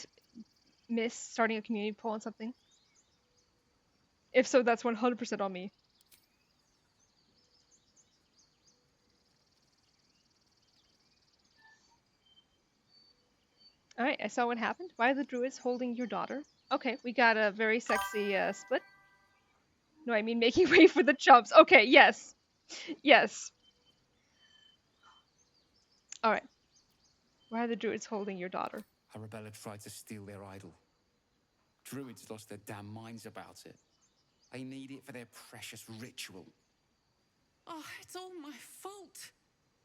miss starting a community poll on something? If so, that's 100% on me. Alright, I saw what happened. Why are the druids holding your daughter? Okay, we got a very sexy split. No, I mean making way for the chumps. Okay, yes. Yes. Alright. Why are the druids holding your daughter? Arabella tried to steal their idol. Druids lost their damn minds about it. They need it for their precious ritual. Oh, it's all my fault.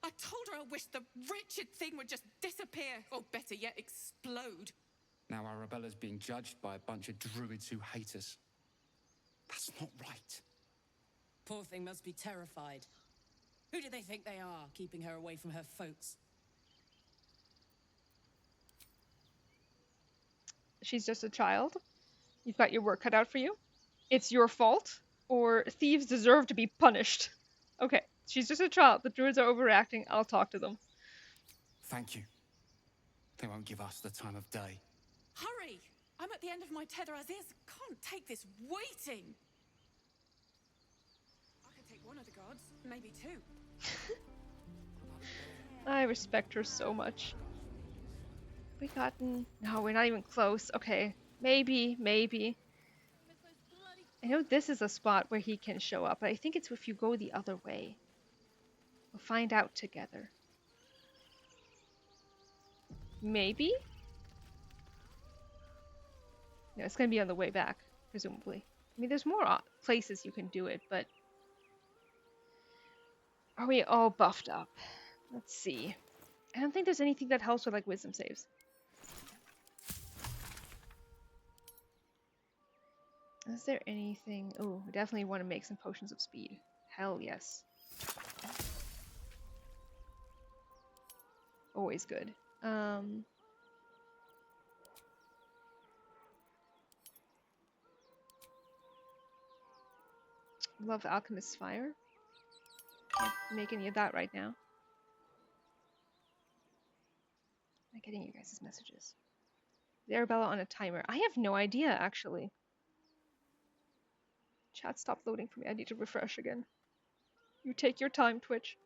I told her I wished the wretched thing would just disappear, or better yet, explode. Now Arabella's being judged by a bunch of druids who hate us. That's not right. Poor thing must be terrified. Who do they think they are, keeping her away from her folks? She's just a child. You've got your work cut out for you. It's your fault, or thieves deserve to be punished. Okay, she's just a child. The druids are overreacting. I'll talk to them. Thank you. They won't give us the time of day. Hurry! I'm at the end of my tether as is. Can't take this waiting. I could take one of the guards, maybe two. I respect her so much. We gotten... No, we're not even close. Okay, maybe. I know this is a spot where he can show up, but I think it's if you go the other way. We'll find out together. Maybe? No, it's gonna be on the way back, presumably. I mean, there's more places you can do it, but... Are we all buffed up? Let's see. I don't think there's anything that helps with, like, wisdom saves. Is there anything... Oh, I definitely want to make some potions of speed. Hell yes. Always good. Love Alchemist's Fire. Can't make any of that right now. Am I getting you guys' messages? Is Arabella on a timer? I have no idea, actually. Chat stopped loading for me. I need to refresh again. You take your time, Twitch.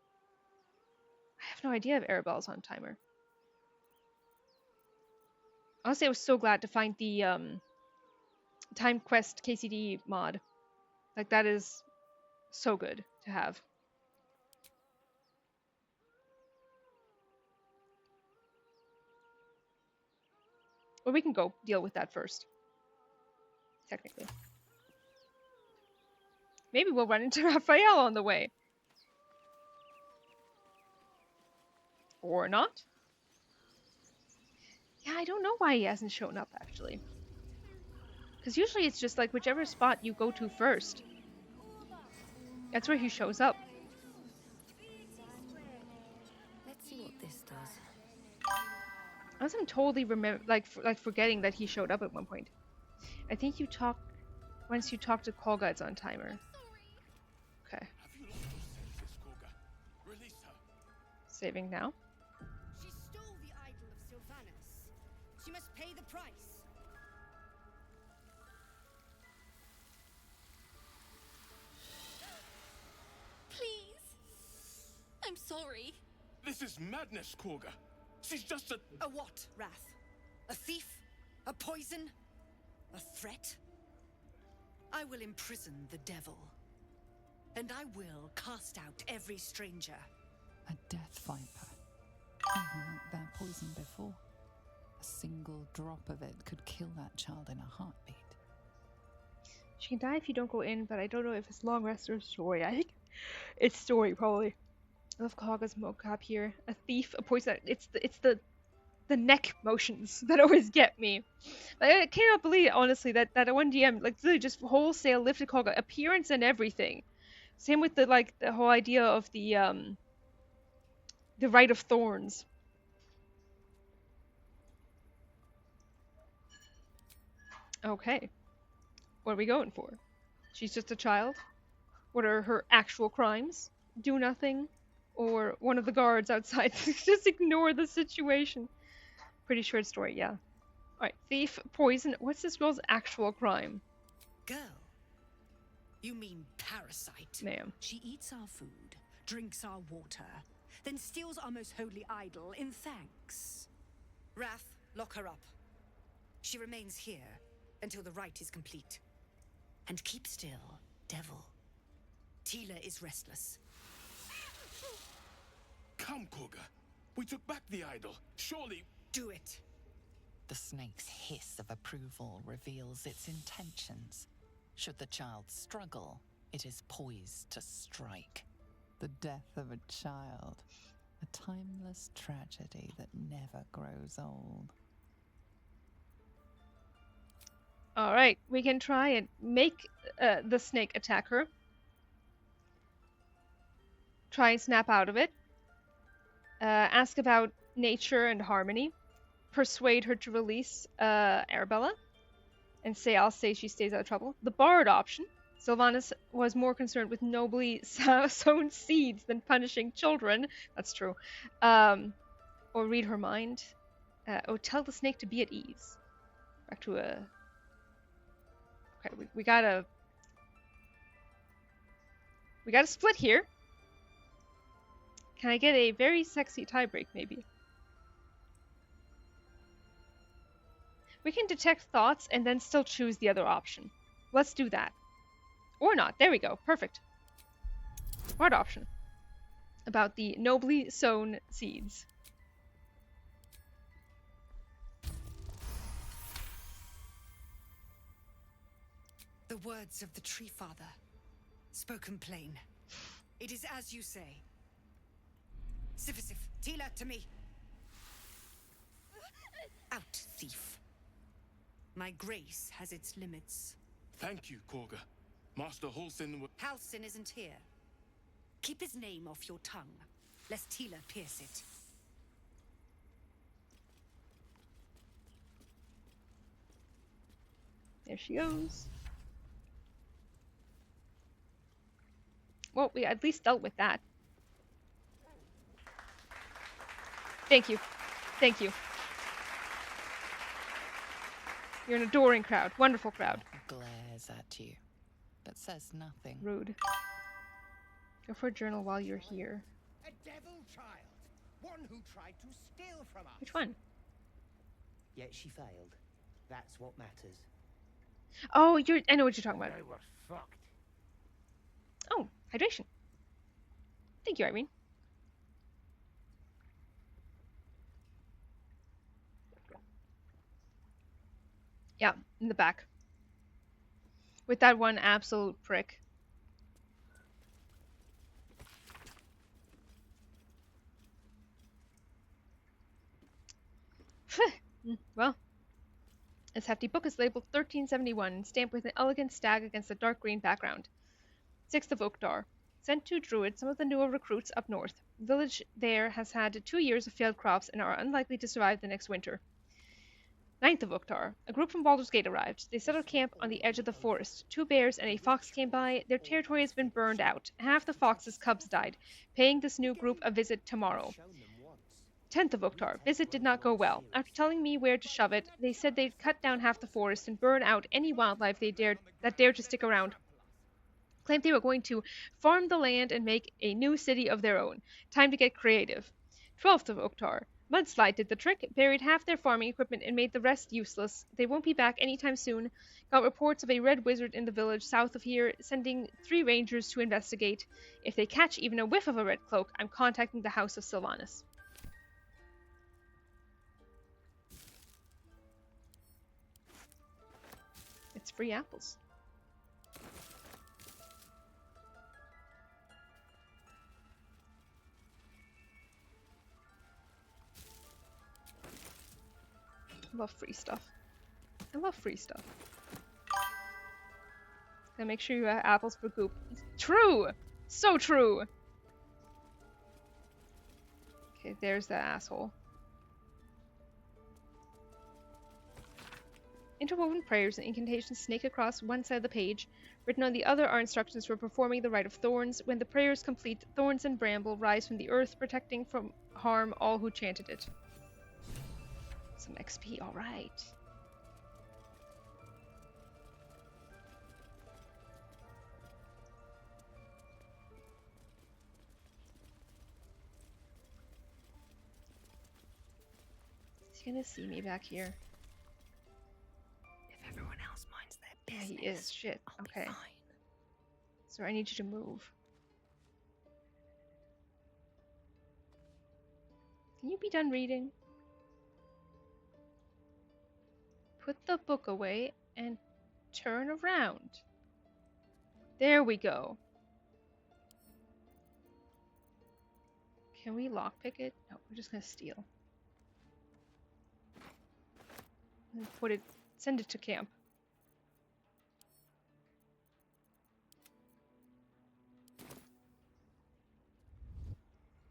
I have no idea if Arabella's on timer. Honestly, I was so glad to find the Time Quest KCD mod. Like, that is so good to have. Well, we can go deal with that first. Technically. Maybe we'll run into Raphael on the way. Or not. Yeah, I don't know why he hasn't shown up, actually. Because usually it's just like whichever spot you go to first. That's where he shows up. Let's see what this does. Unless I'm totally forgetting that he showed up at one point. I think you talk... Once you talk to Kolga, it's on timer. Okay. Saving now. She stole the idol of Sylvanas. She must pay the price. Please. I'm sorry. This is madness, Korga. She's just a... A what, Wrath? A thief? A poison? A threat? I will imprison the devil. And I will cast out every stranger. A death viper. Even like their poison before. A single drop of it could kill that child in a heartbeat. She can die if you don't go in, but I don't know if it's long rest or story. I think it's story, probably. I love Kolga's mocap here. A thief, a poison. It's the neck motions that always get me. I cannot believe, honestly, that one DM like literally just wholesale lifted Kolga, appearance and everything. Same with the whole idea of the Rite of Thorns. Okay. What are we going for? She's just a child? What are her actual crimes? Do nothing? Or one of the guards outside just ignore the situation? Pretty short story, yeah. Alright, thief, poison. What's this girl's actual crime? Girl? You mean parasite? Ma'am. She eats our food, drinks our water, then steals our most holy idol in thanks. Wrath, lock her up. She remains here until the rite is complete. And keep still, devil. Tila is restless. Come, Korga. We took back the idol. Surely... Do it. The snake's hiss of approval reveals its intentions. Should the child struggle, it is poised to strike. The death of a child, a timeless tragedy that never grows old. All right, we can try and make the snake attack her. Try and snap out of it. Ask about nature and harmony. Persuade her to release Arabella. And I'll say she stays out of trouble. The Bard option. Sylvanas was more concerned with nobly sown seeds than punishing children. That's true. Or read her mind. Tell the snake to be at ease. Back to a... Okay, we gotta split here. Can I get a very sexy tiebreak, maybe? We can detect thoughts and then still choose the other option. Let's do that. Or not. There we go. Perfect. Hard option. About the nobly sown seeds. The words of the Tree Father, spoken plain. It is as you say. Sifisif, Tila to me. Out, thief. My grace has its limits. Thank you, Korga. Master Halsin... Halsin isn't here. Keep his name off your tongue, lest Tila pierce it. There she goes. Well, we at least dealt with that. Thank you. Thank you. You're an adoring crowd. Wonderful crowd. Glares at you, but says nothing. Rude. Go for a journal while you're here. A devil child. One who tried to steal from us. Which one? Yet she failed. That's what matters. Oh, I know what you're talking about. They were fucked. Oh, hydration. Thank you, Irene. Yeah, in the back. With that one absolute prick. Well, this hefty book is labeled 1371, stamped with an elegant stag against a dark green background. 6th of Oktar. Sent to Druid, some of the newer recruits up north. The village there has had 2 years of failed crops and are unlikely to survive the next winter. 9th of Oktar. A group from Baldur's Gate arrived. They set up camp on the edge of the forest. 2 bears and a fox came by. Their territory has been burned out. Half the fox's cubs died. Paying this new group a visit tomorrow. 10th of Oktar. Visit did not go well. After telling me where to shove it, they said they'd cut down half the forest and burn out any wildlife that dared to stick around. Claimed they were going to farm the land and make a new city of their own. Time to get creative. 12th of Oktar. Mudslide did the trick, buried half their farming equipment and made the rest useless. They won't be back anytime soon. Got reports of a red wizard in the village south of here, sending 3 rangers to investigate. If they catch even a whiff of a red cloak, I'm contacting the House of Sylvanas. It's free apples. I love free stuff. I love free stuff. And make sure you have apples for goop. True! So true! Okay, there's that asshole. Interwoven prayers and incantations snake across one side of the page. Written on the other are instructions for performing the Rite of Thorns. When the prayer is complete, thorns and bramble rise from the earth, protecting from harm all who chanted it. Some XP, alright. Is he gonna see me back here? If everyone else minds their Yeah, business, he is. Shit. I'll Okay. be fine. So I need you to move. Can you be done reading? Put the book away and turn around. There we go. Can we lockpick it? No, we're just gonna steal. And put it, send it to camp.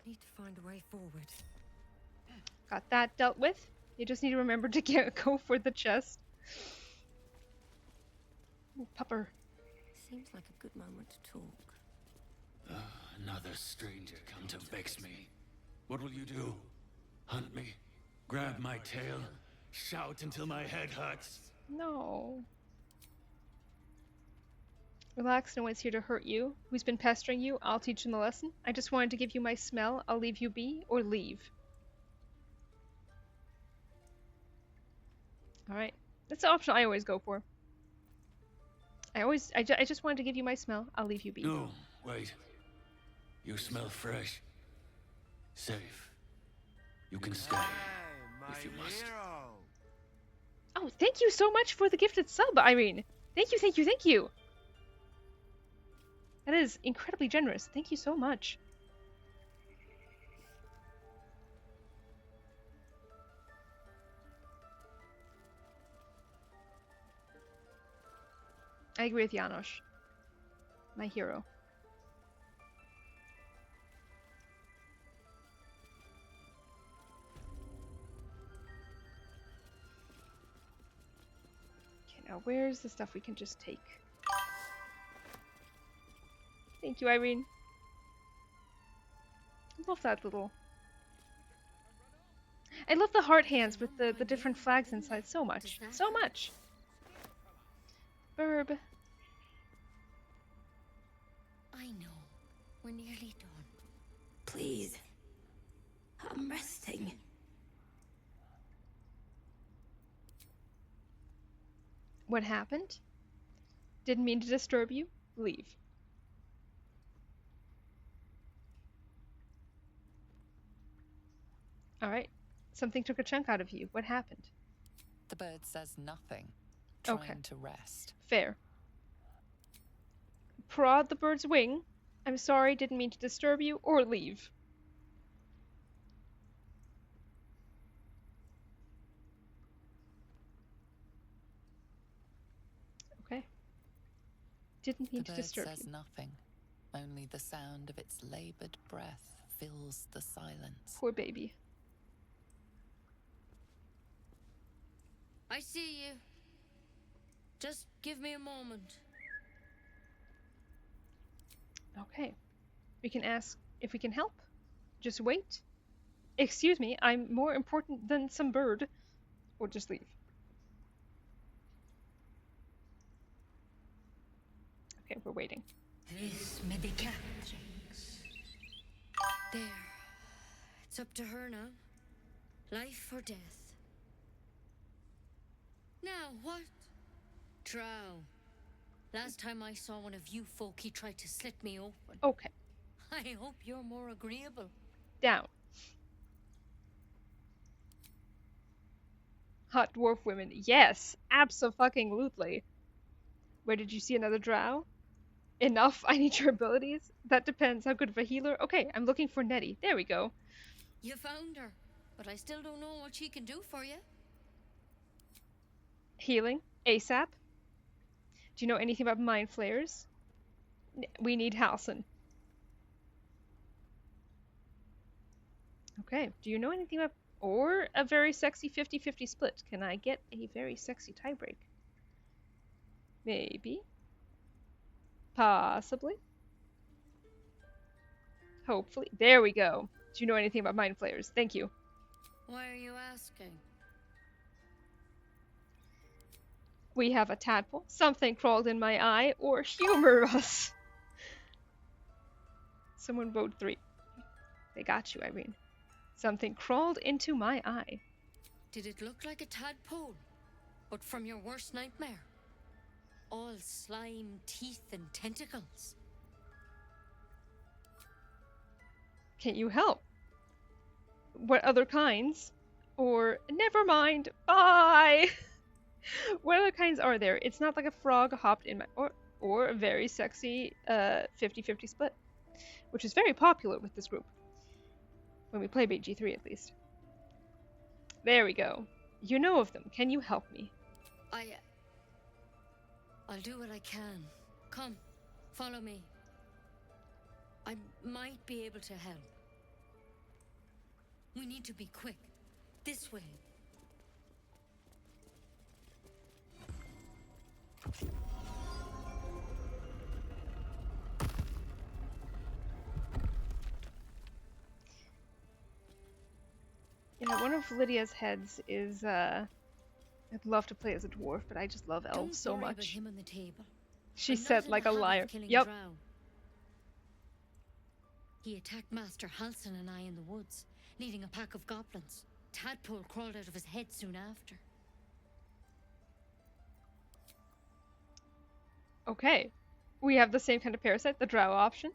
Need to find a way forward. Got that dealt with. You just need to remember to go for the chest. Ooh, pupper. Seems like a good moment to talk. Another stranger come to vex me. What will you do? Hunt me? Grab my tail? Shout until my head hurts? No. Relax, no one's here to hurt you. Who's been pestering you? I'll teach him a lesson. I just wanted to give you my smell. I'll leave you be, or leave. Alright. That's the option I always go for. I just wanted to give you my smell. I'll leave you be. No, wait. You smell fresh. Safe. You can stay, if you must. Oh, thank you so much for the gifted sub, Irene. Thank you, thank you, thank you. That is incredibly generous. Thank you so much. I agree with Janos. My hero. Okay, now where's the stuff we can just take? Thank you, Irene. I love that little... I love the heart hands with the different flags inside so much. So much! Burb. I know. We're nearly done. Please. I'm resting. What happened? Didn't mean to disturb you. Leave. Alright. Something took a chunk out of you. What happened? The bird says nothing. Okay. Trying to rest. Fair. Prod the bird's wing. I'm sorry, didn't mean to disturb you, or leave. Okay. Didn't mean to disturb you. The bird says nothing. Only the sound of its labored breath fills the silence. Poor baby. I see you. Just give me a moment. Okay. We can ask if we can help. Just wait. Excuse me, I'm more important than some bird. Or just leave. Okay, we're waiting. This medicatrix. There. It's up to her now. Life or death. Now, what? Drow. Last time I saw one of you folk, he tried to slit me open. Okay. I hope you're more agreeable. Down. Hot dwarf women. Yes, abso-fucking-lutely. Where did you see another drow? Enough, I need your abilities. That depends. How good of a healer? Okay, I'm looking for Nettie. There we go. You found her, but I still don't know what she can do for you. Healing. ASAP. Do you know anything about mind flayers? We need Halson. Okay, do you know anything about... Or a very sexy 50-50 split? Can I get a very sexy tiebreak? Maybe. Possibly. Hopefully. There we go. Do you know anything about mind flayers? Thank you. Why are you asking? We have a tadpole. Something crawled in my eye. Or humor us. Someone vote 3. They got you, Irene. Something crawled into my eye. Did it look like a tadpole? But from your worst nightmare? All slime, teeth, and tentacles. Can't you help? What other kinds? Or, never mind, bye! What other kinds are there? It's not like a frog hopped in my... Or a very sexy 50-50 split, which is very popular with this group. When we play BG3, at least. There we go. You know of them. Can you help me? I'll do what I can. Come, follow me. I might be able to help. We need to be quick. This way. Yeah, one of Lydia's heads is, I'd love to play as a dwarf, but I just love elves so Don't worry much. about him on the table. She I'm not said in like the a habit of liar. killing Yep. drow. He attacked Master Halsin and I in the woods, leading a pack of goblins. Tadpole crawled out of his head soon after. Okay. We have the same kind of parasite, the drow option.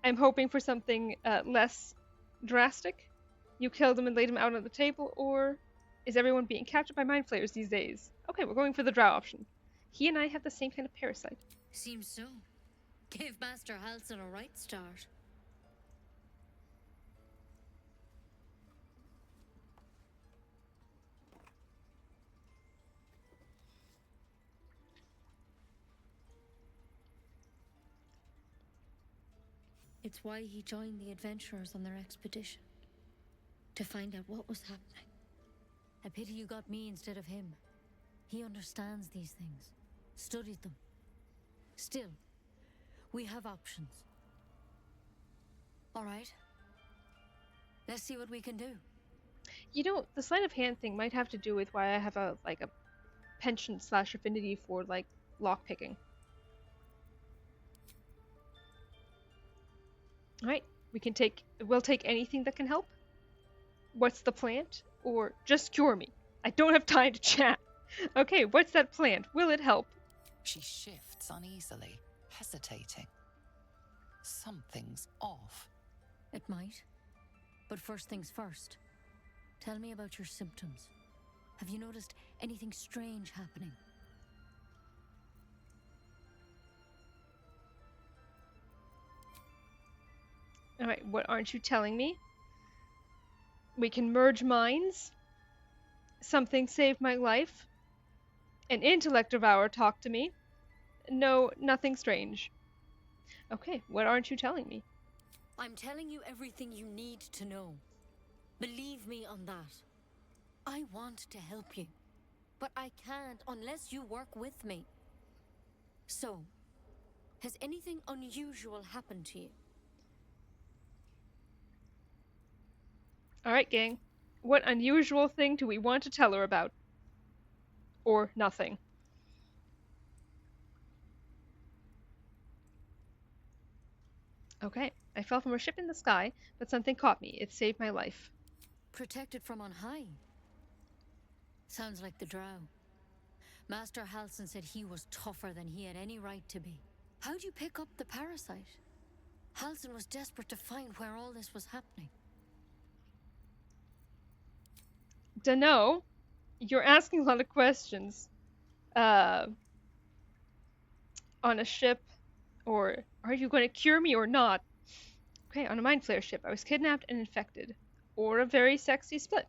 I'm hoping for something less drastic. You killed him and laid him out on the table, or is everyone being captured by mind flayers these days? Okay, we're going for the drow option. He and I have the same kind of parasite. Seems so. Give Master Halsin a right start. It's why he joined the adventurers on their expedition. To find out what was happening. A pity you got me instead of him. He understands these things. Studied them. Still, we have options. All right. Let's see what we can do. You know, the sleight of hand thing might have to do with why I have a penchant / affinity for lockpicking. Alright, we'll take anything that can help. What's the plant? Or just cure me. I don't have time to chat. Okay, what's that plant? Will it help? She shifts uneasily, hesitating. Something's off. It might. But first things first. Tell me about your symptoms. Have you noticed anything strange happening? Alright, what aren't you telling me? We can merge minds. Something saved my life. An intellect devourer talked to me. No, nothing strange. Okay, what aren't you telling me? I'm telling you everything you need to know. Believe me on that. I want to help you, but I can't unless you work with me. So, has anything unusual happened to you? Alright, gang. What unusual thing do we want to tell her about? Or nothing? Okay, I fell from a ship in the sky, but something caught me. It saved my life. Protected from on high. Sounds like the drow. Master Halsin said he was tougher than he had any right to be. How'd you pick up the parasite? Halsin was desperate to find where all this was happening. Dunno. You're asking a lot of questions. On a ship, or are you going to cure me or not? Okay, on a mind flayer ship, I was kidnapped and infected. Or a very sexy split.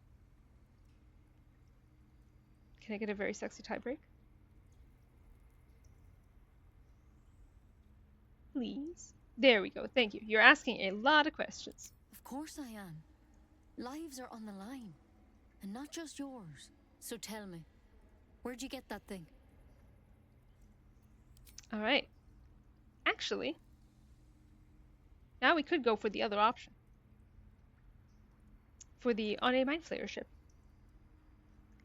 Can I get a very sexy tiebreak? Please. There we go, thank you. You're asking a lot of questions. Of course I am. Lives are on the line. And not just yours. So tell me, where'd you get that thing? Alright. Actually, now we could go for the other option. For the on a mind flayer ship.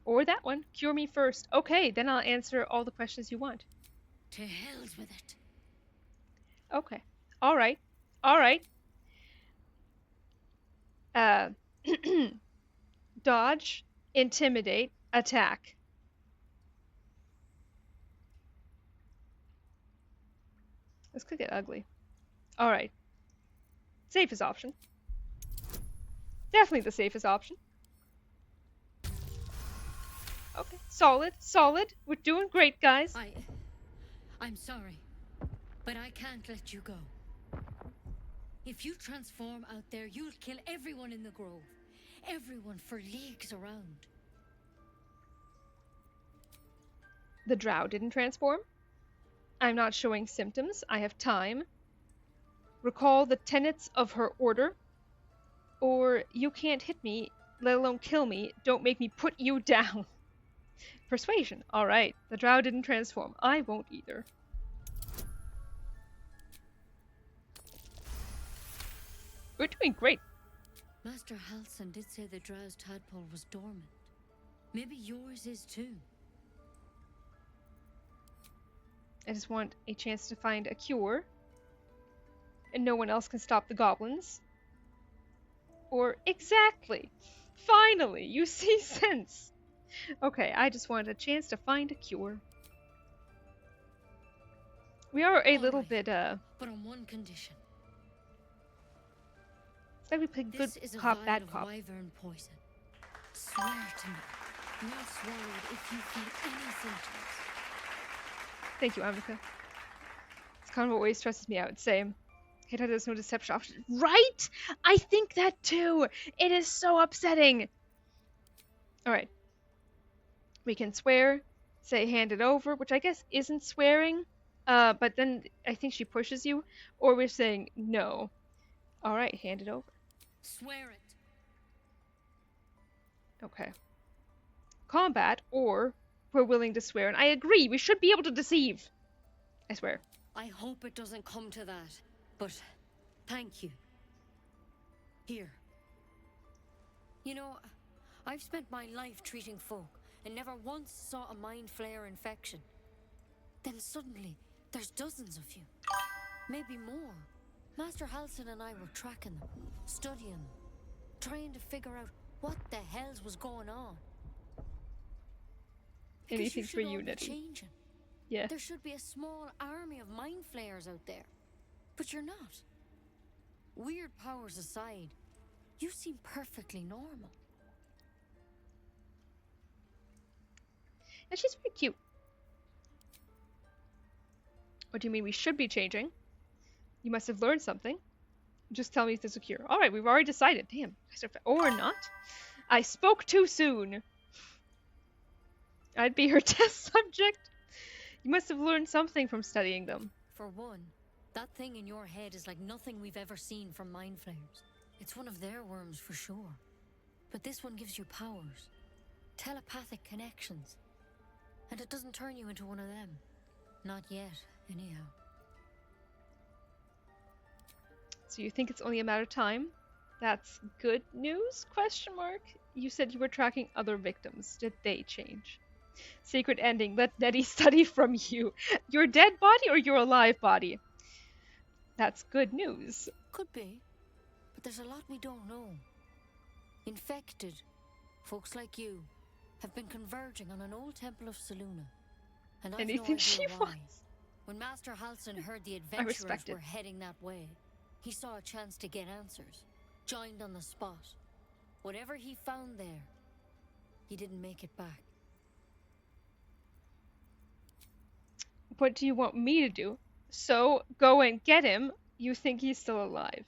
Or that one. Cure me first. Okay, then I'll answer all the questions you want. To hell's with it. Okay. Alright. Alright. Dodge, intimidate, attack. This could get ugly. Alright. Safest option. Definitely the safest option. Okay, Solid, solid. We're doing great, guys. I'm sorry, but I can't let you go. If you transform out there, you'll kill everyone in the grove. Everyone for leagues around. The drow didn't transform. I'm not showing symptoms. I have time. Recall the tenets of her order. Or you can't hit me, let alone kill me. Don't make me put you down. Persuasion. Alright. The drow didn't transform. I won't either. We're doing great. Master Halsin did say the drow's tadpole was dormant. Maybe yours is too. I just want a chance to find a cure. And no one else can stop the goblins. Or exactly. Finally, you see sense. Okay, I just wanted a chance to find a cure. We are a little bit, But on one condition. It's like we play good cop, bad cop. Wyvern poison. Swear to me, you'll swallow it if you feel any symptoms. Thank you, Amika. It's kind of what always stresses me out. Same. Hate how there's no deception option. Right? I think that too. It is so upsetting. Alright. We can swear, say hand it over, which I guess isn't swearing. But then I think she pushes you. Or we're saying no. Alright, hand it over. Swear it. Okay. Combat, or we're willing to swear. And I agree, we should be able to deceive. I swear. I hope it doesn't come to that, but thank you. Here. You know, I've spent my life treating folk and never once saw a mind flare infection. Then suddenly, there's dozens of you. Maybe more. Master Halsin and I were tracking them, studying them, trying to figure out what the hells was going on. Anything for unity. Changing. Yeah. There should be a small army of mind flayers out there. But you're not. Weird powers aside, you seem perfectly normal. And she's very cute. What do you mean we should be changing? You must have learned something. Just tell me if there's a cure. Alright, we've already decided. Damn. Or not. I spoke too soon. I'd be her test subject. You must have learned something from studying them. For one, that thing in your head is like nothing we've ever seen from mind flayers. It's one of their worms for sure. But this one gives you powers. Telepathic connections. And it doesn't turn you into one of them. Not yet, anyhow. So you think it's only a matter of time? That's good news? Question mark. You said you were tracking other victims. Did they change? Secret ending. Let Nettie study from you. Your dead body or your alive body? That's good news. Could be. But there's a lot we don't know. Infected, folks like you, have been converging on an old temple of Selûne. And I've Anything no idea she why. wants. When Master Halsin heard the adventurers were heading that way, he saw a chance to get answers. Joined on the spot. Whatever he found there, he didn't make it back. What do you want me to do? So, go and get him. You think he's still alive.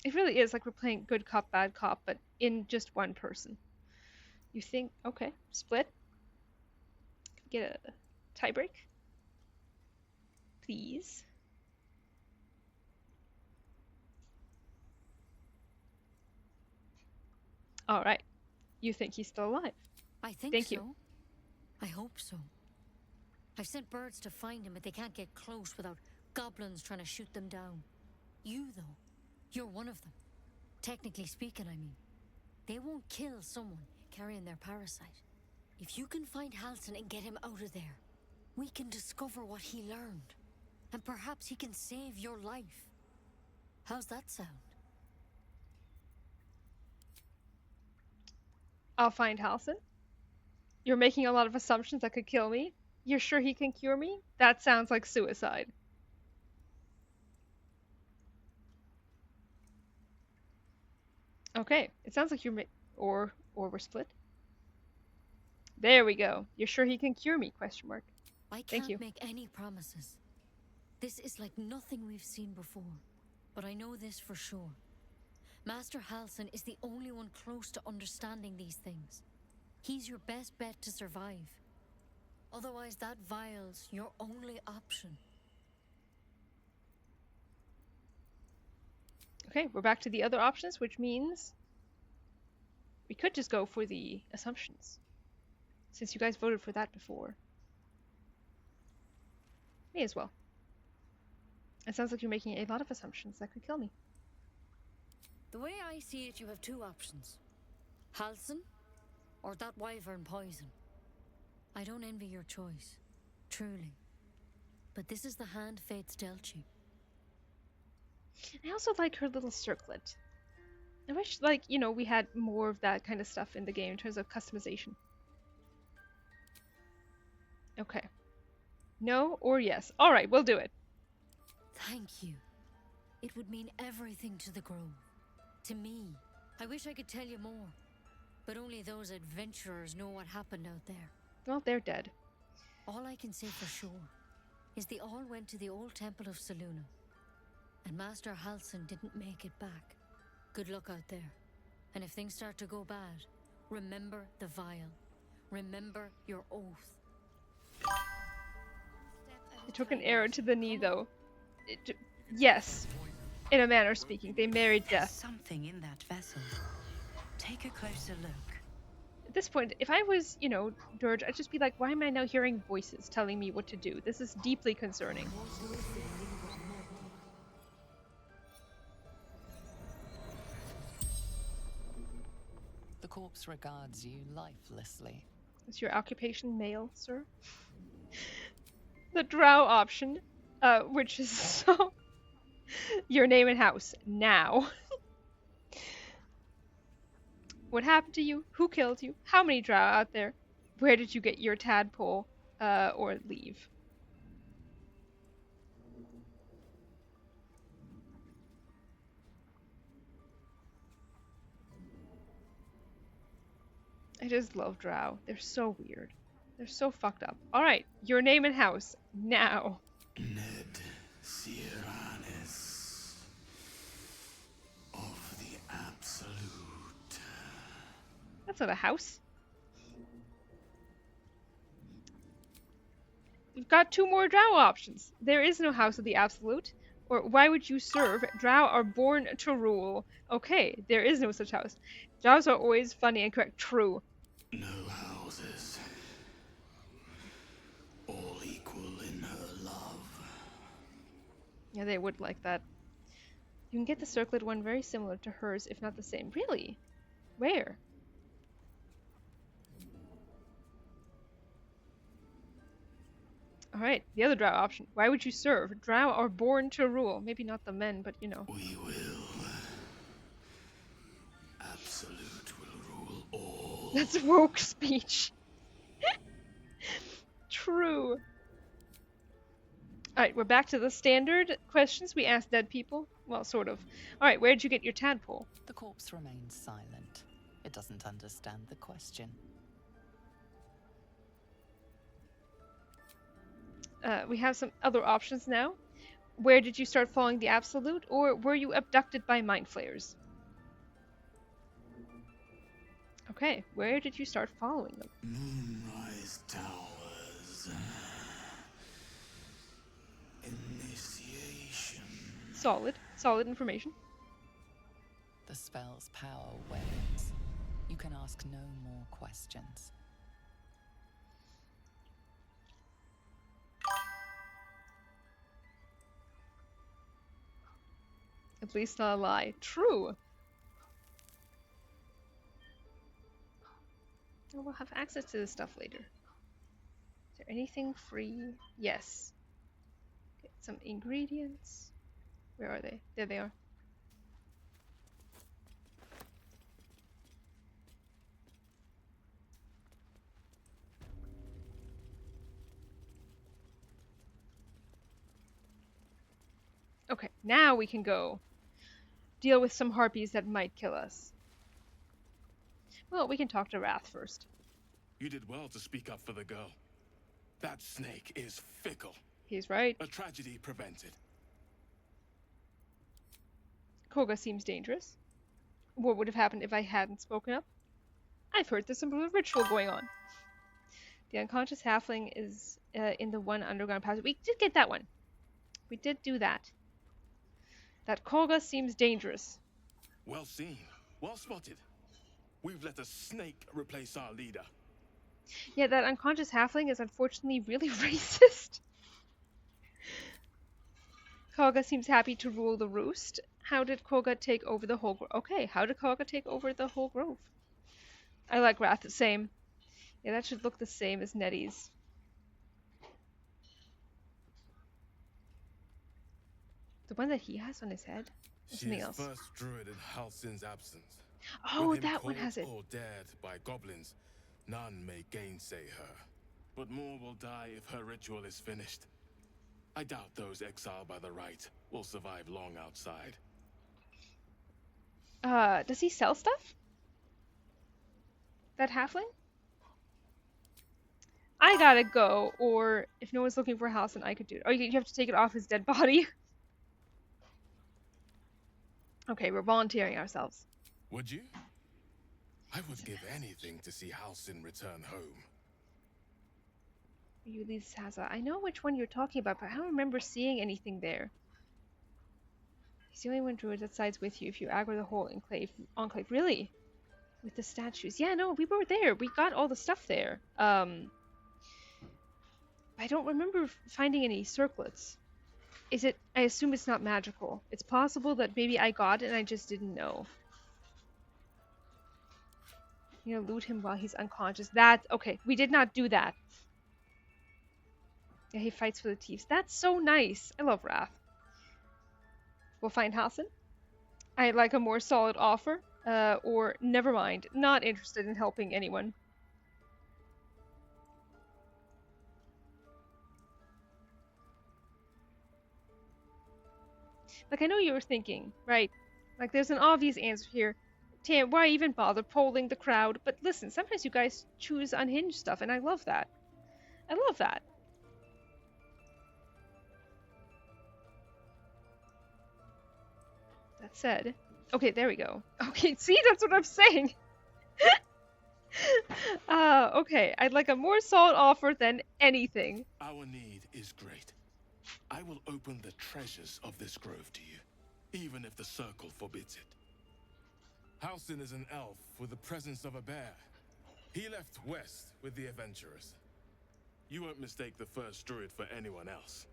It really is like we're playing good cop, bad cop, but in just one person. You think, okay, split. Get a tie break. Please. Alright. You think he's still alive. I think Thank so. you. I hope so. I've sent birds to find him, but they can't get close without goblins trying to shoot them down. You, though, you're one of them. Technically speaking, I mean. They won't kill someone carrying their parasite. If you can find Halsin and get him out of there, we can discover what he learned. And perhaps he can save your life. How's that sound? I'll find Halsin. You're making a lot of assumptions that could kill me. You're sure he can cure me? That sounds like suicide. Okay, it sounds like or we're split. There we go. You're sure he can cure me? Question mark. I Thank you. can't make any promises. This is like nothing we've seen before. But I know this for sure. Master Halsin is the only one close to understanding these things. He's your best bet to survive. Otherwise, that vial's your only option. Okay, we're back to the other options, which means we could just go for the assumptions. Since you guys voted for that before. May as well. It sounds like you're making a lot of assumptions that could kill me. The way I see it, you have two options. Halsin, or that wyvern poison. I don't envy your choice, truly. But this is the hand fate's dealt you. I also like her little circlet. I wish, like, you know, we had more of that kind of stuff in the game in terms of customization. Okay. No or yes. Alright, we'll do it. Thank you. It would mean everything to the Grove. To me. I wish I could tell you more. But only those adventurers know what happened out there. Well, they're dead. All I can say for sure is they all went to the old temple of Selûne. And Master Halsin didn't make it back. Good luck out there. And if things start to go bad, remember the vial. Remember your oath. It took an arrow to the knee, though. Yes. In a manner of speaking, they married death. Something in that vessel. Take a closer look. At this point, if I was, you know, Dirge, I'd just be like, why am I now hearing voices telling me what to do? This is deeply concerning. The corpse regards you lifelessly. Is your occupation male, sir? The drow option, which is so... Your name and house, now. What happened to you? Who killed you? How many drow out there? Where did you get your tadpole, or leave? I just love drow. They're so weird. They're so fucked up. Alright, your name and house, now. Ned Siranis of the Absolute. That's not a house. We've got two more drow options. There is no house of the Absolute. Or why would you serve? Drow are born to rule. Okay, there is no such house. Drows are always funny and correct. True. No houses. All equal in her love. Yeah, they would like that. You can get the circlet one very similar to hers, if not the same. Really? Where? Alright, the other drow option. Why would you serve? Drow are born to rule. Maybe not the men, but you know. We will. Absolute will rule all. That's woke speech. True. Alright, we're back to the standard questions we ask dead people. Well, sort of. Alright, where did you get your tadpole? The corpse remains silent. It doesn't understand the question. We have some other options now. Where did you start following the Absolute, or were you abducted by mind flayers? Okay, where did you start following them? Moonrise Towers. Initiation. Solid information. The spell's power wanes. You can ask no more questions. At least not a lie. True. Oh, we'll have access to this stuff later. Is there anything free? Yes. Get some ingredients. Where are they? There they are. Okay, now we can go deal with some harpies that might kill us. Well, we can talk to Wrath first. You did well to speak up for the girl. That snake is fickle. He's right. A tragedy prevented. Koga seems dangerous. What would have happened if I hadn't spoken up? I've heard there's some sort of ritual going on. The unconscious halfling is in the one underground passage. We did get that one. We did do that. That Koga seems dangerous. Well seen. Well spotted. We've let a snake replace our leader. Yeah, that unconscious halfling is unfortunately really racist. Koga seems happy to rule the roost. How did Koga take over the whole grove? Okay, how did Koga take over the whole grove? I like Wrath the same. Yeah, that should look the same as Nettie's. The one that he has on his head? Or something else? First druid in Halsin's absence. Oh, With him that one caught has it. or dared by goblins, none may gainsay her. But more will die if her ritual is finished. I doubt those exiled by the right will survive long outside. Does he sell stuff? That halfling? I gotta go, or if no one's looking for a house, then I could do it. Oh, you have to take it off his dead body. Okay, we're volunteering ourselves. Would you? I would give anything to see Halsin return home. You leave Saza. I know which one you're talking about, but I don't remember seeing anything there. He's the only one druid that sides with you if you aggro the whole enclave. Really? With the statues. Yeah, no, we were there. We got all the stuff there. I don't remember finding any circlets. Is it? I assume it's not magical. It's possible that maybe I got it and I just didn't know. You know, loot him while he's unconscious. That, okay, we did not do that. Yeah, he fights for the thieves. That's so nice. I love Wrath. We'll find Halsin. I'd like a more solid offer. Or never mind. Not interested in helping anyone. Like, I know you were thinking, right? Like, there's an obvious answer here. Tam, why even bother polling the crowd? But listen, sometimes you guys choose unhinged stuff, and I love that. I love that. That said... Okay, there we go. Okay, see, that's what I'm saying! Okay, I'd like a more solid offer than anything. Our need is great. I will open the treasures of this grove to you, even if the circle forbids it. Halsin is an elf with the presence of a bear. He left west with the adventurers. You won't mistake the first druid for anyone else.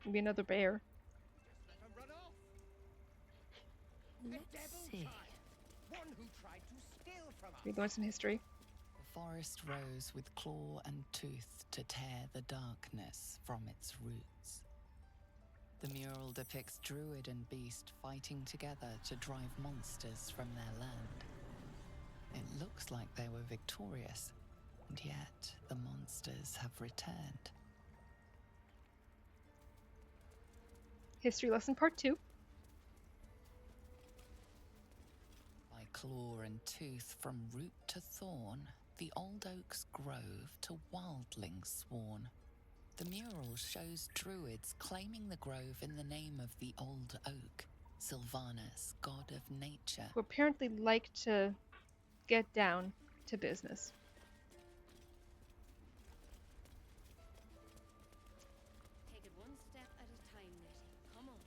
Maybe another bear. Let's see. We learn some history. The forest rose with claw and tooth to tear the darkness from its roots. The mural depicts druid and beast fighting together to drive monsters from their land. It looks like they were victorious, and yet the monsters have returned. History lesson part 2. By claw and tooth from root to thorn, the old oak's grove to wildlings sworn. The mural shows druids claiming the grove in the name of the old oak, Sylvanus, god of nature. Who apparently like to get down to business. Take it one step at a time, Nettie. Come on.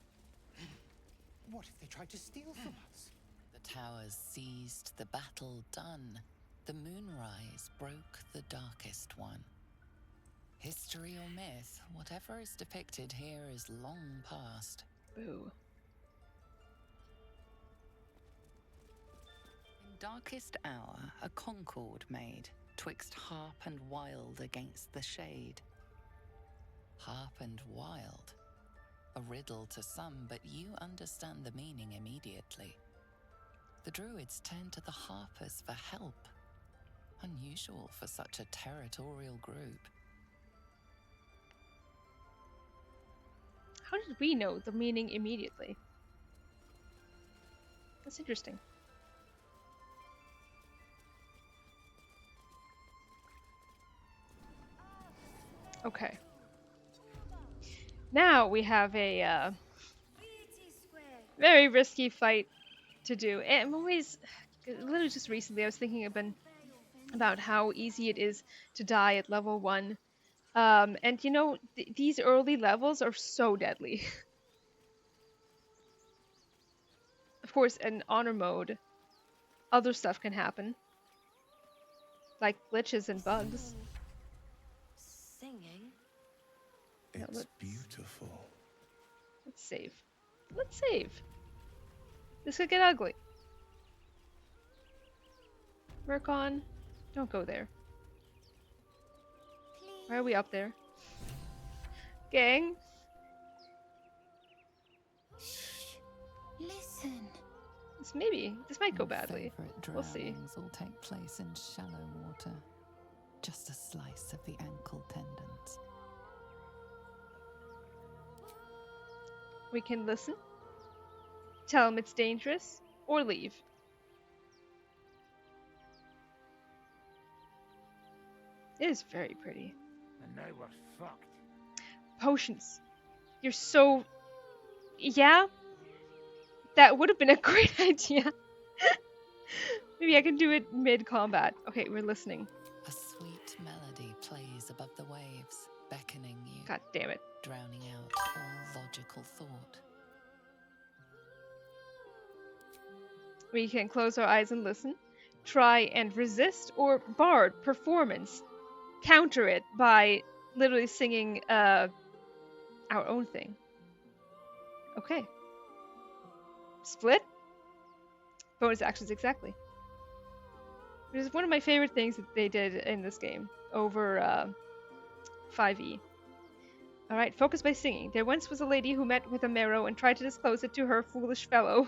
What if they tried to steal from us? The towers seized, the battle done. The moonrise broke the darkest one. History or myth, whatever is depicted here is long past. Boo. In darkest hour, a concord made, twixt harp and wild against the shade. Harp and wild. A riddle to some, but you understand the meaning immediately. The druids turned to the harpers for help. Unusual for such a territorial group. How did we know the meaning immediately? That's interesting. Okay. Now we have a very risky fight to do. And I'm always, literally just recently, I was thinking about how easy it is to die at level 1. And you know, these early levels are so deadly. Of course, in honor mode, other stuff can happen, like glitches and bugs. Singing? It's beautiful. Let's save. Let's save. This could get ugly. Work on. Don't go there. Why are we up there? Gang. Listen. This might go badly. We'll see. Drownings will take place in shallow water. Just a slice of the ankle tendons. We can listen, tell him it's dangerous, or leave. It is very pretty. And they were fucked. Potions. You're so... Yeah? That would have been a great idea. Maybe I can do it mid-combat. Okay, we're listening. A sweet melody plays above the waves, beckoning you. God damn it. Drowning out all logical thought. We can close our eyes and listen, try and resist, or bard performance. Counter it by literally singing our own thing. Okay. Split? Bonus actions, exactly. It is one of my favorite things that they did in this game over 5e. Alright, focus by singing. There once was a lady who met with a marrow and tried to disclose it to her foolish fellow.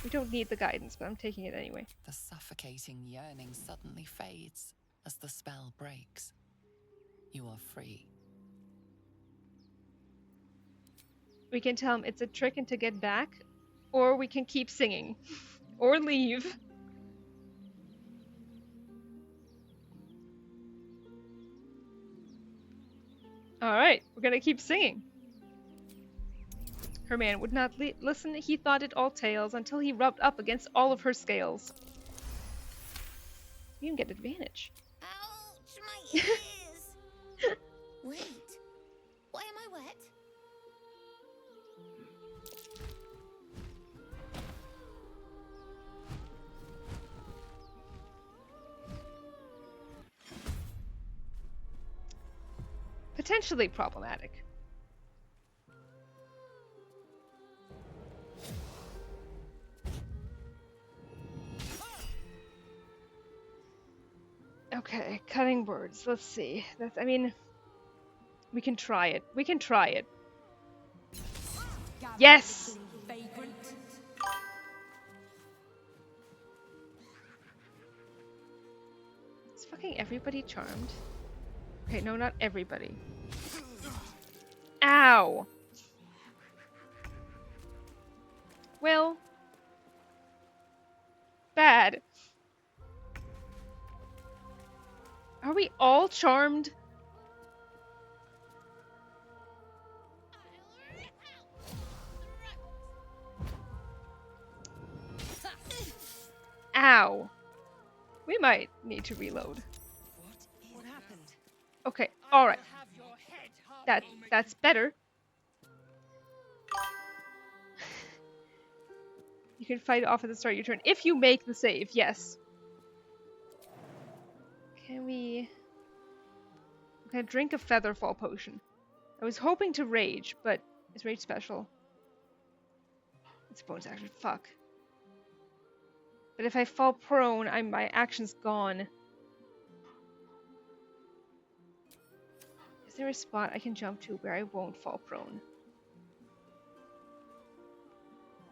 We don't need the guidance, but I'm taking it anyway. The suffocating yearning suddenly fades as the spell breaks. You are free. We can tell him it's a trick and to get back, or we can keep singing. Or leave. Alright, we're gonna keep singing. Her man would not listen. He thought it all tales until he rubbed up against all of her scales. You can get advantage. Ouch, my ears! Wait, why am I wet? Potentially problematic. Okay, cutting words. Let's see. I mean, we can try it. We can try it. Yes! Is fucking everybody charmed? Okay, no, not everybody. Ow! Well... Bad. Are we all charmed? Ow. We might need to reload. What happened? Okay, alright. That's better. You can fight it off at the start of your turn. If you make the save, yes. Can we... I'm gonna drink a Featherfall potion. I was hoping to rage, but is rage special? It's a bonus action. Fuck. But if I fall prone, my action's gone. Is there a spot I can jump to where I won't fall prone?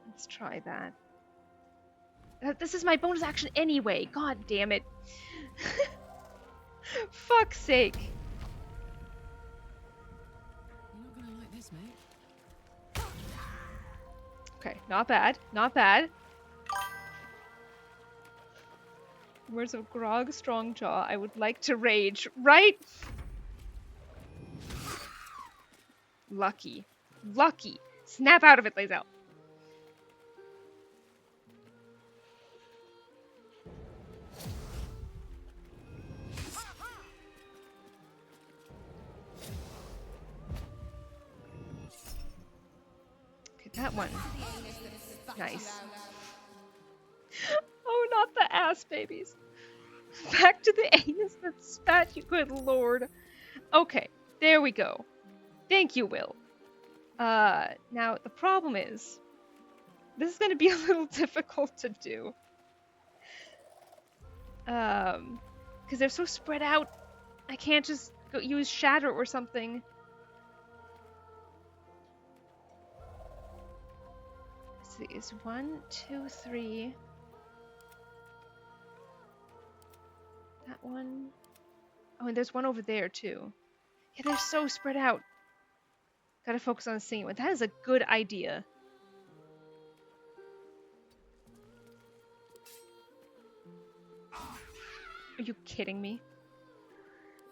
Let's try that. This is my bonus action anyway. God damn it. Fuck's sake. You're not gonna like this, mate. Okay, not bad. Not bad. Words of Grog Strongjaw. I would like to rage. Right? Lucky. Lucky. Snap out of it, Lae'zel. Okay, that one. Nice. Oh, not the ass babies. Back to the anus that spat you, good lord. Okay, there we go. Thank you, Will. Now the problem is, this is going to be a little difficult to do. Because they're so spread out. I can't just go use Shatter or something. Let's see, is 1, 2, 3. That one. Oh, and there's one over there too. Yeah, they're so spread out. Gotta focus on the singing one. That is a good idea. Are you kidding me?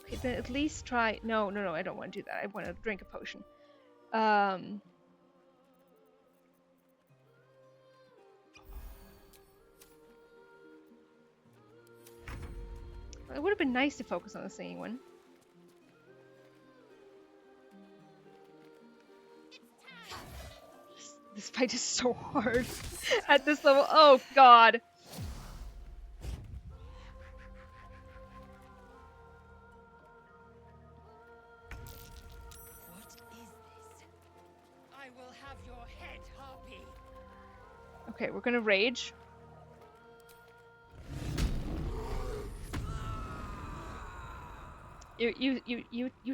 Okay, then at least try... No, I don't want to do that. I want to drink a potion. It would have been nice to focus on the singing one. This fight is so hard at this level. Oh, God. What is this? I will have your head, Harpy. Okay, we're gonna rage. You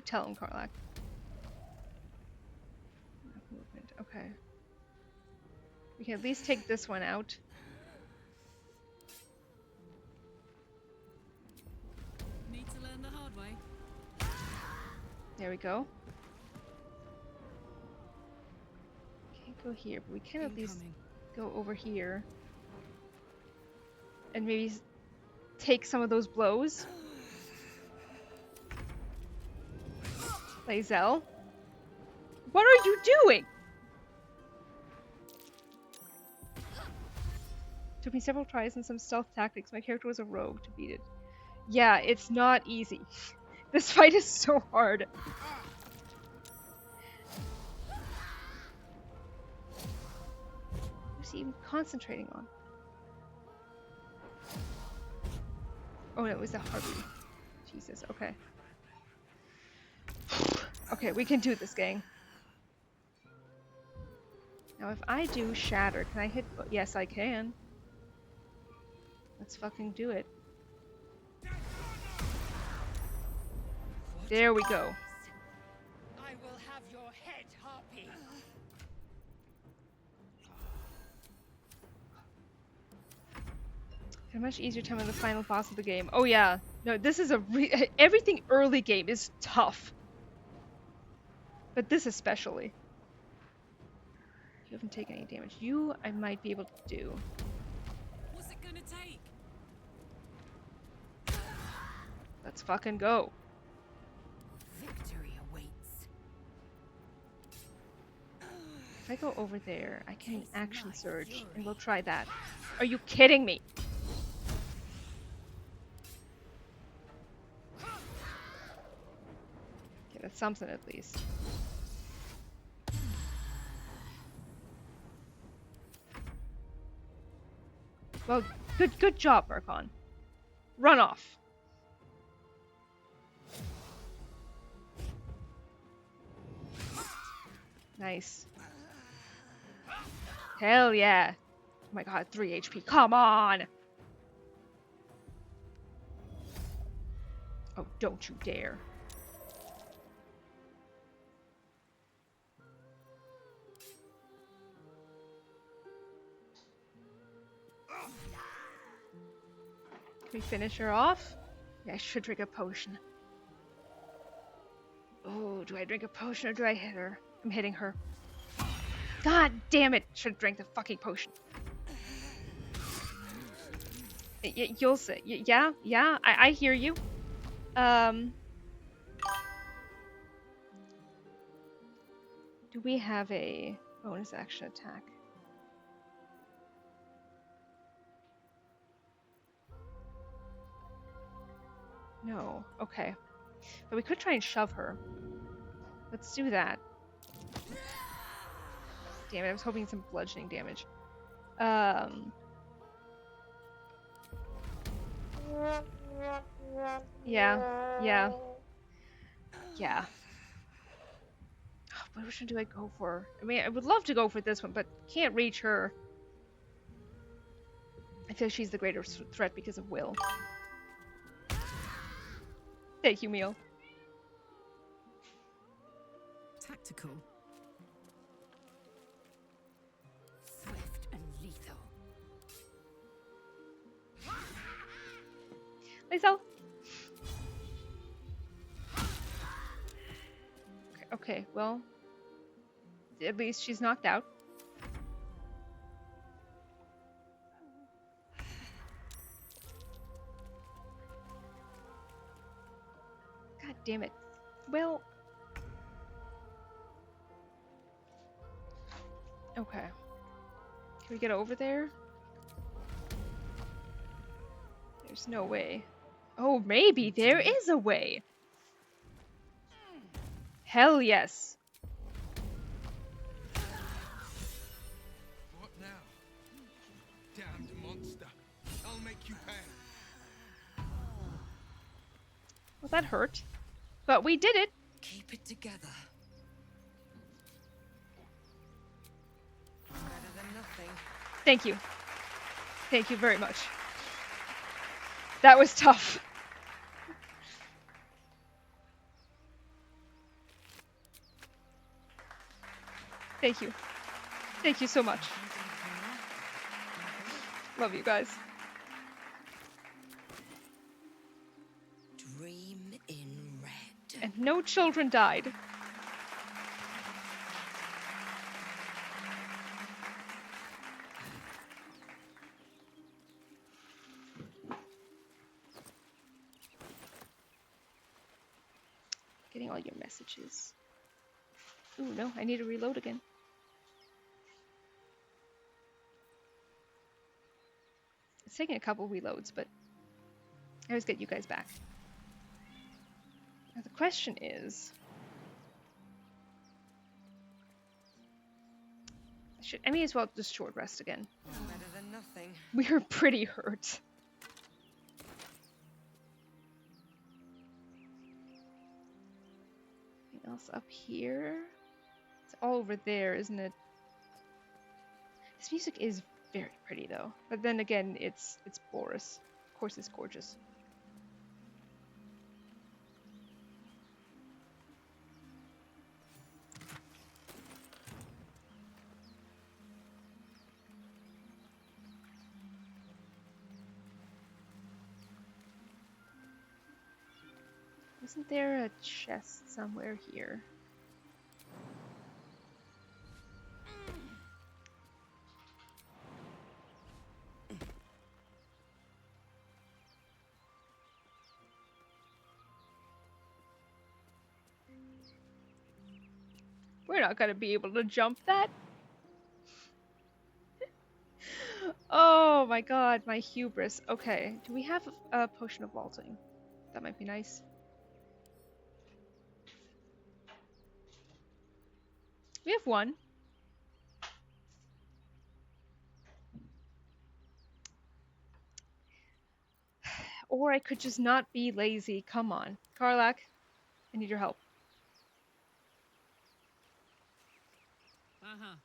tell him, Karlach. Movement. Okay. We can at least take this one out. Need to learn the hard way. There we go. Can't go here, but we can at least go over here. And maybe take some of those blows. Lae'zel. What are you doing? Took me several tries and some stealth tactics. My character was a rogue to beat it. Yeah, it's not easy. This fight is so hard. What's he even concentrating on? Oh, no, it was the harpy. Jesus, okay. Okay, we can do this, gang. Now, if I do Shatter, can I hit... Yes, I can. Let's fucking do it. There we go. I will have your head, Harpy. A much easier time on the final boss of the game. Oh yeah. No, this is a everything early game is tough. But this especially. You haven't taken any damage. You, I might be able to do. What's it gonna take? Let's fucking go. Victory awaits. If I go over there, I can action surge, and we'll try that. Are you kidding me? Okay, that's something at least. Well, good job, Murkon. Run off. Nice. Hell yeah. Oh my god, 3 HP. Come on! Oh, don't you dare. Can we finish her off? Yeah, I should drink a potion. Oh, do I drink a potion or do I hit her? I'm hitting her. God damn it! Should have drank the fucking potion. You'll say, yeah, yeah. I hear you. Do we have a bonus action attack? No. Okay. But we could try and shove her. Let's do that. Damn it, I was hoping some bludgeoning damage. Yeah, yeah. Yeah. Which one do I go for? I mean, I would love to go for this one, but can't reach her. I feel she's the greater threat because of Will. Thank you, Meal. Tactical. Swift and lethal. Lethal. Okay, well, at least she's knocked out. God damn it. Well, okay. Can we get over there? There's no way. Oh, maybe there is a way. Hell yes. What now? Damned monster. I'll make you pay. Well, that hurt. But we did it. Keep it together. Better than nothing. Thank you. Thank you very much. That was tough. Thank you. Thank you so much. Love you guys. Dream in red. And no children died. Getting all your messages. Ooh, no, I need to reload again. It's taking a couple reloads, but I always get you guys back. Now the question is, I may as well just short rest again. Better than nothing. We are pretty hurt. Anything else up here? It's all over there, isn't it? This music is very pretty though. But then again, it's Boris. Of course it's gorgeous. Isn't there a chest somewhere here? We're not gonna be able to jump that. Oh my god, my hubris. Okay, do we have a potion of vaulting? That might be nice. We have one. Or I could just not be lazy. Come on. Karlak, I need your help. Uh-huh.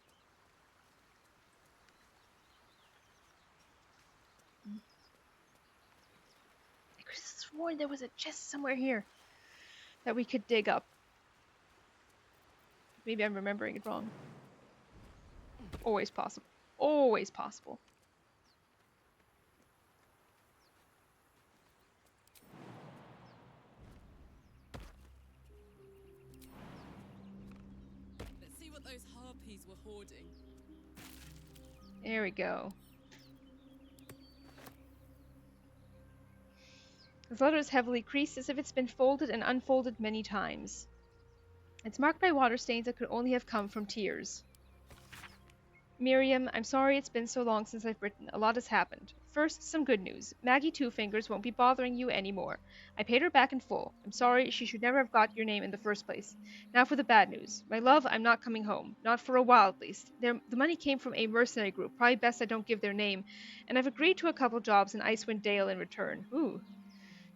I could have sworn there was a chest somewhere here that we could dig up. Maybe I'm remembering it wrong. Always possible. Always possible. Let's see what those harpies were hoarding. There we go. His letter is heavily creased as if it's been folded and unfolded many times. It's marked by water stains that could only have come from tears. Miriam, I'm sorry it's been so long since I've written. A lot has happened. First, some good news. Maggie Two Fingers won't be bothering you anymore. I paid her back in full. I'm sorry, she should never have got your name in the first place. Now for the bad news. My love, I'm not coming home. Not for a while, at least. The money came from a mercenary group. Probably best I don't give their name. And I've agreed to a couple jobs in Icewind Dale in return. Ooh.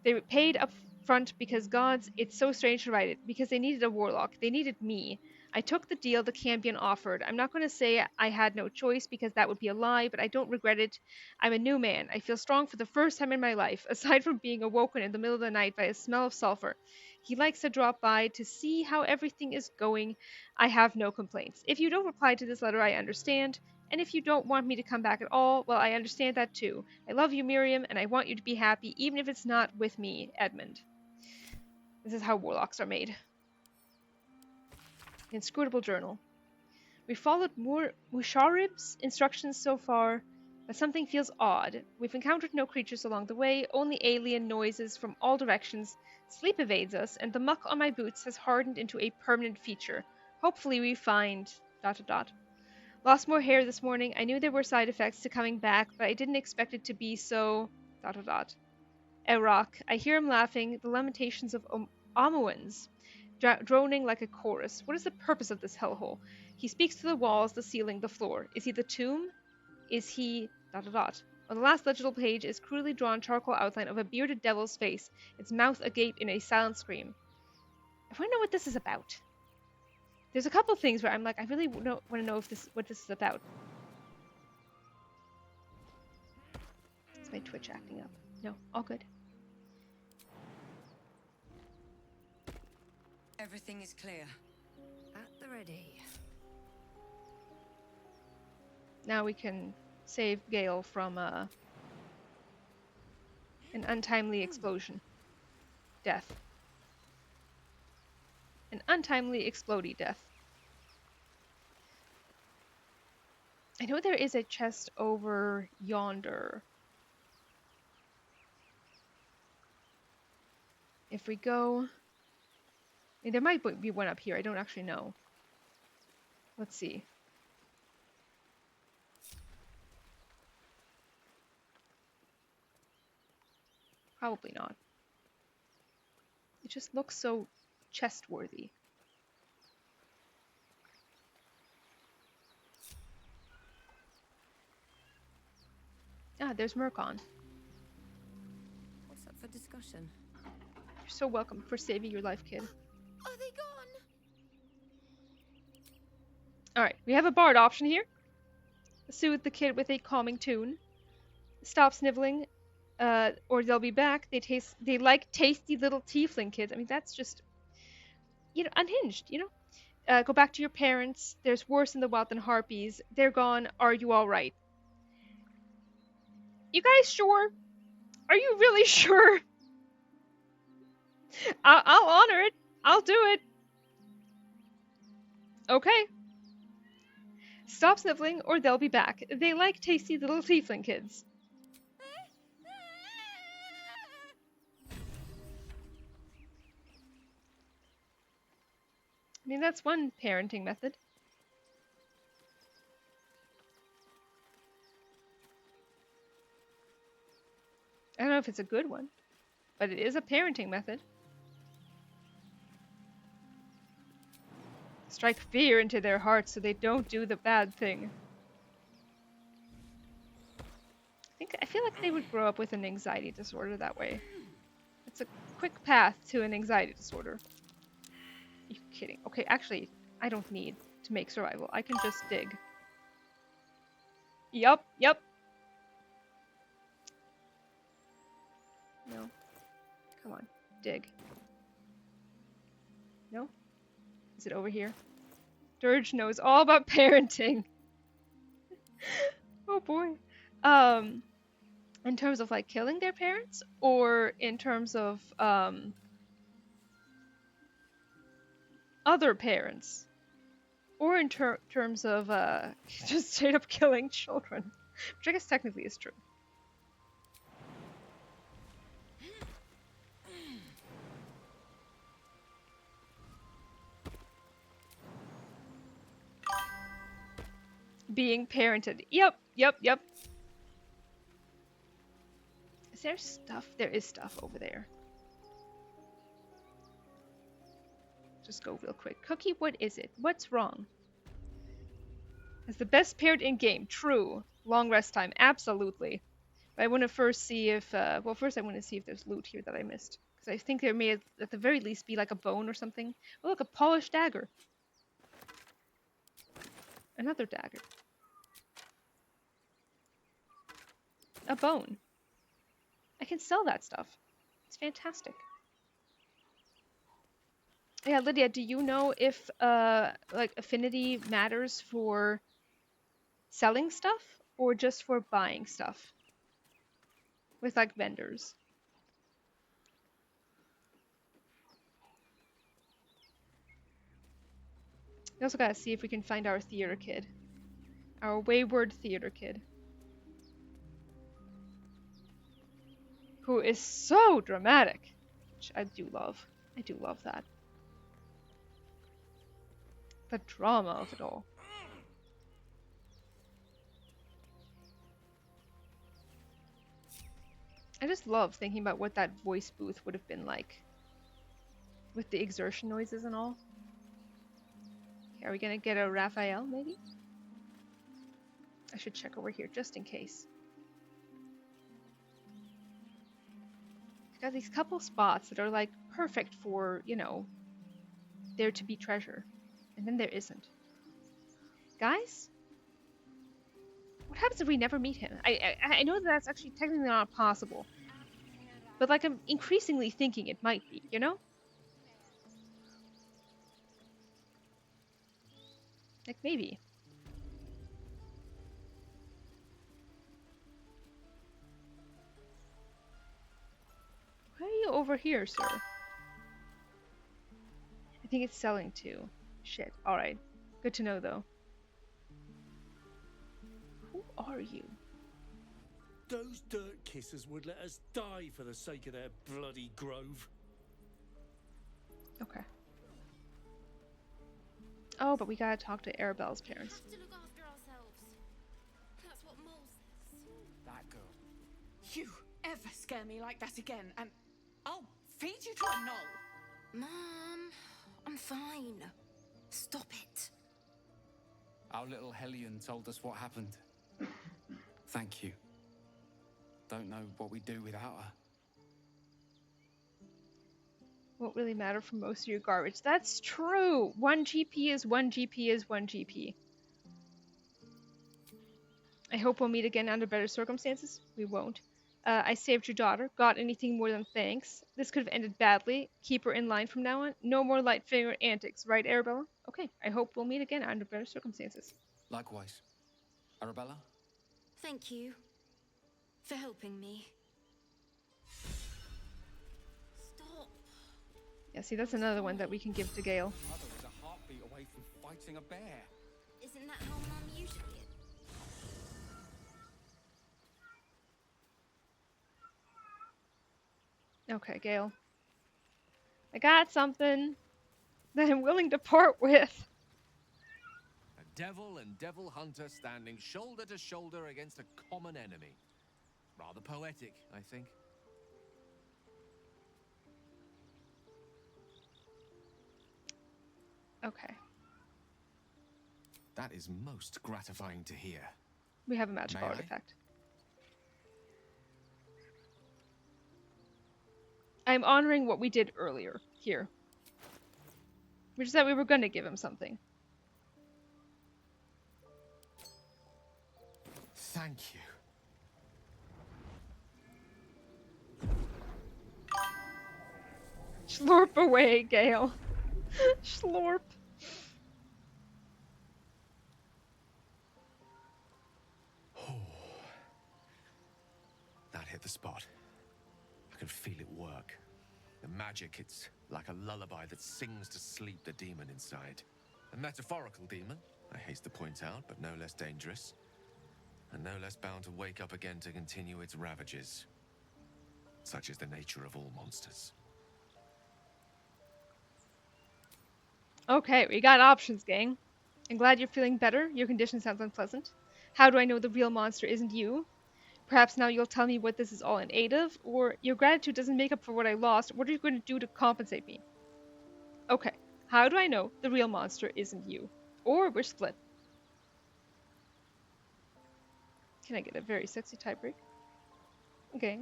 They paid up front because gods, it's so strange to write it, because they needed a warlock. They needed me. I took the deal the Cambion offered. I'm not going to say I had no choice because that would be a lie, but I don't regret it. I'm a new man. I feel strong for the first time in my life, aside from being awoken in the middle of the night by a smell of sulfur. He likes to drop by to see how everything is going. I have no complaints. If you don't reply to this letter, I understand. And if you don't want me to come back at all, well, I understand that too. I love you, Miriam, and I want you to be happy, even if it's not with me, Edmund. This is how warlocks are made. Inscrutable journal. We followed Musharib's instructions so far, but something feels odd. We've encountered no creatures along the way, only alien noises from all directions. Sleep evades us, and the muck on my boots has hardened into a permanent feature. Hopefully we find... ... Lost more hair this morning. I knew there were side effects to coming back, but I didn't expect it to be so... ... Erok. I hear him laughing, the lamentations of Omuans, droning like a chorus. What is the purpose of this hellhole? He speaks to the walls, the ceiling, the floor. Is he the tomb? Is he... ... On the last legible page is crudely drawn charcoal outline of a bearded devil's face, its mouth agape in a silent scream. I want to know what this is about. There's a couple things where I'm like, I really want to know what this is about. Is my Twitch acting up? No, all good. Everything is clear. At the ready. Now we can save Gale from an untimely explosion. Death. An untimely explodey death. I know there is a chest over yonder. If we go... I mean, there might be one up here. I don't actually know. Let's see. Probably not. It just looks so chest-worthy. Ah, there's Murkon. What's up for discussion? You're so welcome for saving your life, kid. Are they gone? Alright, we have a bard option here. Soothe the kid with a calming tune. Stop sniveling, or they'll be back. They like tasty little tiefling kids. I mean, that's just, unhinged, Go back to your parents. There's worse in the wild than harpies. They're gone. Are you alright? You guys sure? Are you really sure? I'll honor it. I'll do it. Okay. Stop sniveling or they'll be back. They like tasty little tiefling kids. I mean, that's one parenting method. I don't know if it's a good one, but it is a parenting method. Strike fear into their hearts so they don't do the bad thing. I feel like they would grow up with an anxiety disorder that way. It's a quick path to an anxiety disorder. Are you kidding? Okay, actually, I don't need to make survival. I can just dig. Yup. No. Come on. Dig. No? Is it over here? Dirge knows all about parenting. Oh boy. In terms of like killing their parents, or in terms of other parents, or in terms of just straight up killing children, which I guess technically is true. being parented. Yep, yep, yep. Is there stuff? There is stuff over there. Just go real quick. Cookie, what is it? What's wrong? As the best parent in game. True. Long rest time. Absolutely. But I want to first see if, well, first I want to see if there's loot here that I missed. Because I think there may, at the very least, be like a bone or something. Oh, look, a polished dagger. Another dagger. A bone. I can sell that stuff. It's fantastic. Yeah, Lydia, do you know if, like, affinity matters for selling stuff or just for buying stuff? With, like, vendors. We also gotta see if we can find our theater kid. Our wayward theater kid. Who is so dramatic. Which I do love. I do love that. The drama of it all. I just love thinking about what that voice booth would have been like. With the exertion noises and all. Okay, are we gonna get a Raphael, maybe? I should check over here, just in case. It's got these couple spots that are, like, perfect for, you know, there to be treasure. And then there isn't. Guys? What happens if we never meet him? I know that that's actually technically not possible. But, like, I'm increasingly thinking it might be, you know? Like, maybe. Why are you over here, sir? I think it's selling too. Shit. Alright. Good to know, though. Who are you? Those dirt kissers would let us die for the sake of their bloody grove. Okay. Oh, but we gotta talk to Arabelle's parents. We have to look after ourselves. That's what Mole says. That girl. You ever scare me like that again, and I'll feed you to a knoll. Mom, I'm fine. Stop it. Our little Hellion told us what happened. Thank you. Don't know what we'd do without her. Won't really matter for most of your garbage. That's true! 1 GP is 1 GP is 1 GP. I hope we'll meet again under better circumstances. We won't. I saved your daughter. Got anything more than thanks. This could have ended badly. Keep her in line from now on. No more light finger antics, right, Arabella? Okay, I hope we'll meet again under better circumstances. Likewise. Arabella? Thank you for helping me. Stop. Yeah, see, that's another one that we can give to Gale. Mother was a heartbeat away from fighting a bear. Isn't that how Mum usually is? Okay, Gale. I got something that I'm willing to part with. A devil and devil hunter standing shoulder to shoulder against a common enemy. Rather poetic, I think. Okay. That is most gratifying to hear. We have a magical May I? artifact. I'm honoring what we did earlier here. We just said we were going to give him something. Thank you. Slurp away, Gale. Slurp. That hit the spot. I can feel it work. The magic, it's like a lullaby that sings to sleep the demon inside. A metaphorical demon, I haste to point out, but no less dangerous. And no less bound to wake up again to continue its ravages. Such is the nature of all monsters. Okay, we got options, gang. I'm glad you're feeling better. Your condition sounds unpleasant. How do I know the real monster isn't you? Perhaps now you'll tell me what this is all in aid of, or your gratitude doesn't make up for what I lost. What are you going to do to compensate me? Okay, how do I know the real monster isn't you? Or we're split. Can I get a very sexy tiebreak? Okay.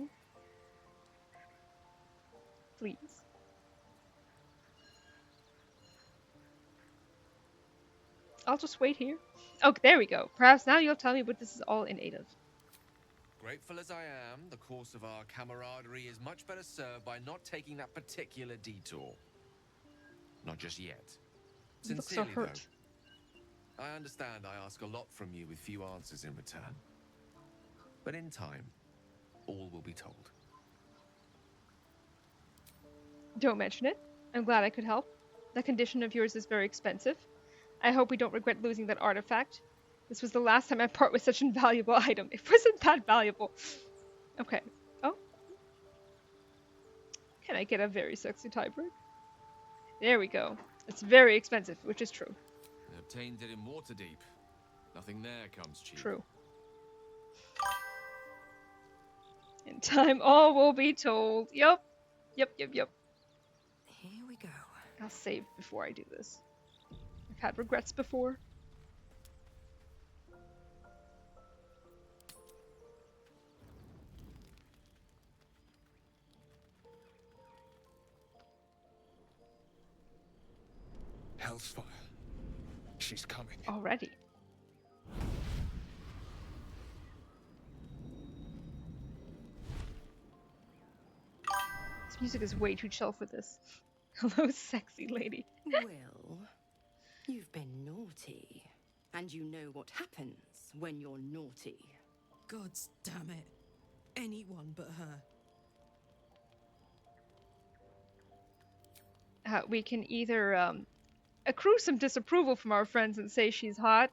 Please. I'll just wait here. Oh, there we go. Perhaps now you'll tell me what this is all in aid of. Grateful as I am, the course of our camaraderie is much better served by not taking that particular detour. Not just yet. You look so Sincerely, hurt. though, I understand I ask a lot from you with few answers in return. But in time, all will be told. Don't mention it. I'm glad I could help. That condition of yours is very expensive. I hope we don't regret losing that artifact. This was the last time I part with such an invaluable item. It wasn't that valuable. Okay. Oh. Can I get a very sexy tiebreak? There we go. It's very expensive, which is true. I obtained it in Waterdeep. Nothing there comes cheap. True. In time, all will be told. Yup. Yep. Here we go. I'll save before I do this. I've had regrets before. Hellsfire. She's coming. Already. This music is way too chill for this. Hello, sexy lady. Well, you've been naughty. And you know what happens when you're naughty. Gods damn it. Anyone but her. We can either accrue some disapproval from our friends and say she's hot,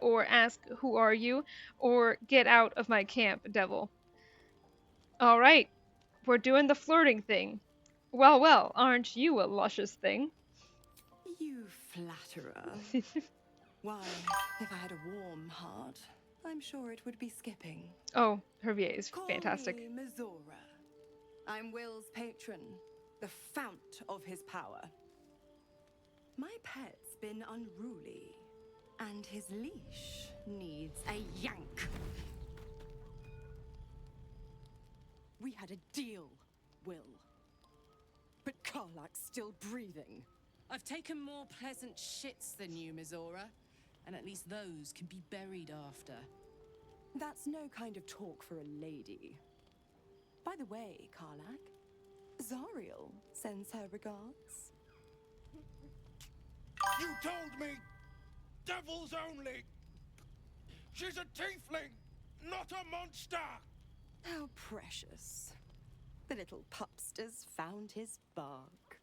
or ask, who are you, or get out of my camp, devil. Alright, we're doing the flirting thing. Well, aren't you a luscious thing? You flatterer. Why, if I had a warm heart, I'm sure it would be skipping. Oh, Hervier is fantastic. Call me Mizora. I'm Will's patron, the fount of his power. My pet's been unruly, and his leash needs a yank. We had a deal, Will. But Karlak's still breathing. I've taken more pleasant shits than you, Mizora. And at least those can be buried after. That's no kind of talk for a lady. By the way, Karlak, Zariel sends her regards. You told me devils only. She's a tiefling, not a monster. How precious. The little pupster's found his bark.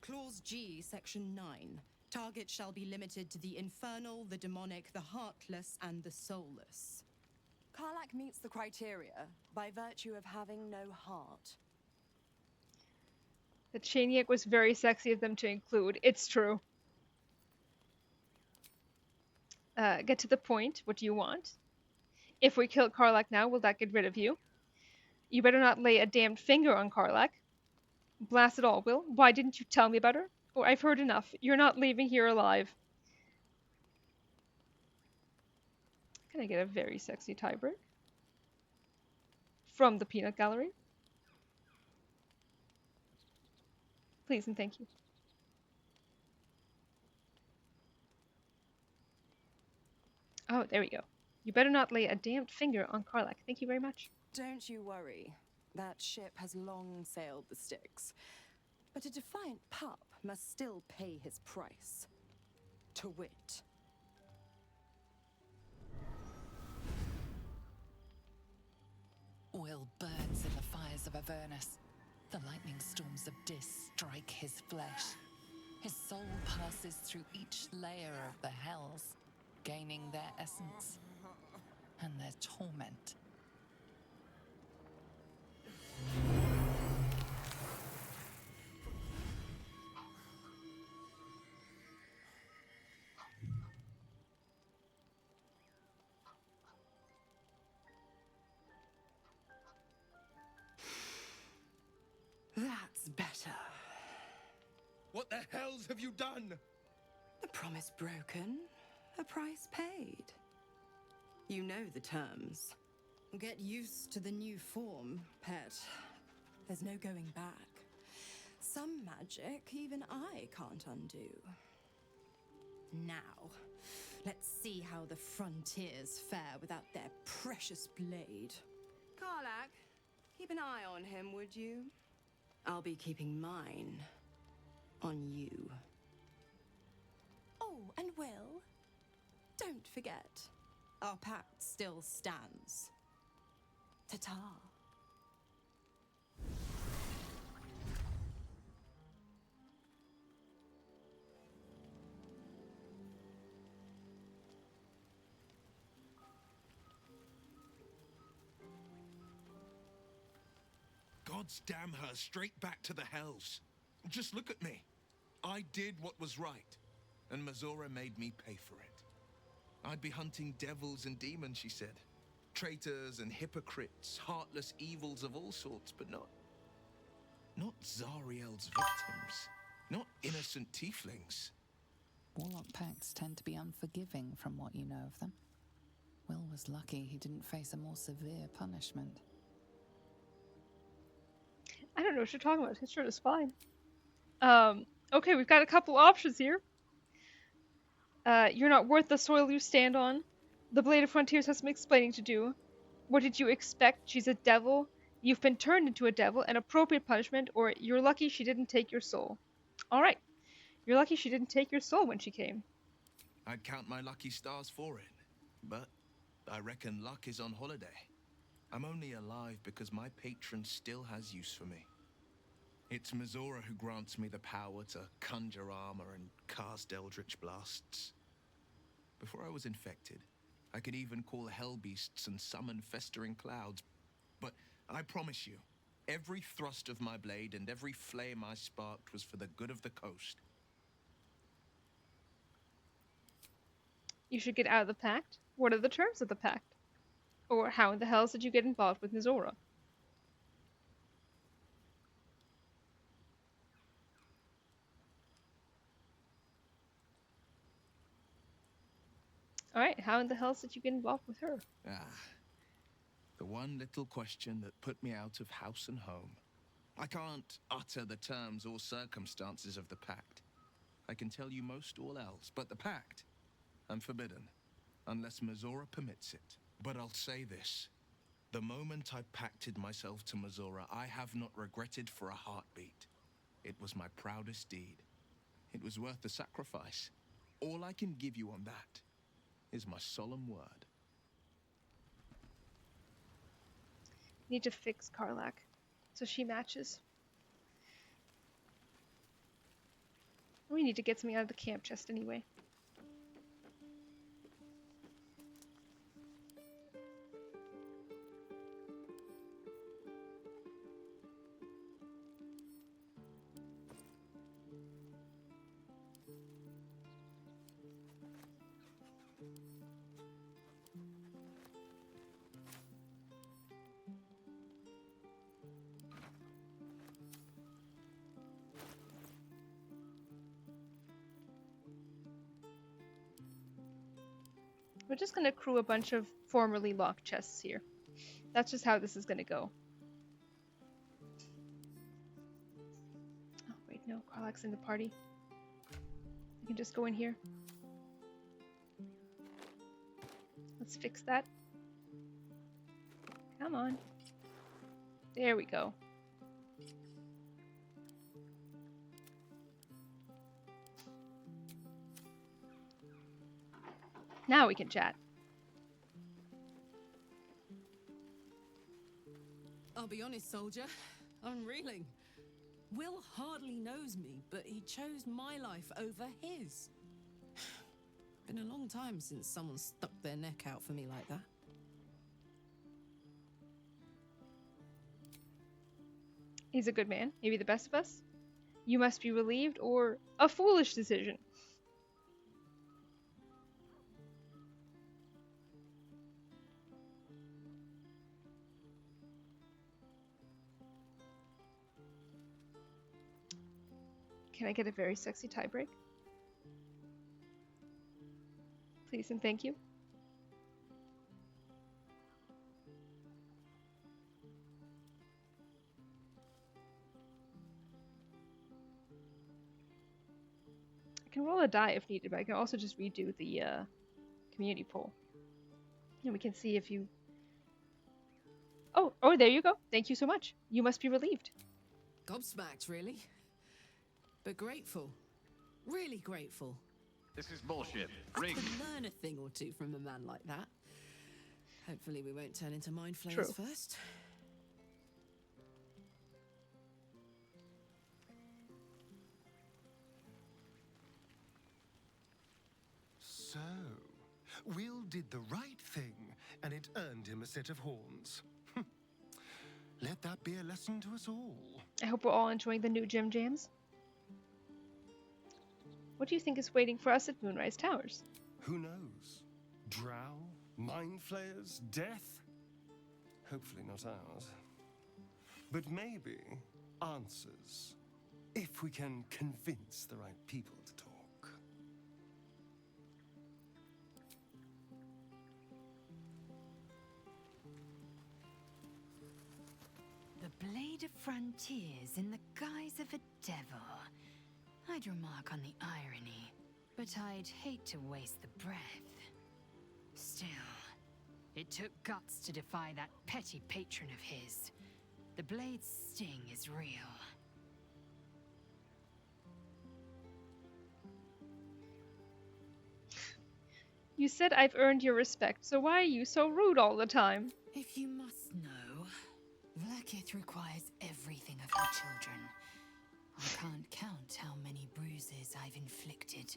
Clause G, Section 9. Target shall be limited to the infernal, the demonic, the heartless, and the soulless. Karlak meets the criteria by virtue of having no heart. The Chaniac was very sexy of them to include. It's true. Get to the point. What do you want? If we kill Karlak now, will that get rid of you? You better not lay a damned finger on Karlak. Blast it all, Will. Why didn't you tell me about her? Oh, I've heard enough. You're not leaving here alive. Can I get a very sexy tiebreak? From the Peanut Gallery? Please and thank you. Oh, there we go. You better not lay a damned finger on Karlak. Thank you very much. Don't you worry. That ship has long sailed the Styx. But a defiant pup must still pay his price. To wit. Will burns in the fires of Avernus. The lightning storms of Dis strike his flesh. His soul passes through each layer of the hells, gaining their essence and their torment. What the hells have you done? A promise broken, a price paid. You know the terms. Get used to the new form, pet. There's no going back. Some magic even I can't undo. Now, let's see how the frontiers fare without their precious blade. Karlak, keep an eye on him, would you? I'll be keeping mine on you. Oh, and Will, don't forget, our pact still stands. Ta-ta. Gods damn her, straight back to the hells. Just look at me. I did what was right, and Mazora made me pay for it. I'd be hunting devils and demons, she said. Traitors and hypocrites, heartless evils of all sorts, but not Zariel's victims. Not innocent tieflings. Warlock pacts tend to be unforgiving from what you know of them. Will was lucky he didn't face a more severe punishment. I don't know what you're talking about. His shirt is fine. Okay, we've got a couple options here. You're not worth the soil you stand on. The Blade of Frontiers has some explaining to do. What did you expect? She's a devil. You've been turned into a devil. An appropriate punishment. Or you're lucky she didn't take your soul. Alright. You're lucky she didn't take your soul when she came. I'd count my lucky stars for it. But I reckon luck is on holiday. I'm only alive because my patron still has use for me. It's Mazora who grants me the power to conjure armor and cast eldritch blasts. Before I was infected, I could even call hell beasts and summon festering clouds. But I promise you, every thrust of my blade and every flame I sparked was for the good of the coast. You should get out of the pact. What are the terms of the pact? Or how in the hells did you get involved with Mazora? Alright, how in the hells did you get involved with her? The one little question that put me out of house and home. I can't utter the terms or circumstances of the pact. I can tell you most all else, but the pact, I'm forbidden, unless Mazora permits it. But I'll say this. The moment I pacted myself to Mazora, I have not regretted for a heartbeat. It was my proudest deed. It was worth the sacrifice. All I can give you on that is my solemn word. Need to fix Karlak so she matches. We need to get something out of the camp chest anyway. We're just gonna crew a bunch of formerly locked chests here. That's just how this is gonna go. Oh wait, no, Karlak's in the party. We can just go in here. Let's fix that. Come on. There we go. Now we can chat. I'll be honest, soldier. I'm reeling. Will hardly knows me, but he chose my life over his. Been a long time since someone stuck their neck out for me like that. He's a good man, maybe the best of us. You must be relieved, or a foolish decision. Can I get a very sexy tie break? Please and thank you. I can roll a die if needed, but I can also just redo the community poll. And we can see if you... Oh, there you go. Thank you so much. You must be relieved. Gobsmacked, really. But grateful. Really grateful. This is bullshit. I Rigged. could learn a thing or two from a man like that. Hopefully we won't turn into mind flayers True. first. So, Will did the right thing, and it earned him a set of horns. Let that be a lesson to us all. I hope we're all enjoying the new Gem Jams. What do you think is waiting for us at Moonrise Towers? Who knows? Drow? Mind flayers? Death? Hopefully not ours. But maybe answers. If we can convince the right people to talk. The Blade of Frontiers in the guise of a devil. I'd remark on the irony, but I'd hate to waste the breath. Still, it took guts to defy that petty patron of his. The Blade's sting is real. You said I've earned your respect, so why are you so rude all the time? If you must know, Vlaakith requires everything of her children. I can't count how many bruises I've inflicted.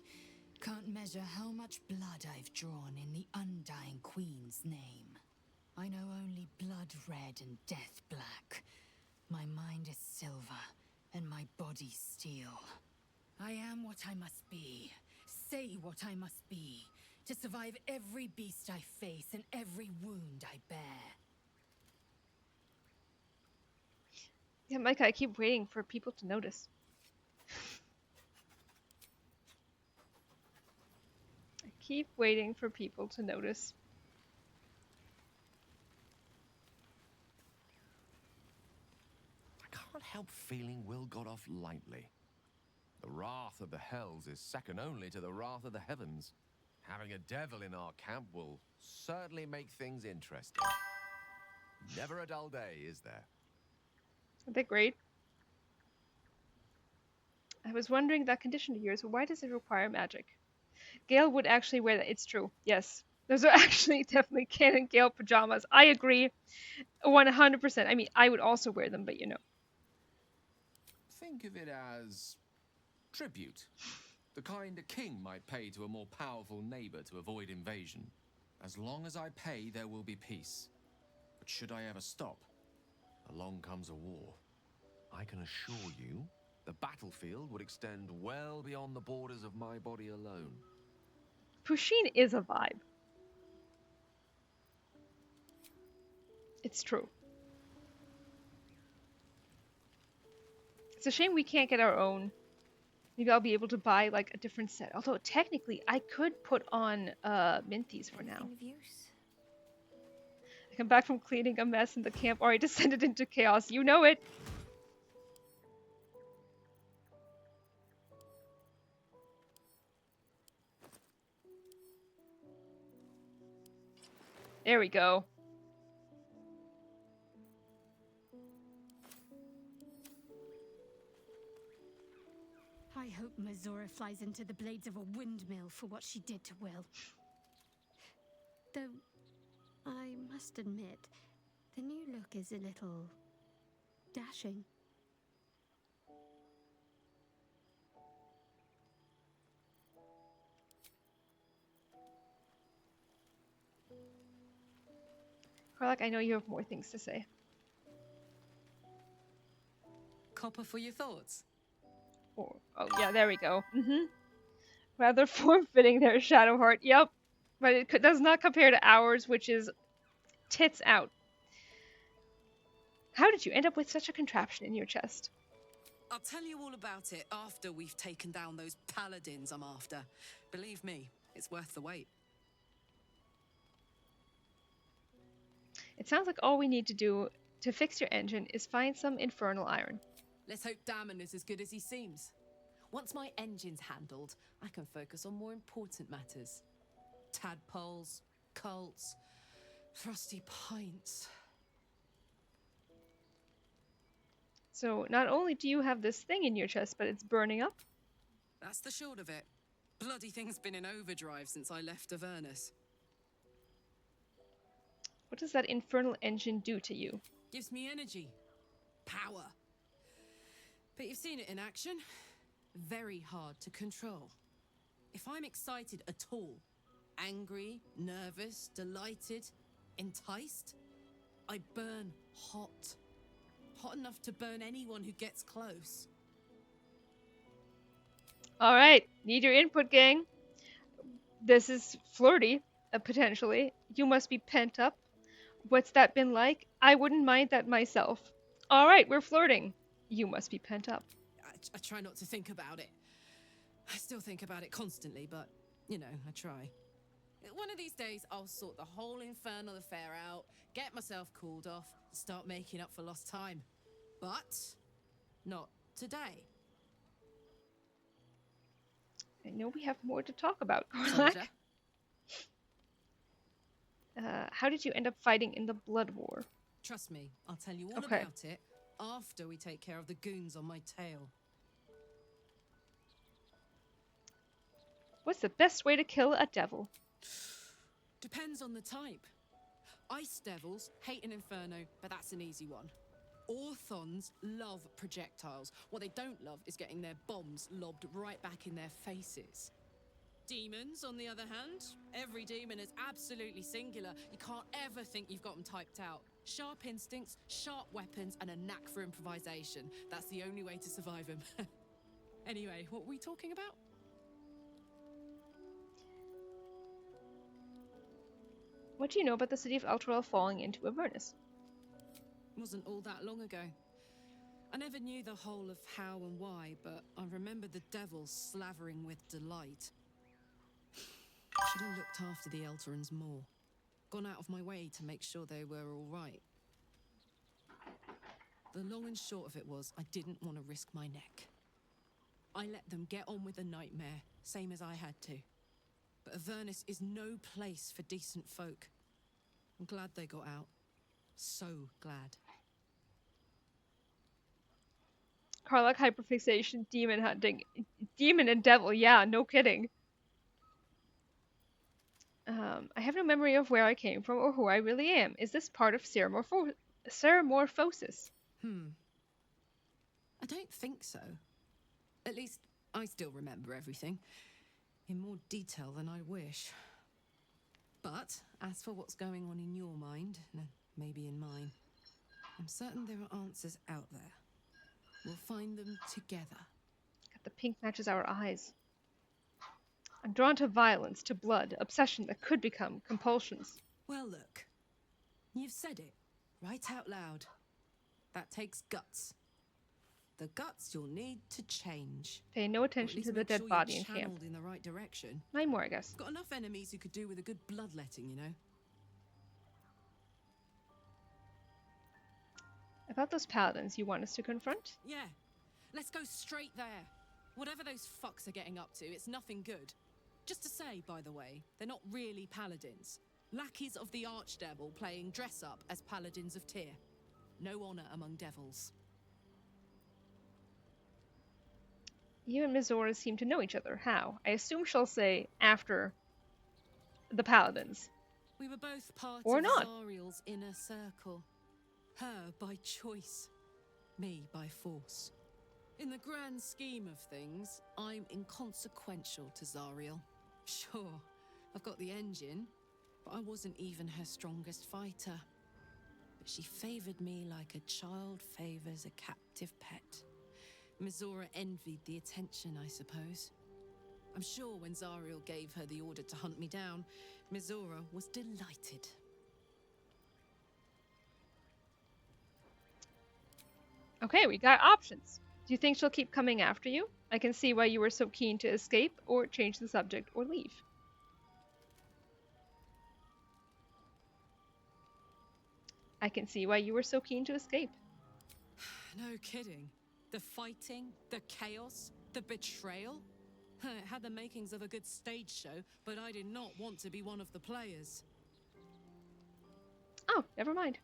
Can't measure how much blood I've drawn in the Undying Queen's name. I know only blood red and death black. My mind is silver, and my body steel. I am what I must be, say what I must be, to survive every beast I face and every wound I bear. Yeah, Micah, I keep waiting for people to notice. I keep waiting for people to notice. I can't help feeling Will got off lightly. The wrath of the hells is second only to the wrath of the heavens. Having a devil in our camp will certainly make things interesting. Never a dull day, is there? Are they great? I was wondering that condition of yours, why does it require magic? Gale would actually wear that. It's true. Yes. Those are actually definitely canon Gale pajamas. I agree 100%. I mean, I would also wear them, but you know. Think of it as tribute. The kind a king might pay to a more powerful neighbor to avoid invasion. As long as I pay, there will be peace. But should I ever stop, along comes a war. I can assure you, the battlefield would extend well beyond the borders of my body alone. Pusheen is a vibe. It's true. It's a shame we can't get our own. Maybe I'll be able to buy like a different set. Although technically, I could put on minties for now. I come back from cleaning a mess in the camp, or I descended into chaos. You know it. There we go. I hope Mazora flies into the blades of a windmill for what she did to Will. Though, I must admit, the new look is a little dashing. Karlak, I know you have more things to say. Copper for your thoughts. Oh yeah, there we go. Rather form-fitting there, Shadowheart. Yep. But it does not compare to ours, which is tits out. How did you end up with such a contraption in your chest? I'll tell you all about it after we've taken down those paladins I'm after. Believe me, it's worth the wait. It sounds like all we need to do to fix your engine is find some infernal iron. Let's hope Damon is as good as he seems. Once my engine's handled, I can focus on more important matters. Tadpoles, cults, frosty pints. So not only do you have this thing in your chest, but it's burning up? That's the short of it. Bloody thing's been in overdrive since I left Avernus. What does that infernal engine do to you? Gives me energy. Power. But you've seen it in action. Very hard to control. If I'm excited at all, angry, nervous, delighted, enticed, I burn hot. Hot enough to burn anyone who gets close. All right, need your input, gang. This is flirty, potentially. You must be pent up. What's that been like? I wouldn't mind that myself. All right, we're flirting. You must be pent up. I try not to think about it. I still think about it constantly, but, you know, I try. One of these days, I'll sort the whole infernal affair out, get myself cooled off, and start making up for lost time. But not today. I know we have more to talk about, Soldier. How did you end up fighting in the Blood War? Trust me, I'll tell you all Okay. about it after we take care of the goons on my tail. What's the best way to kill a devil? Depends on the type. Ice devils hate an inferno, but that's an easy one. Orthons love projectiles. What they don't love is getting their bombs lobbed right back in their faces. Demons, on the other hand, every demon is absolutely singular. You can't ever think you've got them typed out. Sharp instincts, sharp weapons, and a knack for improvisation. That's the only way to survive them. Anyway, what were we talking about? What do you know about the city of Elturel falling into Avernus? Wasn't all that long ago. I never knew the whole of how and why, but I remember the devils slavering with delight. Should have looked after the Elturans more. Gone out of my way to make sure they were all right. The long and short of it was, I didn't want to risk my neck. I let them get on with the nightmare, same as I had to. But Avernus is no place for decent folk. I'm glad they got out. So glad. Karlach hyperfixation, demon hunting. Demon and devil, yeah, no kidding. I have no memory of where I came from or who I really am. Is this part of Ceramorphosis? I don't think so. At least, I still remember everything. In more detail than I wish. But, as for what's going on in your mind, and maybe in mine, I'm certain there are answers out there. We'll find them together. The pink matches our eyes. I'm drawn to violence, to blood, obsession that could become compulsions. Well, look. You've said it, right out loud. That takes guts. The guts you'll need to change. Pay no attention to the dead body in camp. Channeled in the right direction. 9 more, I guess. Got enough enemies who could do with a good bloodletting, you know. About those paladins you want us to confront? Yeah, let's go straight there. Whatever those fucks are getting up to, it's nothing good. Just to say, by the way, they're not really paladins. Lackeys of the Archdevil playing dress-up as paladins of Tyr. No honor among devils. You and Mizora seem to know each other. How? I assume she'll say after the paladins. We were both part or of not. Zariel's inner circle. Her by choice, me by force. In the grand scheme of things, I'm inconsequential to Zariel. Sure, I've got the engine, but I wasn't even her strongest fighter. But she favored me like a child favors a captive pet. Mizora envied the attention, I suppose. I'm sure when Zariel gave her the order to hunt me down, Mizora was delighted. Okay, we got options. Do you think she'll keep coming after you? I can see why you were so keen to escape, or change the subject, or leave. I can see why you were so keen to escape. No kidding. The fighting, the chaos, the betrayal. It had the makings of a good stage show, but I did not want to be one of the players. Oh, never mind.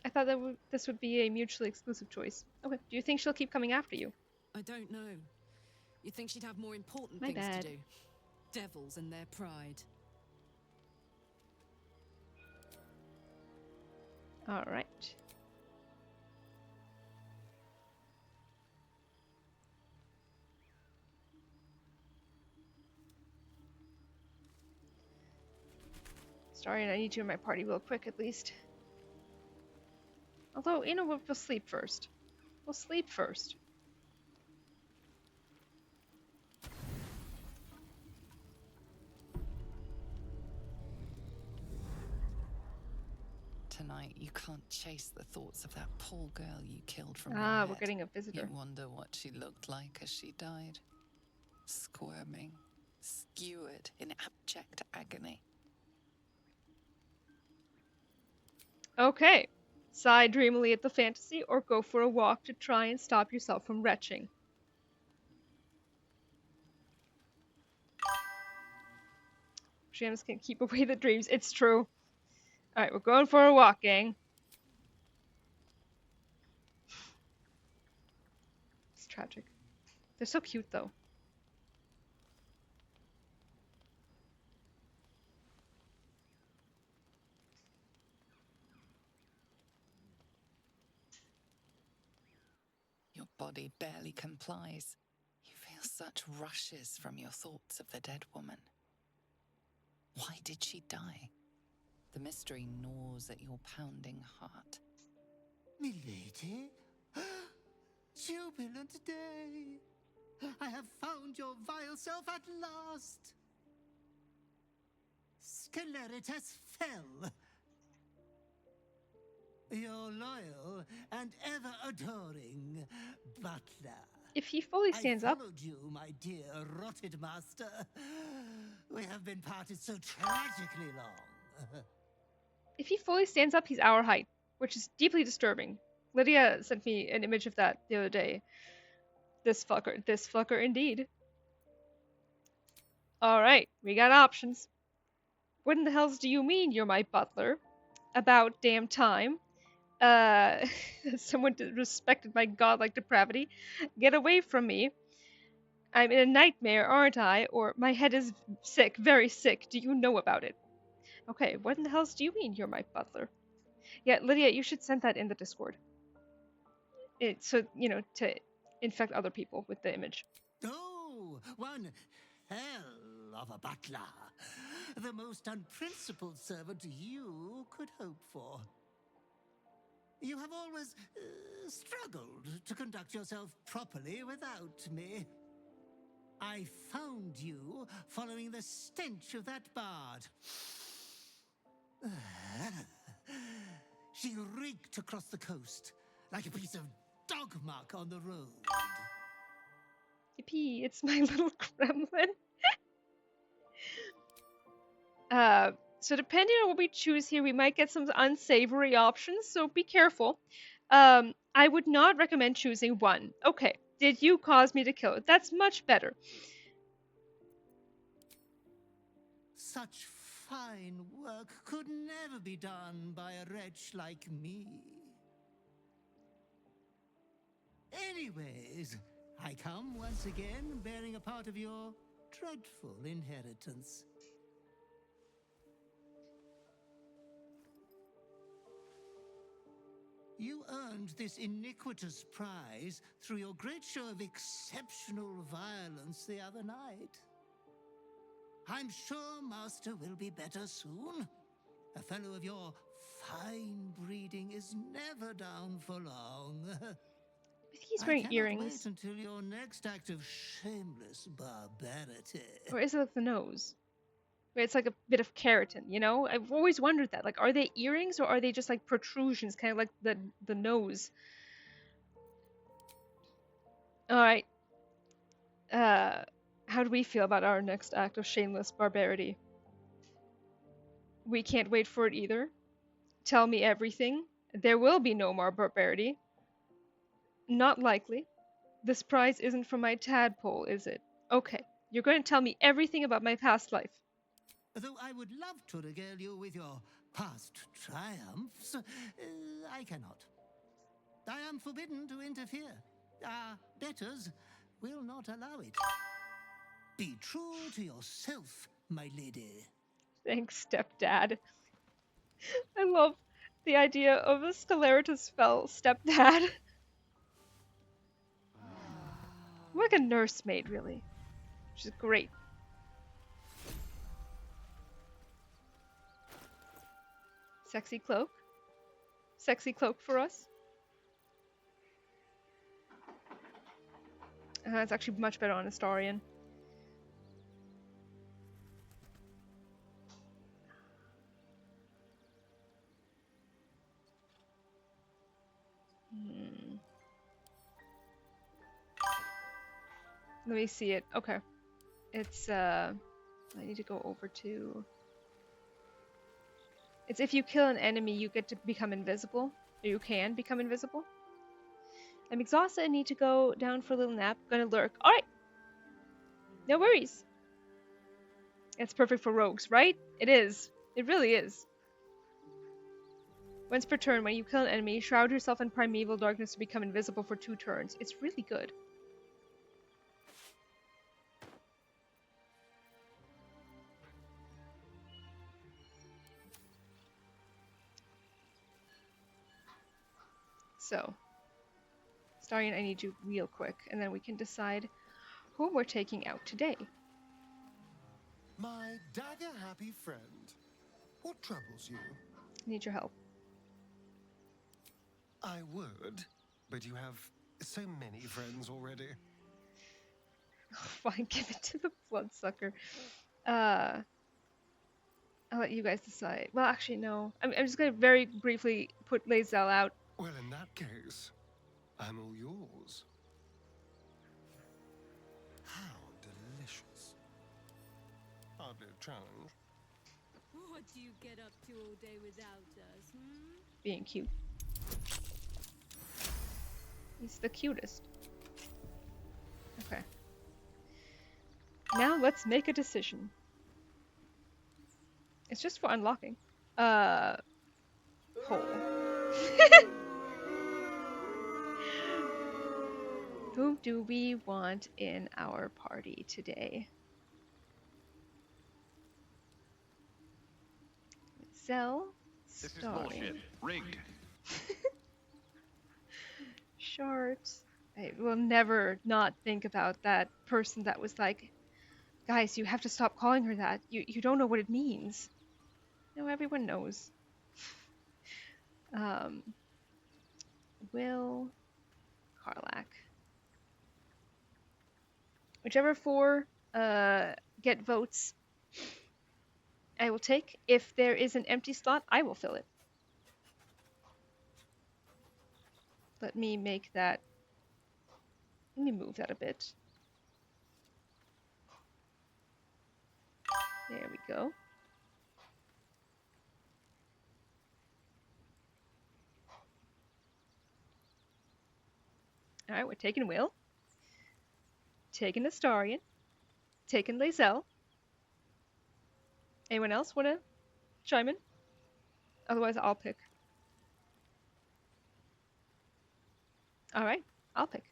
I thought that this would be a mutually exclusive choice. Okay. Do you think she'll keep coming after you? I don't know. You'd think she'd have more important My things bad. to do. Devils and their pride. All right. Sorry, I need you in my party real quick at least. Although, you know, we'll sleep first. We'll sleep first. Tonight, you can't chase the thoughts of that poor girl you killed from your Ah, head. we're getting a visitor. You wonder what she looked like as she died. Squirming, skewered in abject agony. Okay. Sigh dreamily at the fantasy, or go for a walk to try and stop yourself from retching. Shams can keep away the dreams. It's true. Alright, we're going for a walk, gang. It's tragic. They're so cute, though. Your body barely complies. You feel such rushes from your thoughts of the dead woman. Why did she die? The mystery gnaws at your pounding heart. Milady? Jubilant day! I have found your vile self at last! Sceleritas fell. Your loyal and ever-adoring butler. If he fully stands I up... followed you, my dear rotted master. We have been parted so tragically long. If he fully stands up, he's our height, which is deeply disturbing. Lydia sent me an image of that the other day. This fucker indeed. Alright, we got options. What in the hells do you mean you're my butler? About damn time. Someone disrespected my godlike depravity. Get away from me. I'm in a nightmare, aren't I? Or my head is sick, very sick. Do you know about it? Okay, what in the hells do you mean you're my butler? Yeah, Lydia, you should send that in the Discord. So, you know, to infect other people with the image. Oh, one hell of a butler. The most unprincipled servant you could hope for. You have always struggled to conduct yourself properly without me. I found you following the stench of that bard. She reeked across the coast like a piece of dog muck on the road. Yippee, it's my little gremlin. So depending on what we choose here, we might get some unsavory options, so be careful. I would not recommend choosing one. Okay, did you cause me to kill it? That's much better. Such fine work could never be done by a wretch like me. Anyways, I come once again bearing a part of your dreadful inheritance. You earned this iniquitous prize through your great show of exceptional violence the other night. I'm sure Master will be better soon. A fellow of your fine breeding is never down for long. I think he's wearing earrings. Wait until your next act of shameless barbarity. Or is it like the nose? Where it's like a bit of keratin, you know? I've always wondered that. Like, are they earrings or are they just like protrusions, kind of like the nose? All right. How do we feel about our next act of shameless barbarity? We can't wait for it either. Tell me everything. There will be no more barbarity. Not likely. This prize isn't for my tadpole, is it? Okay, you're going to tell me everything about my past life. Though I would love to regale you with your past triumphs, I cannot. I am forbidden to interfere. Our betters will not allow it. Be true to yourself, my lady. Thanks, stepdad. I love the idea of a Scleritus fell stepdad. Like a nursemaid, really. Which is great. Sexy cloak. Sexy cloak for us. It's actually much better on Astarion. Let me see it. Okay. It's, I need to go over to... It's if you kill an enemy, you get to become invisible. Or you can become invisible. I'm exhausted and need to go down for a little nap. Gonna lurk. Alright! No worries. It's perfect for rogues, right? It is. It really is. Once per turn, when you kill an enemy, shroud yourself in primeval darkness to become invisible for 2 turns. It's really good. So, Starion, I need you real quick, and then we can decide who we're taking out today. My dagger-happy friend, what troubles you? I need your help. I would, but you have so many friends already. Fine, give it to the bloodsucker. I'll let you guys decide. Well, actually, no. I'm just gonna very briefly put Lae'zel out. Well, in that case, I'm all yours. How delicious. Hardly a challenge. What do you get up to all day without us, Being cute. He's the cutest. Okay. Now let's make a decision. It's just for unlocking. Hole. Who do we want in our party today? Zell. This is bullshit. Rigged. Short. I will never not think about that person that was like, guys, you have to stop calling her that. You don't know what it means. No, everyone knows. Will. Karlak. Whichever 4 get votes, I will take. If there is an empty slot, I will fill it. Let me make that. Let me move that a bit. There we go. Alright, we're taking Will. Taking Astarion. Taking Lae'zel. Anyone else want to chime in? Otherwise, I'll pick. Alright, I'll pick.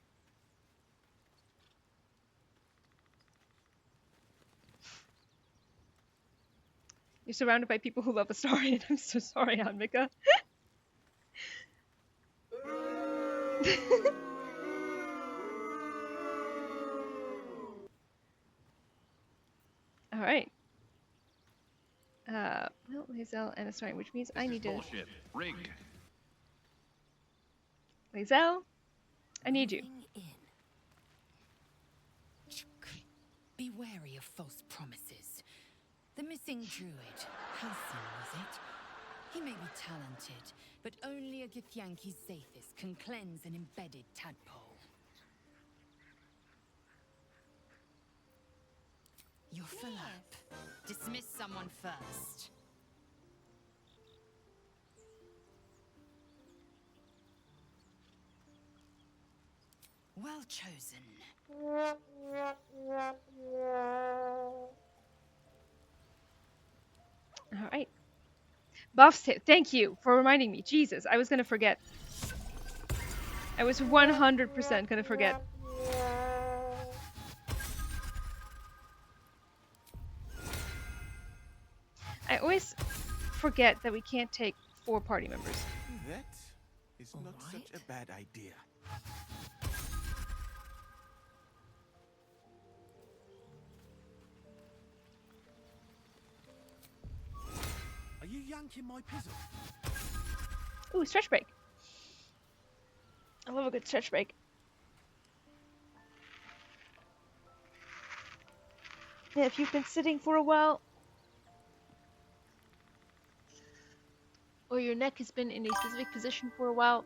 You're surrounded by people who love Astarion. I'm so sorry, Anmika. Alright. Will, Lae'zel, and Astarion, which means I need to... Bullshit. Rigged. Lae'zel, I need you. Be wary of false promises. The missing druid, Halcyon, was it? He may be talented, but only a Githyanki Zathis can cleanse an embedded tadpole. Level up. Dismiss someone first. Well chosen. All right. Buffs hit. Thank you for reminding me. Jesus, I was gonna forget. I was 100% gonna forget. I always forget that we can't take 4 party members. That is not such a bad idea. Are you yanking my pizzle? Ooh, stretch break. I love a good stretch break. Yeah, if you've been sitting for a while, or your neck has been in a specific position for a while,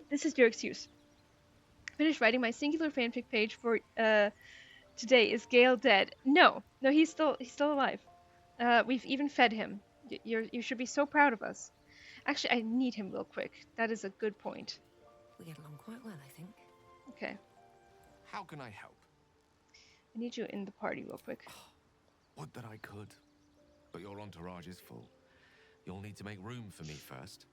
this is your excuse. Finished writing my singular fanfic page for today. Is Gale dead? No, he's still alive. We've even fed him. You should be so proud of us. Actually, I need him real quick. That is a good point. We get along quite well, I think. Okay. How can I help? I need you in the party real quick. Would that I could. But your entourage is full. You'll need to make room for me first.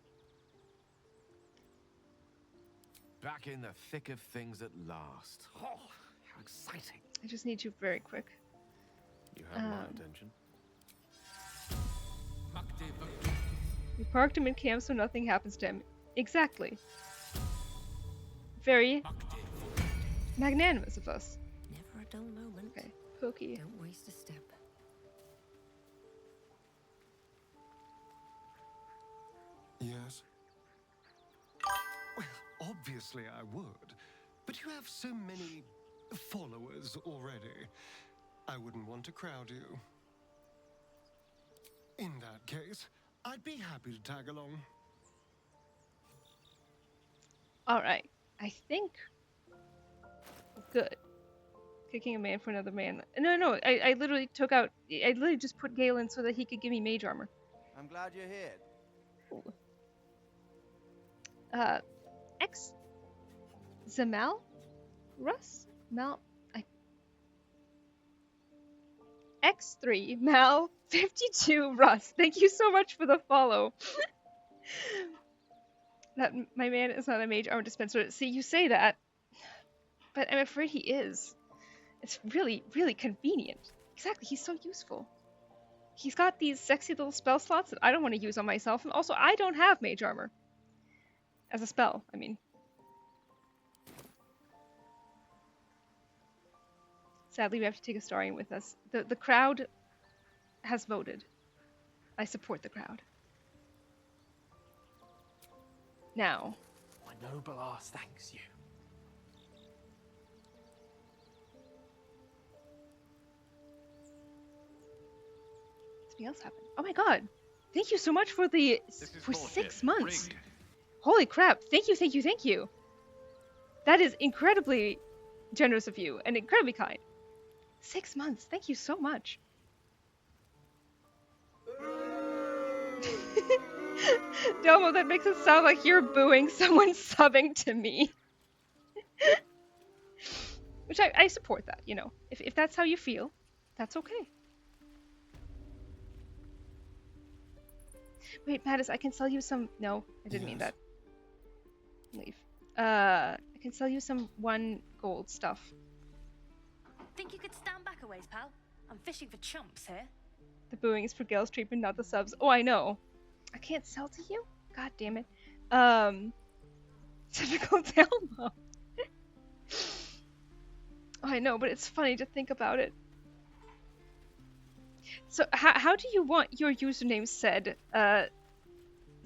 Back in the thick of things at last. Oh, how exciting. I just need you very quick. You have my attention. We parked him in camp so nothing happens to him. Exactly. Very magnanimous of us. Never a dull moment. Okay, Pokey. Don't waste a step. Yes? Well, obviously I would. But you have so many followers already. I wouldn't want to crowd you. In that case, I'd be happy to tag along. Alright, I think... Good. Kicking a man for another man. No, I literally took out... I literally just put Gale in so that he could give me mage armor. I'm glad you're here. Ooh. X... Zamal? Russ? Mal... X3 Mal 52 Russ. Thank you so much for the follow. That my man is not a mage armor dispenser. See, you say that, but I'm afraid he is. It's really, really convenient. Exactly, he's so useful. He's got these sexy little spell slots that I don't want to use on myself, and also I don't have mage armor. As a spell, I mean. Sadly, we have to take Astarion with us. The crowd has voted. I support the crowd. Now. My noble ass thanks you. Something else happened. Oh my god. Thank you so much for the... for 6 months. Rigged. Holy crap. Thank you. That is incredibly generous of you and incredibly kind. 6 months. Thank you so much. Domo, that makes it sound like you're booing someone subbing to me. Which I support that, you know. If that's how you feel, that's okay. Wait, Mattis, I can sell you some... No, I didn't mean that. Leave. I can sell you some 1 gold stuff. Think you could stand back a ways, pal? I'm fishing for chumps here. The booing is for Gale's treatment, not the subs. Oh, I know. I can't sell to you? God damn it. Typical Delmo. Oh, I know, but it's funny to think about it. So, how do you want your username said?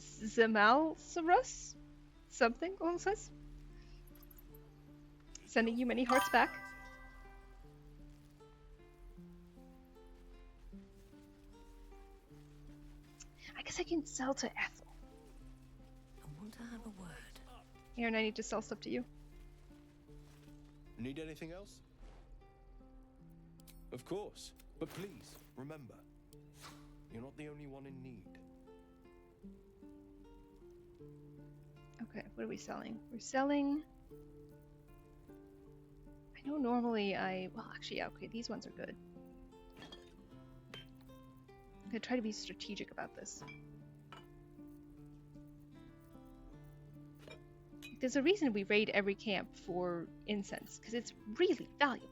Zamalsaurus? Something along those? Sending you many hearts back. I guess I can sell to Ethel. I want to have a word. Aaron, I need to sell stuff to you. Need anything else? Of course. But please, remember, you're not the only one in need. Okay, what are we selling? We're selling... I know normally well, actually, yeah, okay, these ones are good. I'm gonna try to be strategic about this. There's a reason we raid every camp for incense, because it's really valuable.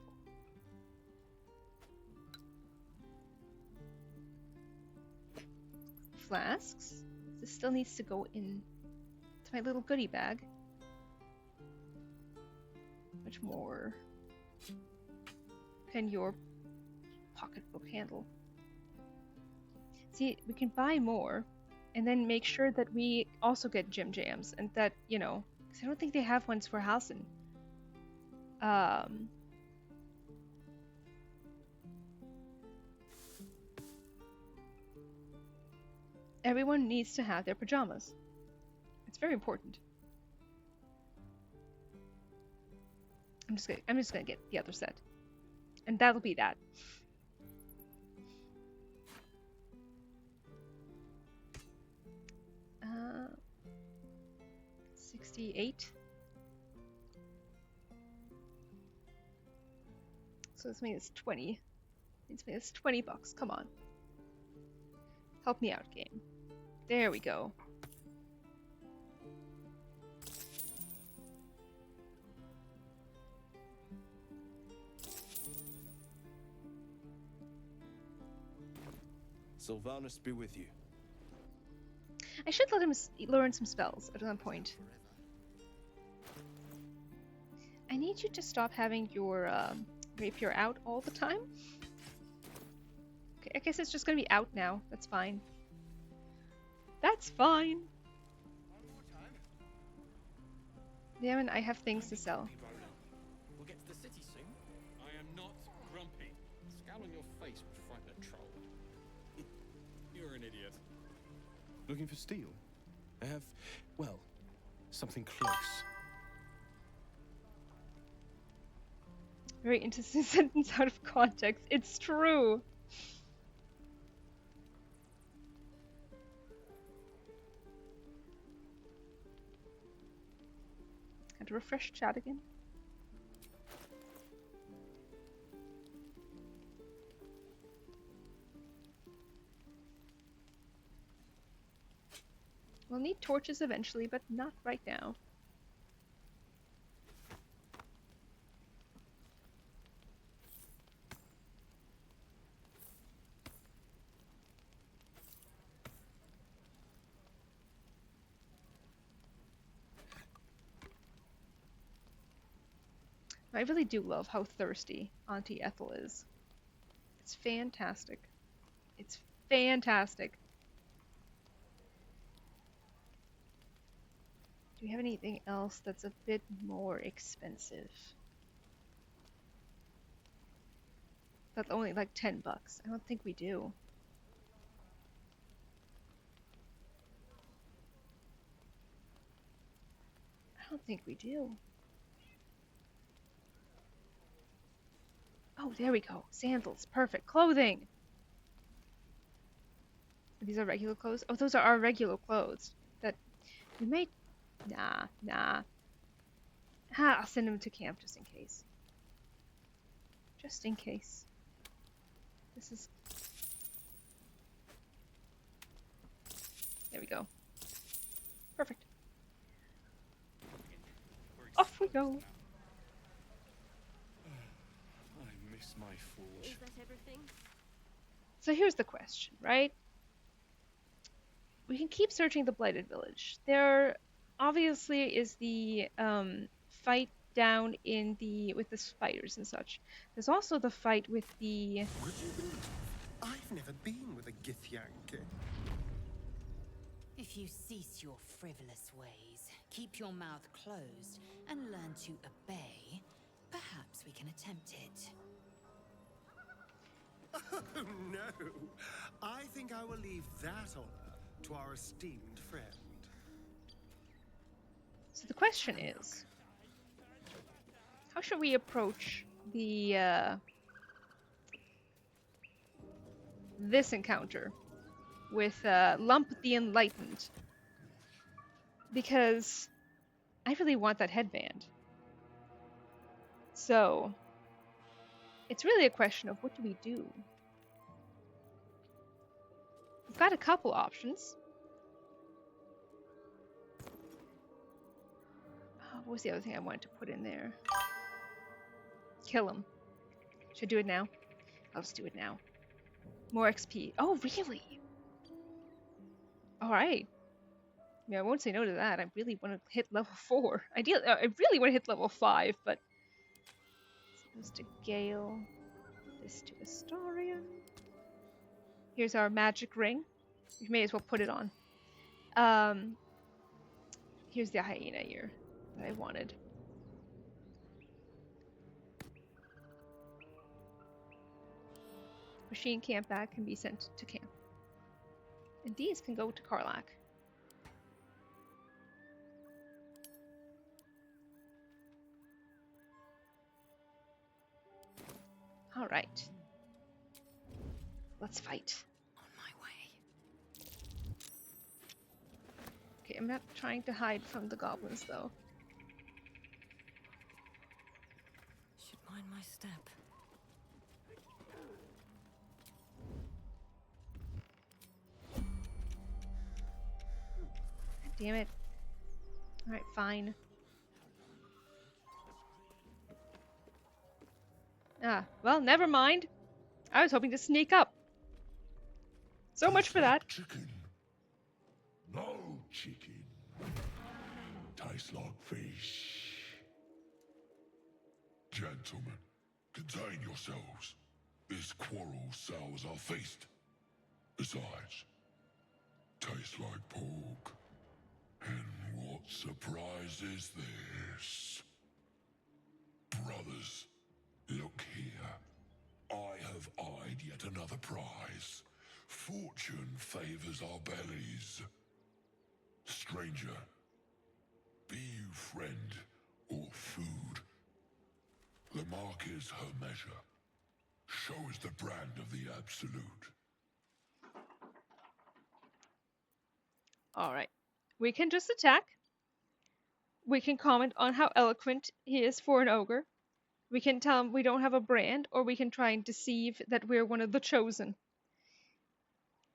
Flasks. This still needs to go in to my little goodie bag. Much more can your pocketbook handle? See, we can buy more and then make sure that we also get gym jams and that, you know, because I don't think they have ones for Halcyon. Everyone needs to have their pajamas. It's very important. I'm just gonna get the other set, and that'll be that. 68. So this means 20. This means 20 bucks. Come on. Help me out, game. There we go. Sylvanus be with you. I should let him learn some spells at one point. I need you to stop having your rapier out all the time. Okay, I guess it's just gonna be out now. That's fine. That's fine. Yeah, and I have things to sell. We'll get to the city soon. I am not grumpy. The scowl on your face would frighten a troll. You're an idiot. Looking for steel? I have, well, something close. Very interesting sentence out of context. It's true. Had to refresh chat again. We'll need torches eventually, but not right now. I really do love how thirsty Auntie Ethel is. It's fantastic. It's fantastic. Do we have anything else that's a bit more expensive? That's only like 10 bucks. I don't think we do. I don't think we do. Oh, there we go. Sandals. Perfect. Clothing. These are regular clothes? Oh, those are our regular clothes. That we might... Nah. I'll send them to camp just in case. Just in case. This is... There we go. Perfect. Off we go. My forge. Is that everything? So here's the question, right? We can keep searching the Blighted Village. There obviously is the fight down in with the spiders and such. There's also the fight with the... Would you believe I've never been with a Githyank? If you cease your frivolous ways, keep your mouth closed, and learn to obey, perhaps we can attempt it. Oh, no. I think I will leave that honor to our esteemed friend. So the question is, how should we approach the this encounter with Lump the Enlightened, because I really want that headband. So it's really a question of what do we do? We've got a couple options. What was the other thing I wanted to put in there? Kill him. Should I do it now? I'll just do it now. More XP. Oh, really? Alright. Yeah, I won't say no to that. I really want to hit level 4. Ideally, I really want to hit level 5, but... This to Gale. This to Astarion. Here's our magic ring. We may as well put it on. Here's the hyena ear that I wanted. Machine camp bag can be sent to camp. And these can go to Karlach. Alright. Let's fight. On my way. Okay, I'm not trying to hide from the goblins though. Should mind my step. Damn it. Alright, fine. Ah, well, never mind. I was hoping to sneak up. So much for that. Chicken. No chicken. Tastes like fish. Gentlemen, contain yourselves. This quarrel sours our feast. Besides, tastes like pork. And what surprise is this? Brothers, look here. I have eyed yet another prize. Fortune favors our bellies. Stranger, be you friend or food. The mark is her measure. Show is the brand of the absolute. Alright. We can just attack. We can comment on how eloquent he is for an ogre. We can tell him we don't have a brand, or we can try and deceive that we're one of the chosen.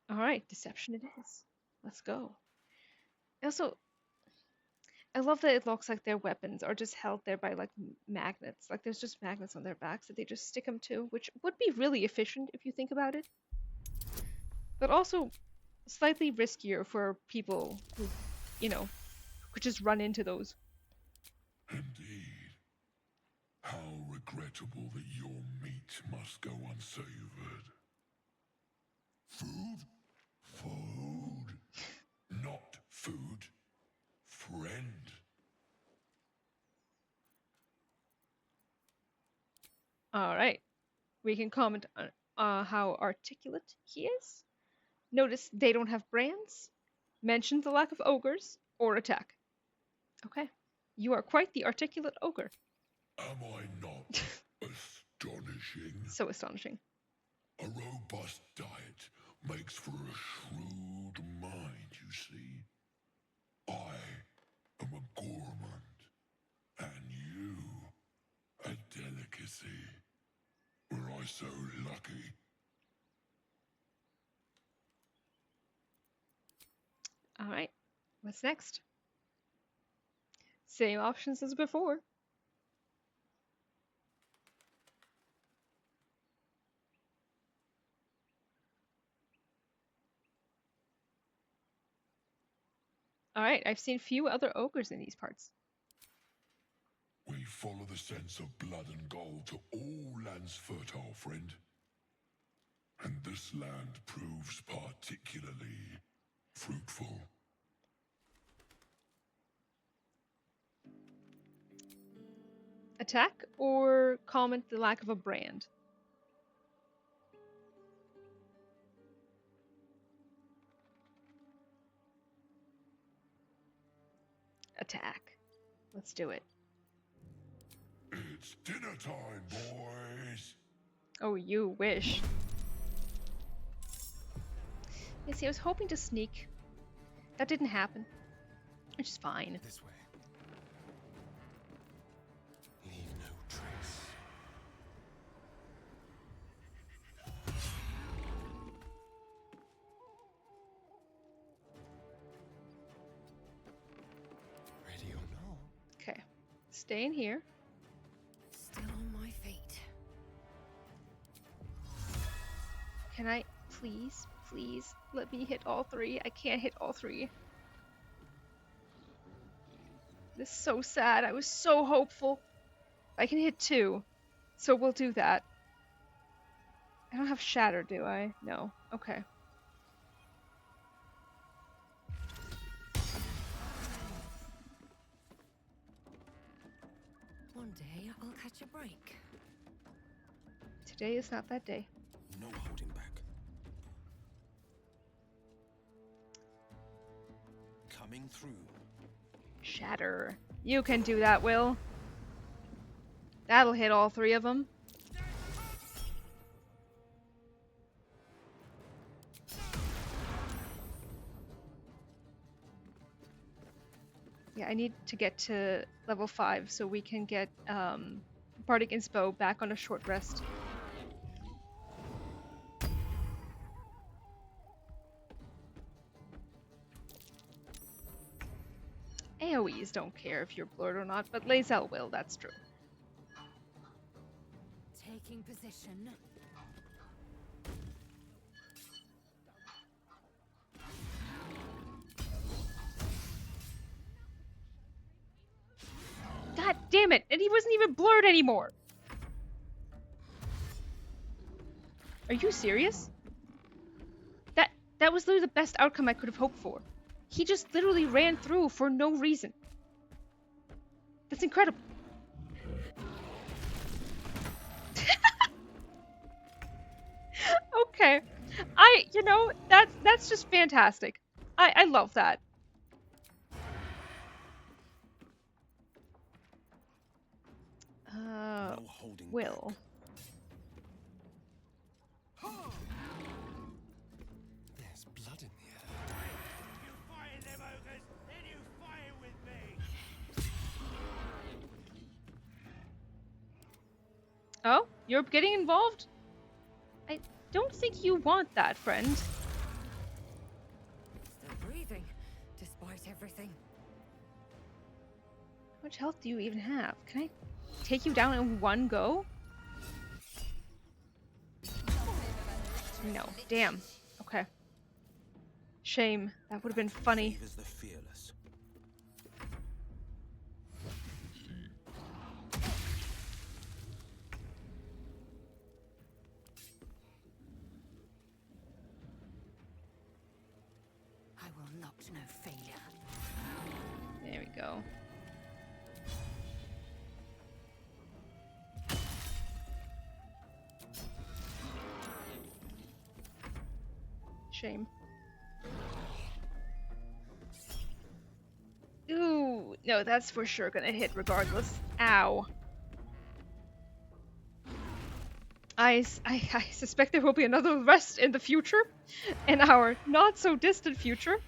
Alright, deception it is. Let's go. Also, I love that it looks like their weapons are just held there by like magnets. Like there's just magnets on their backs that they just stick them to, which would be really efficient if you think about it. But also slightly riskier for people who, you know, could just run into those. Indeed. How regrettable that your meat must go unsavored. Food? Food. Not food. Friend. Alright. We can comment on how articulate he is. Notice they don't have brands. Mention the lack of ogres or attack. Okay. You are quite the articulate ogre. Am I not astonishing? So astonishing. A robust diet makes for a shrewd mind, you see. I am a gourmand, and you a delicacy. Were I so lucky? Alright. What's next? Same options as before. Alright, I've seen few other ogres in these parts. We follow the sense of blood and gold to all lands fertile, friend. And this land proves particularly fruitful. Attack or comment the lack of a brand? Attack. Let's do it. It's dinner time, boys. Oh, you wish. Yeah, see, I was hoping to sneak. That didn't happen. Which is fine. This way. Leave no trace. Ready or not? Okay. Stay in here. Still on my feet. Can I please, please let me hit all three? I can't hit all three. This is so sad. I was so hopeful. I can hit 2. So we'll do that. I don't have shatter, do I? No. Okay. One day I'll catch a break. Today is not that day. No holding back. Coming through. Shatter. You can do that, Will. That'll hit all 3 of them. Yeah, I need to get to level 5 so we can get Bardic Inspo back on a short rest. AoEs don't care if you're blurred or not, but Lae'zel will, that's true. Taking position. God damn it! And he wasn't even blurred anymore! Are you serious? That was literally the best outcome I could have hoped for. He just literally ran through for no reason. That's incredible. Okay. You know, that's just fantastic. I love that. Will. There's blood in here. You fight them ogres, then you fight with me. Oh, you're getting involved? I don't think you want that, friend. Still breathing, despite everything. How much health do you even have? Can I take you down in one go? No. Damn. Okay. Shame. That would have been funny. The fearless. I will not know failure. There we go. Shame. Ooh, no, that's for sure gonna hit regardless. Ow. I suspect there will be another rest in the future, in our not so distant future.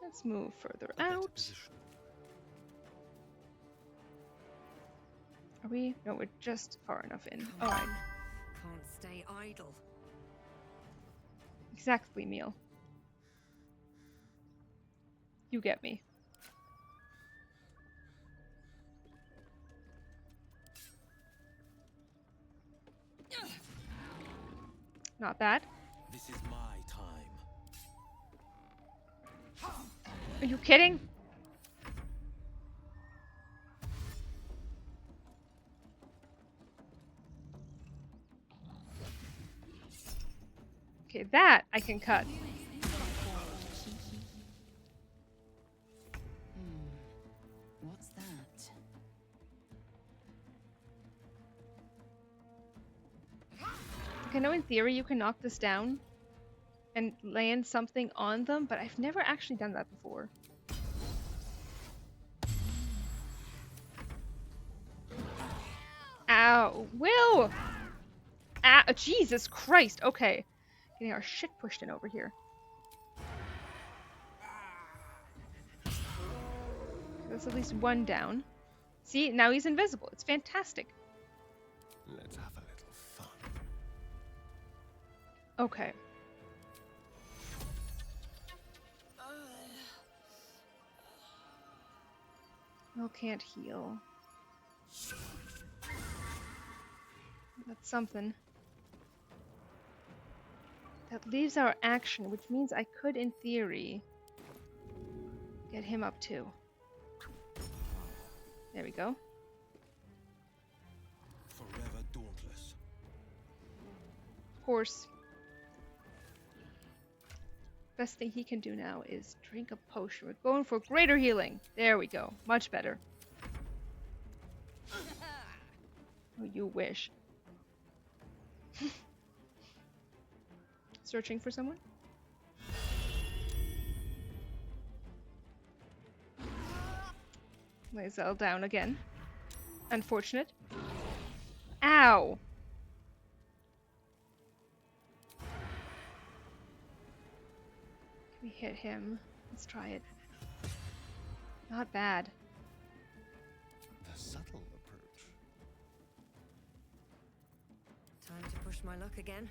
Let's move further out. Are we? No, we're just far enough in. Alright. Can't stay idle. Exactly, Meal. You get me. Not bad. This is my time. Are you kidding? Okay, that I can cut. What's that? I know in theory you can knock this down and land something on them, but I've never actually done that before. Ow. Will! Ah, Jesus Christ. Okay. Getting our shit pushed in over here. That's at least one down. See, now he's invisible. It's fantastic. Let's have a little fun. Okay. Will can't heal. That's something. That leaves our action, which means I could, in theory, get him up too. There we go. Forever dauntless. Of course. Best thing he can do now is drink a potion. We're going for greater healing. There we go. Much better. Oh, you wish. Searching for someone? Lae'zel down again. Unfortunate. Ow! Can we hit him? Let's try it. Not bad. The subtle approach. Time to push my luck again.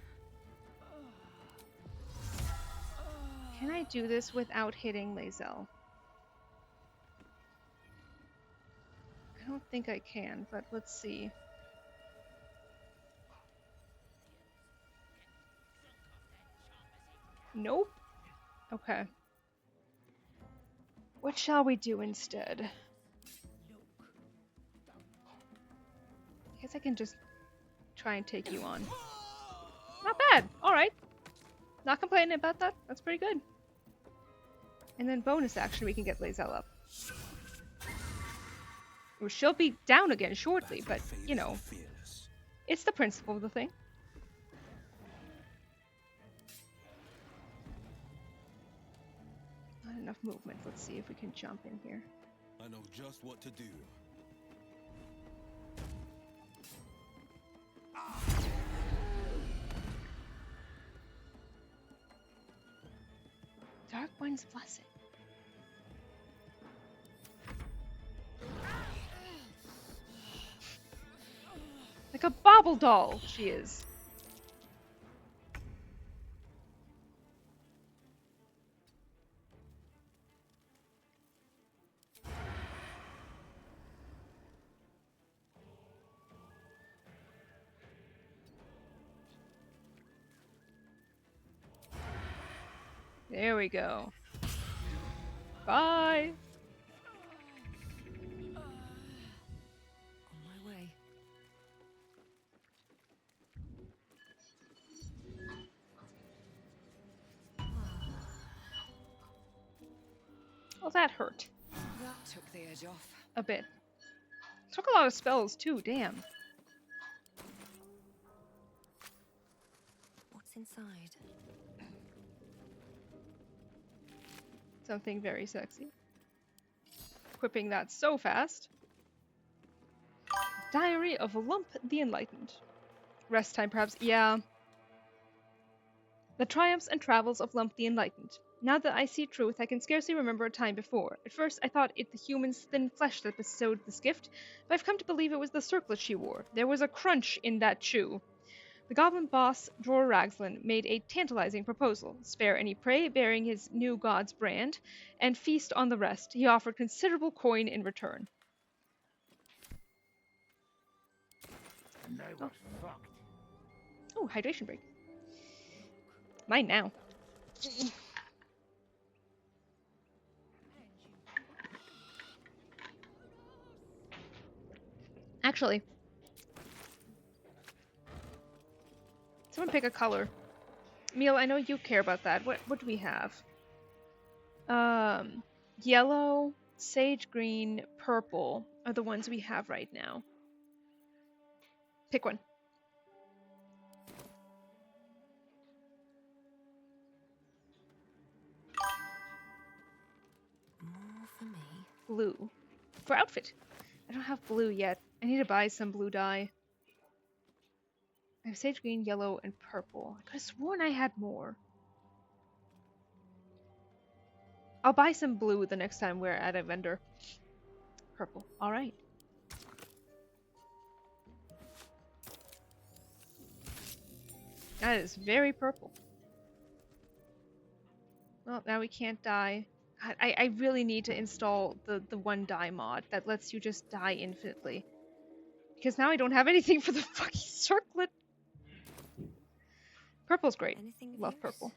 Can I do this without hitting Lae'zel? I don't think I can, but let's see. Nope. Okay. What shall we do instead? I guess I can just try and take you on. Not bad. Alright. Not complaining about that. That's pretty good. And then bonus action, we can get Lae'zel up. Well, she'll be down again shortly, but, you know, it's the principle of the thing. Not enough movement. Let's see if we can jump in here. I know just what to do. Dark One's Blessing. Like a bauble doll, she is. There we go. Bye. On my way. Well, that hurt. That took the edge off. A bit. Took a lot of spells too, damn. What's inside? Something very sexy. Equipping that so fast. Diary of Lump the Enlightened. Rest time, perhaps. Yeah. The triumphs and travels of Lump the Enlightened. Now that I see truth, I can scarcely remember a time before. At first, I thought it the human's thin flesh that bestowed this gift, but I've come to believe it was the circlet she wore. There was a crunch in that shoe. The goblin boss, Dror Ragzlin, made a tantalizing proposal. Spare any prey bearing his new god's brand, and feast on the rest. He offered considerable coin in return. And they were fucked. Oh, hydration break. Mine now. Actually, someone pick a color. Emil, I know you care about that. What do we have? Yellow, sage green, purple are the ones we have right now. Pick one. More for me. Blue. For outfit. I don't have blue yet. I need to buy some blue dye. I have sage green, yellow, and purple. I could have sworn I had more. I'll buy some blue the next time we're at a vendor. Purple. Alright. That is very purple. Well, now we can't die. God, I really need to install the one die mod that lets you just die infinitely. Because now I don't have anything for the fucking circlet. Purple's great. Love purple.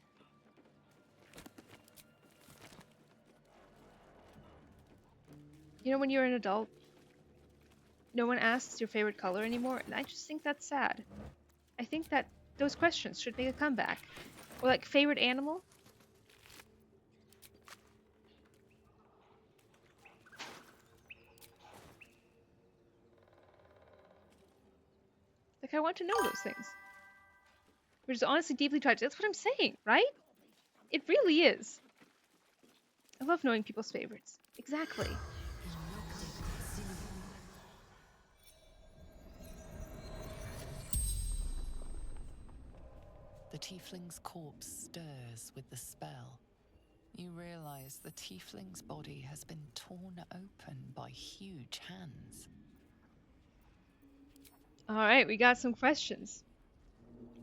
You know, when you're an adult, no one asks your favorite color anymore, and I just think that's sad. I think that those questions should make a comeback. Or like, favorite animal? Like, I want to know those things. Which is honestly deeply tragic. That's what I'm saying, right? It really is. I love knowing people's favorites. Exactly. The tiefling's corpse stirs with the spell. You realize the tiefling's body has been torn open by huge hands. Alright, we got some questions.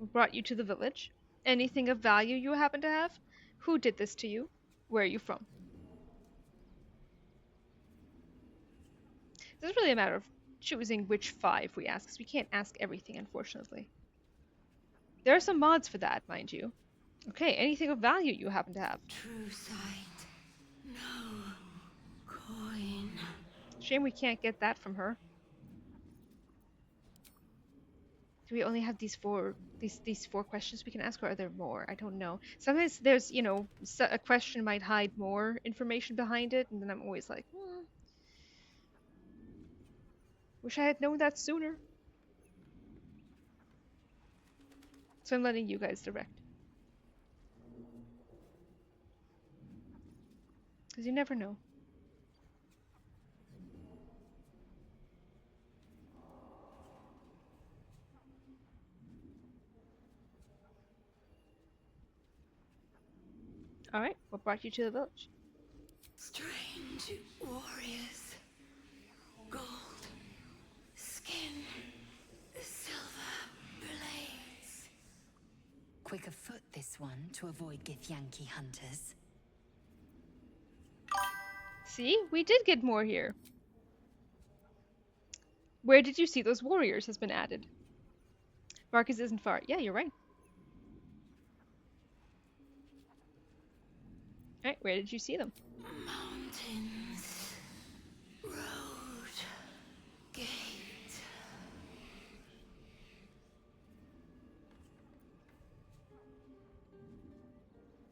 We brought you to the village. Anything of value you happen to have? Who did this to you? Where are you from? This is really a matter of choosing which 5 we ask, because we can't ask everything, unfortunately. There are some mods for that, mind you. Okay, anything of value you happen to have? True sight. No coin. Shame we can't get that from her. Do we only have these four questions we can ask, or are there more? I don't know. Sometimes there's, you know, a question might hide more information behind it, and then I'm always like, wish I had known that sooner. So I'm letting you guys direct. Because you never know. Alright, what brought you to the village? Strange warriors. Gold. Skin. Silver blades. Quick of foot, this one, to avoid Githyanki hunters. See? We did get more here. Where did you see those warriors has been added. Marcus isn't far. Yeah, you're right. Alright, where did you see them? Mountains. Road. Gate.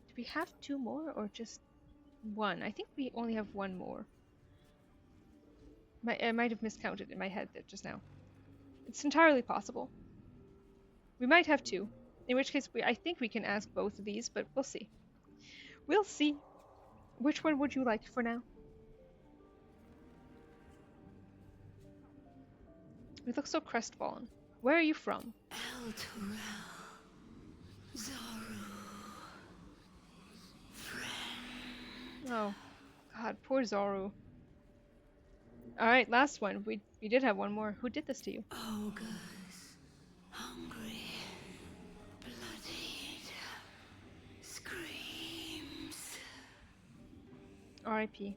Do we have 2 more or just 1? I think we only have 1 more. I might have miscounted in my head just now. It's entirely possible. We might have 2. In which case, I think we can ask both of these, but we'll see. We'll see. Which one would you like for now? We look so crestfallen. Where are you from? El Turel. Zoru. Oh, God, poor Zoru. Alright, last one. We did have 1 more. Who did this to you? Ogres. Hungry. Bloodied. Screams. R.I.P.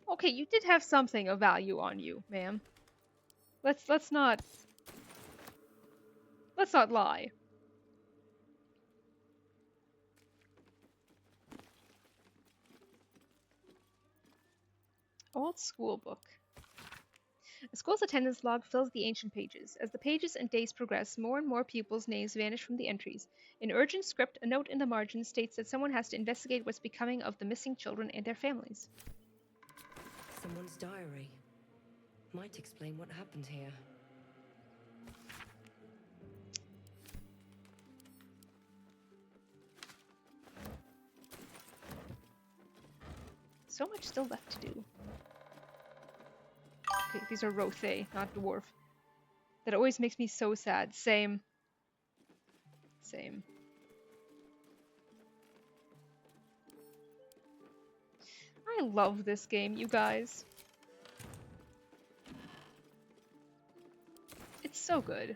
Okay, you did have something of value on you, ma'am. Let's not lie. Old school book. A school's attendance log fills the ancient pages. As the pages and days progress, more and more pupils' names vanish from the entries. In urgent script, a note in the margin states that someone has to investigate what's becoming of the missing children and their families. Someone's diary. Might explain what happened here. So much still left to do. Okay, these are Rothe, not dwarf. That always makes me so sad. Same. Same. I love this game, you guys. It's so good.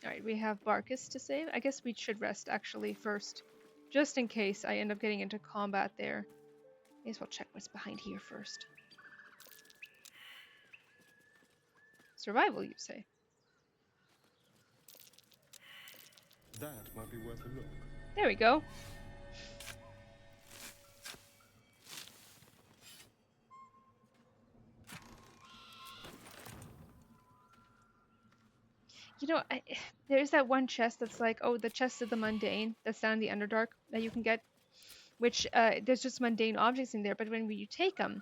Alright, we have Barkus to save. I guess we should rest actually first. Just in case I end up getting into combat there. May as well check what's behind here first. Survival, you say? That might be worth a look. There we go. You know, there's that one chest that's like, oh, the chest of the mundane that's down in the Underdark that you can get, which there's just mundane objects in there, but when you take them,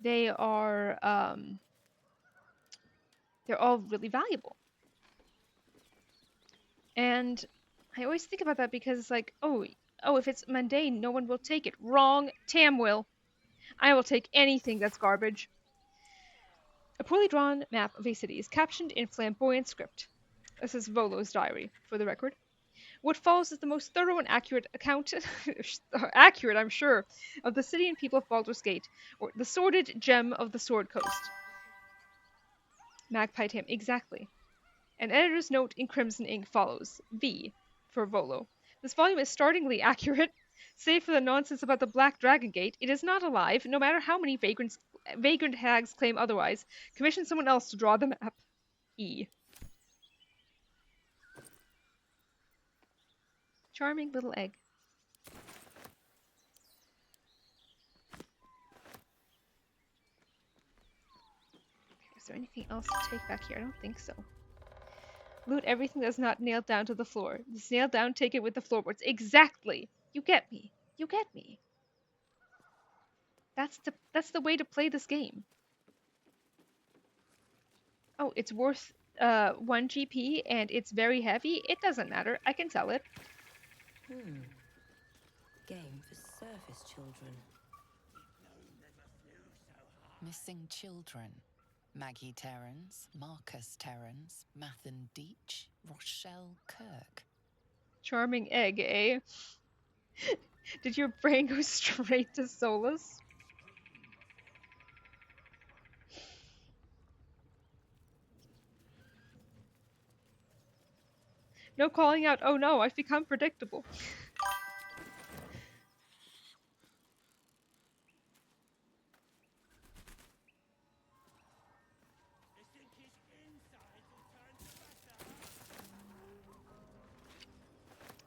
they are they're all really valuable. And I always think about that because it's like, oh, if it's mundane, no one will take it. Wrong, Tam will. I will take anything that's garbage. A poorly drawn map of a city is captioned in flamboyant script. This is Volo's diary, for the record. What follows is the most thorough and accurate account, accurate, I'm sure, of the city and people of Baldur's Gate, or the sordid gem of the Sword Coast. Magpied him, exactly. An editor's note in crimson ink follows. V, for Volo. This volume is startlingly accurate. Save for the nonsense about the Black Dragon Gate, it is not alive, no matter how many vagrant hags claim otherwise. Commission someone else to draw the map. E. Charming little egg. Is there anything else to take back here? I don't think so. Loot everything that's not nailed down to the floor. If it's nailed down, take it with the floorboards. Exactly! You get me. You get me. That's the way to play this game. Oh, it's worth 1 GP and it's very heavy. It doesn't matter. I can sell it. Game for surface children. Missing children. Maggie Terrans, Marcus Terrans, Mathan Deach, Rochelle Kirk. Charming egg, eh? Did your brain go straight to Solus? No calling out, oh no, I've become predictable.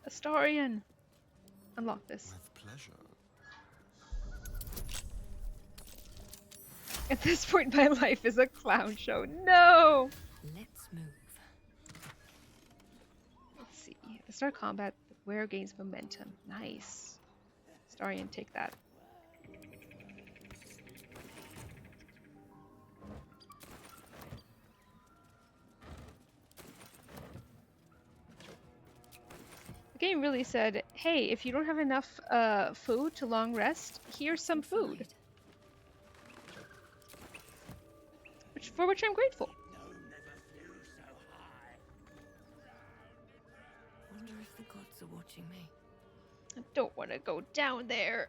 Astarion! Unlock this. With pleasure. At this point, my life is a clown show. No! Let's move. Let's see. Start combat. Where gains momentum. Nice. Astarion, take that. The game really said, hey, if you don't have enough food to long rest, here's some food. For which I'm grateful. Wonder if the gods are watching me. I don't want to go down there.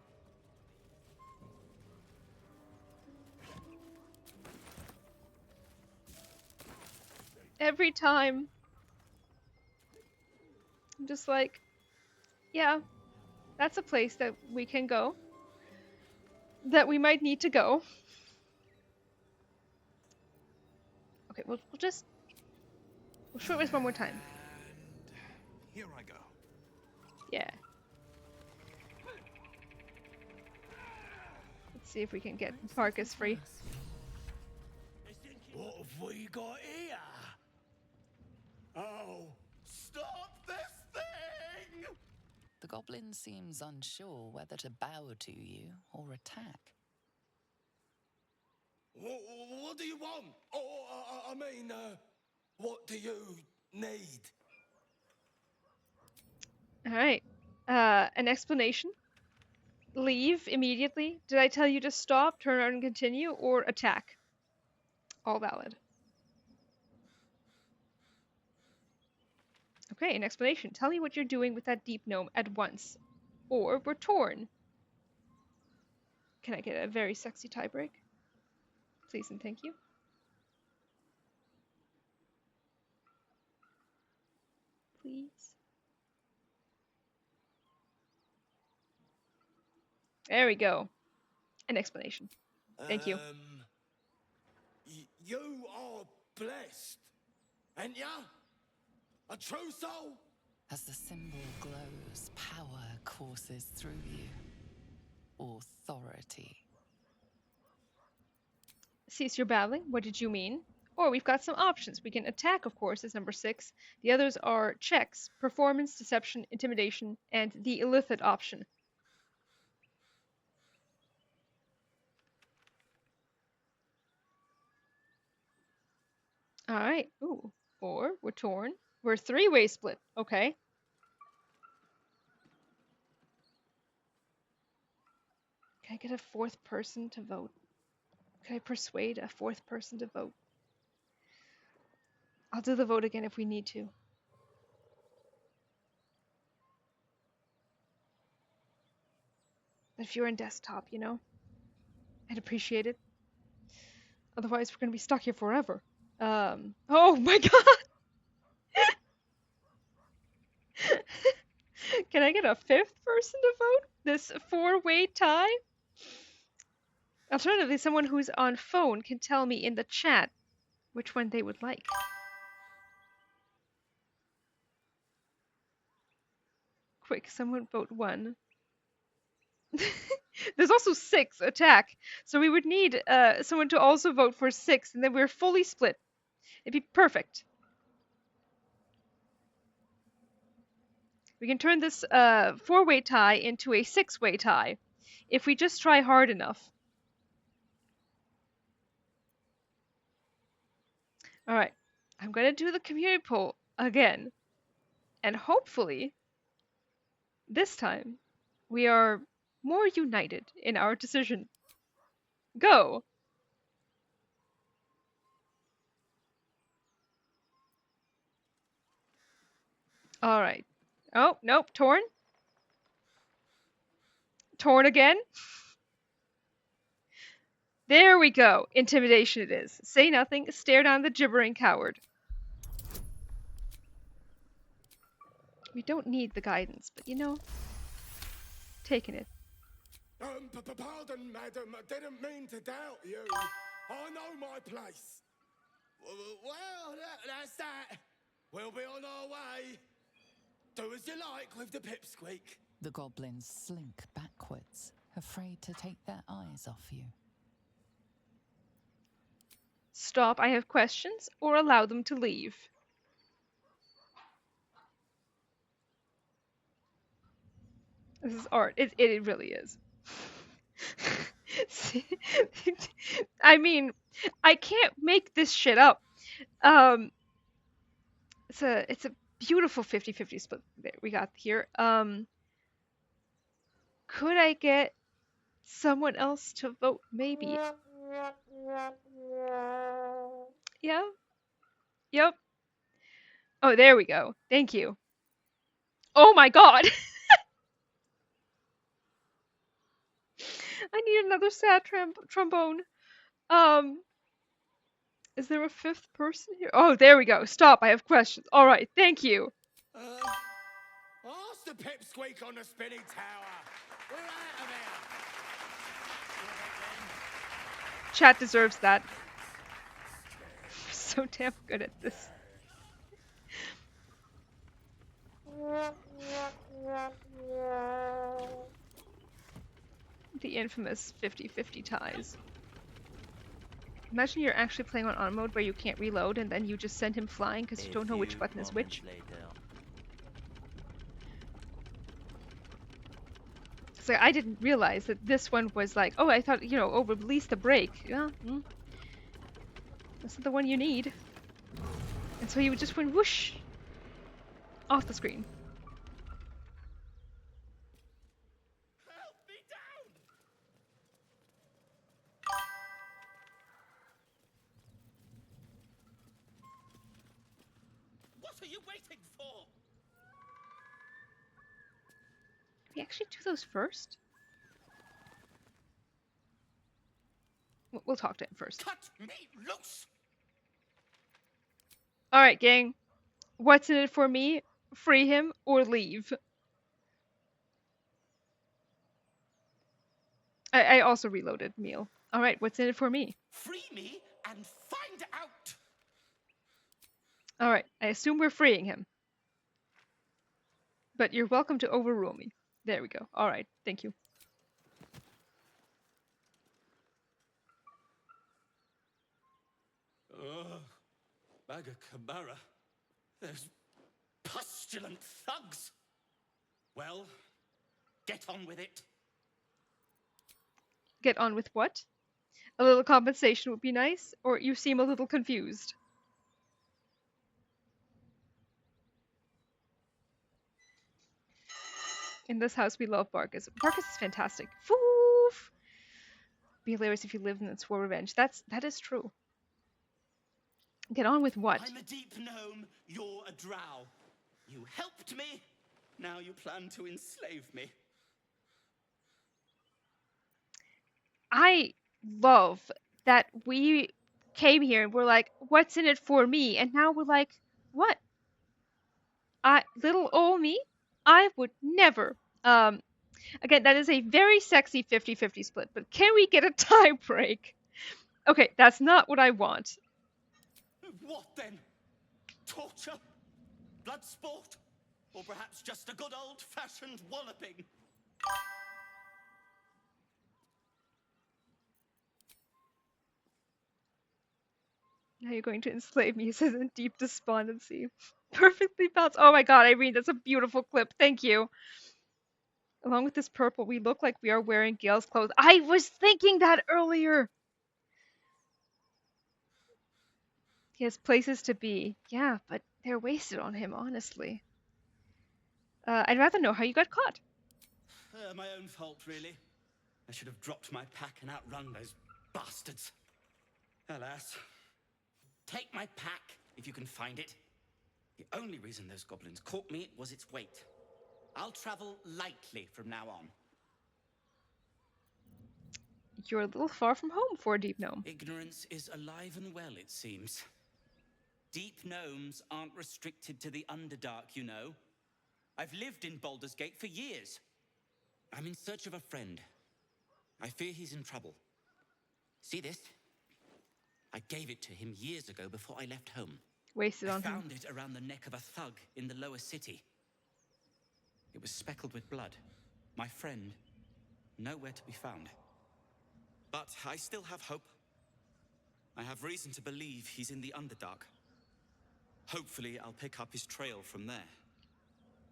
Every time. I'm just like, yeah, that's a place that we can go. That we might need to go. Okay, we'll short rest one more time. Here I go. Yeah. Let's see if we can get Marcus free. What have we got here? Oh, stop this thing! The goblin seems unsure whether to bow to you or attack. What do you want? I mean, what do you need? All right. An explanation. Leave immediately. Did I tell you to stop, turn around and continue, or attack? All valid. Okay, an explanation. Tell me what you're doing with that deep gnome at once. Or we're torn. Can I get a very sexy tiebreak? Please and thank you. Please. There we go. An explanation. Thank you. You are blessed, ain't ya? A true soul? As the symbol glows, power courses through you. Authority. Cease your babbling. What did you mean? Or we've got some options. We can attack, of course, is number 6. The others are checks, performance, deception, intimidation, and the illicit option. All right. Ooh. Or we're torn. We're three-way split. Okay. Can I get a fourth person to vote? Can I persuade a fourth person to vote? I'll do the vote again if we need to. If you're in desktop, you know, I'd appreciate it. Otherwise, we're going to be stuck here forever. Oh my god! Can I get a fifth person to vote? This 4-way tie? Alternatively, someone who's on phone can tell me in the chat which one they would like. Quick, someone vote 1. There's also 6 attack, so we would need someone to also vote for 6, and then we're fully split. It'd be perfect. We can turn this 4-way tie into a 6-way tie if we just try hard enough. All right, I'm going to do the community poll again, and hopefully this time we are more united in our decision. Go! All right. Oh, nope, torn. Torn again. There we go. Intimidation it is. Say nothing, stare down the gibbering coward. We don't need the guidance, but you know, taking it. Pardon, madam, I didn't mean to doubt you. I know my place. Well, that's that. We'll be on our way. Do as you like with the pipsqueak. The goblins slink backwards, afraid to take their eyes off you. Stop, I have questions, or allow them to leave. This is art. It really is. I mean, I can't make this shit up. It's a beautiful 50-50 split that we got here. Could I get someone else to vote? Maybe. Yeah. Yep. Oh, there we go. Thank you. Oh my god. I need another sad trombone. Is there a fifth person here? Oh, there we go. Stop. I have questions. All right. Thank you. Ask the pipsqueak on the spinning tower. We're out of here. Chat deserves that. We're so damn good at this. The infamous 50-50 ties. Imagine you're actually playing on mode where you can't reload and then you just send him flying because you don't know which button is which. It's like, I didn't realize that this one was like, oh, I thought, you know, oh, release the break. Yeah. That's not the one you need. And so he would just went whoosh off the screen. What are you waiting for? Can we actually do those first? We'll talk to him first. Cut me loose! Alright, gang. What's in it for me? Free him or leave. I also reloaded meal. Alright, what's in it for me? Free me and find out! Alright, I assume we're freeing him. But you're welcome to overrule me. There we go. Alright, thank you. Baga Kamara. Those pustulant thugs. Well, get on with it. Get on with what? A little compensation would be nice, or you seem a little confused. In this house, we love Barkus. Barkus is fantastic. Foof! Be hilarious if you lived and then swore revenge. That is true. Get on with what? I'm a deep gnome, you're a drow. You helped me, now you plan to enslave me. I love that we came here and we're like, what's in it for me? And now we're like, what? Little old me? I would never. Again, that is a very sexy 50-50 split, but can we get a tie break? Okay, that's not what I want. What then? Torture? Blood sport? Or perhaps just a good old-fashioned walloping? Now you're going to enslave me, he says in deep despondency. Perfectly balanced. Oh my god, Irene, that's a beautiful clip. Thank you. Along with this purple, we look like we are wearing Gale's clothes. I was thinking that earlier! He has places to be. Yeah, but they're wasted on him, honestly. I'd rather know how you got caught. My own fault, really. I should have dropped my pack and outrun those bastards. Alas. Take my pack, if you can find it. The only reason those goblins caught me was its weight. I'll travel lightly from now on. You're a little far from home for a deep gnome. Ignorance is alive and well, it seems. Deep gnomes aren't restricted to the Underdark, you know. I've lived in Baldur's Gate for years. I'm in search of a friend. I fear he's in trouble. See this? I gave it to him years ago before I left home. Wasted on I him. found it around the neck of a thug in the lower city. It was speckled with blood. My friend, nowhere to be found. But I still have hope. I have reason to believe he's in the Underdark. Hopefully, I'll pick up his trail from there.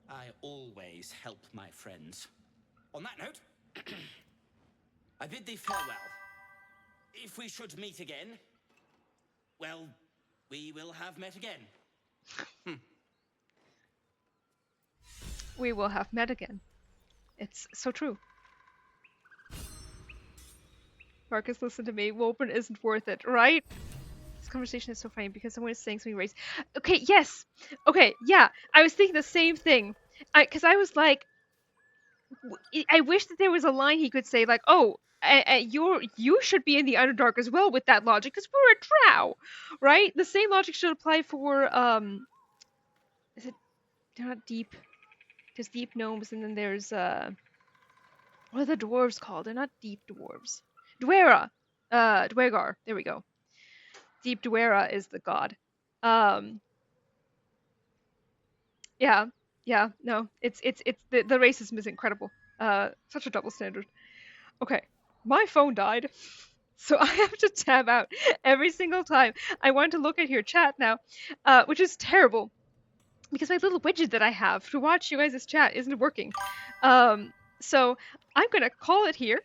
I always help my friends. On that note, I bid thee farewell. If we should meet again, well, we will have met again. We will have met again. It's so true. Marcus, listen to me. Woburn isn't worth it, right? This conversation is so funny because someone is saying something racist. Okay, yes. Okay, yeah. I was thinking the same thing. Because I was like, I wish that there was a line he could say, like, oh, you should be in the Underdark as well with that logic, because we're a drow, right? The same logic should apply for, is it, they're not deep, there's deep gnomes, and then there's, what are the dwarves called? They're not deep dwarves. Dwera! Dwegar, there we go. Deep Dwera is the god. Yeah, no, it's the racism is incredible. Such a double standard. Okay, my phone died, so I have to tab out every single time I want to look at your chat now, which is terrible because my little widget that I have to watch you guys' chat isn't working. So I'm gonna call it here.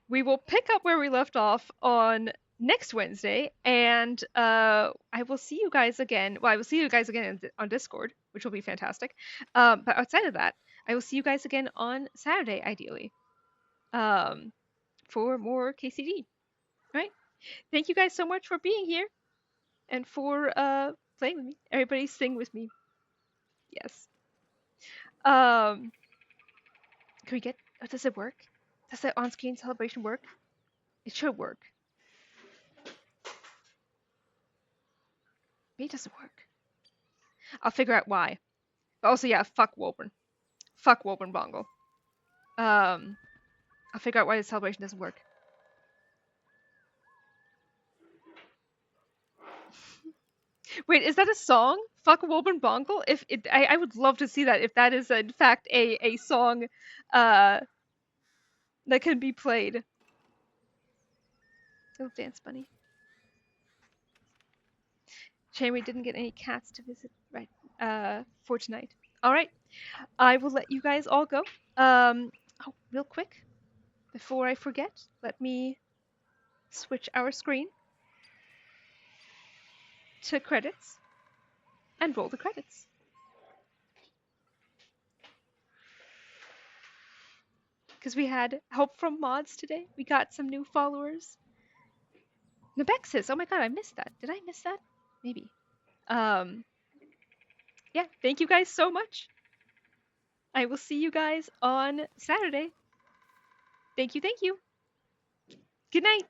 We will pick up where we left off on next Wednesday, and I will see you guys again. Well, I will see you guys again on Discord, which will be fantastic. But outside of that, I will see you guys again on Saturday, ideally, for more KCD. All right. Thank you guys so much for being here and for playing with me. Everybody sing with me. Yes. Can we get? Does it work? Does the on-screen celebration work? It should work. Maybe it doesn't work. I'll figure out why. But also, yeah, fuck Woburn. Fuck Woburn Bongo. I'll figure out why the celebration doesn't work. Wait, is that a song? Fuck Woburn Bongo? If it, I would love to see that. If that is in fact a song, that can be played. Little dance bunny. Shame we didn't get any cats to visit right for tonight. All right, I will let you guys all go. Oh, real quick, before I forget, let me switch our screen to credits and roll the credits. Because we had help from mods today. We got some new followers. Nebexis, oh my god, I missed that. Did I miss that? Maybe. Yeah, thank you guys so much. I will see you guys on Saturday. Thank you, thank you. Good night.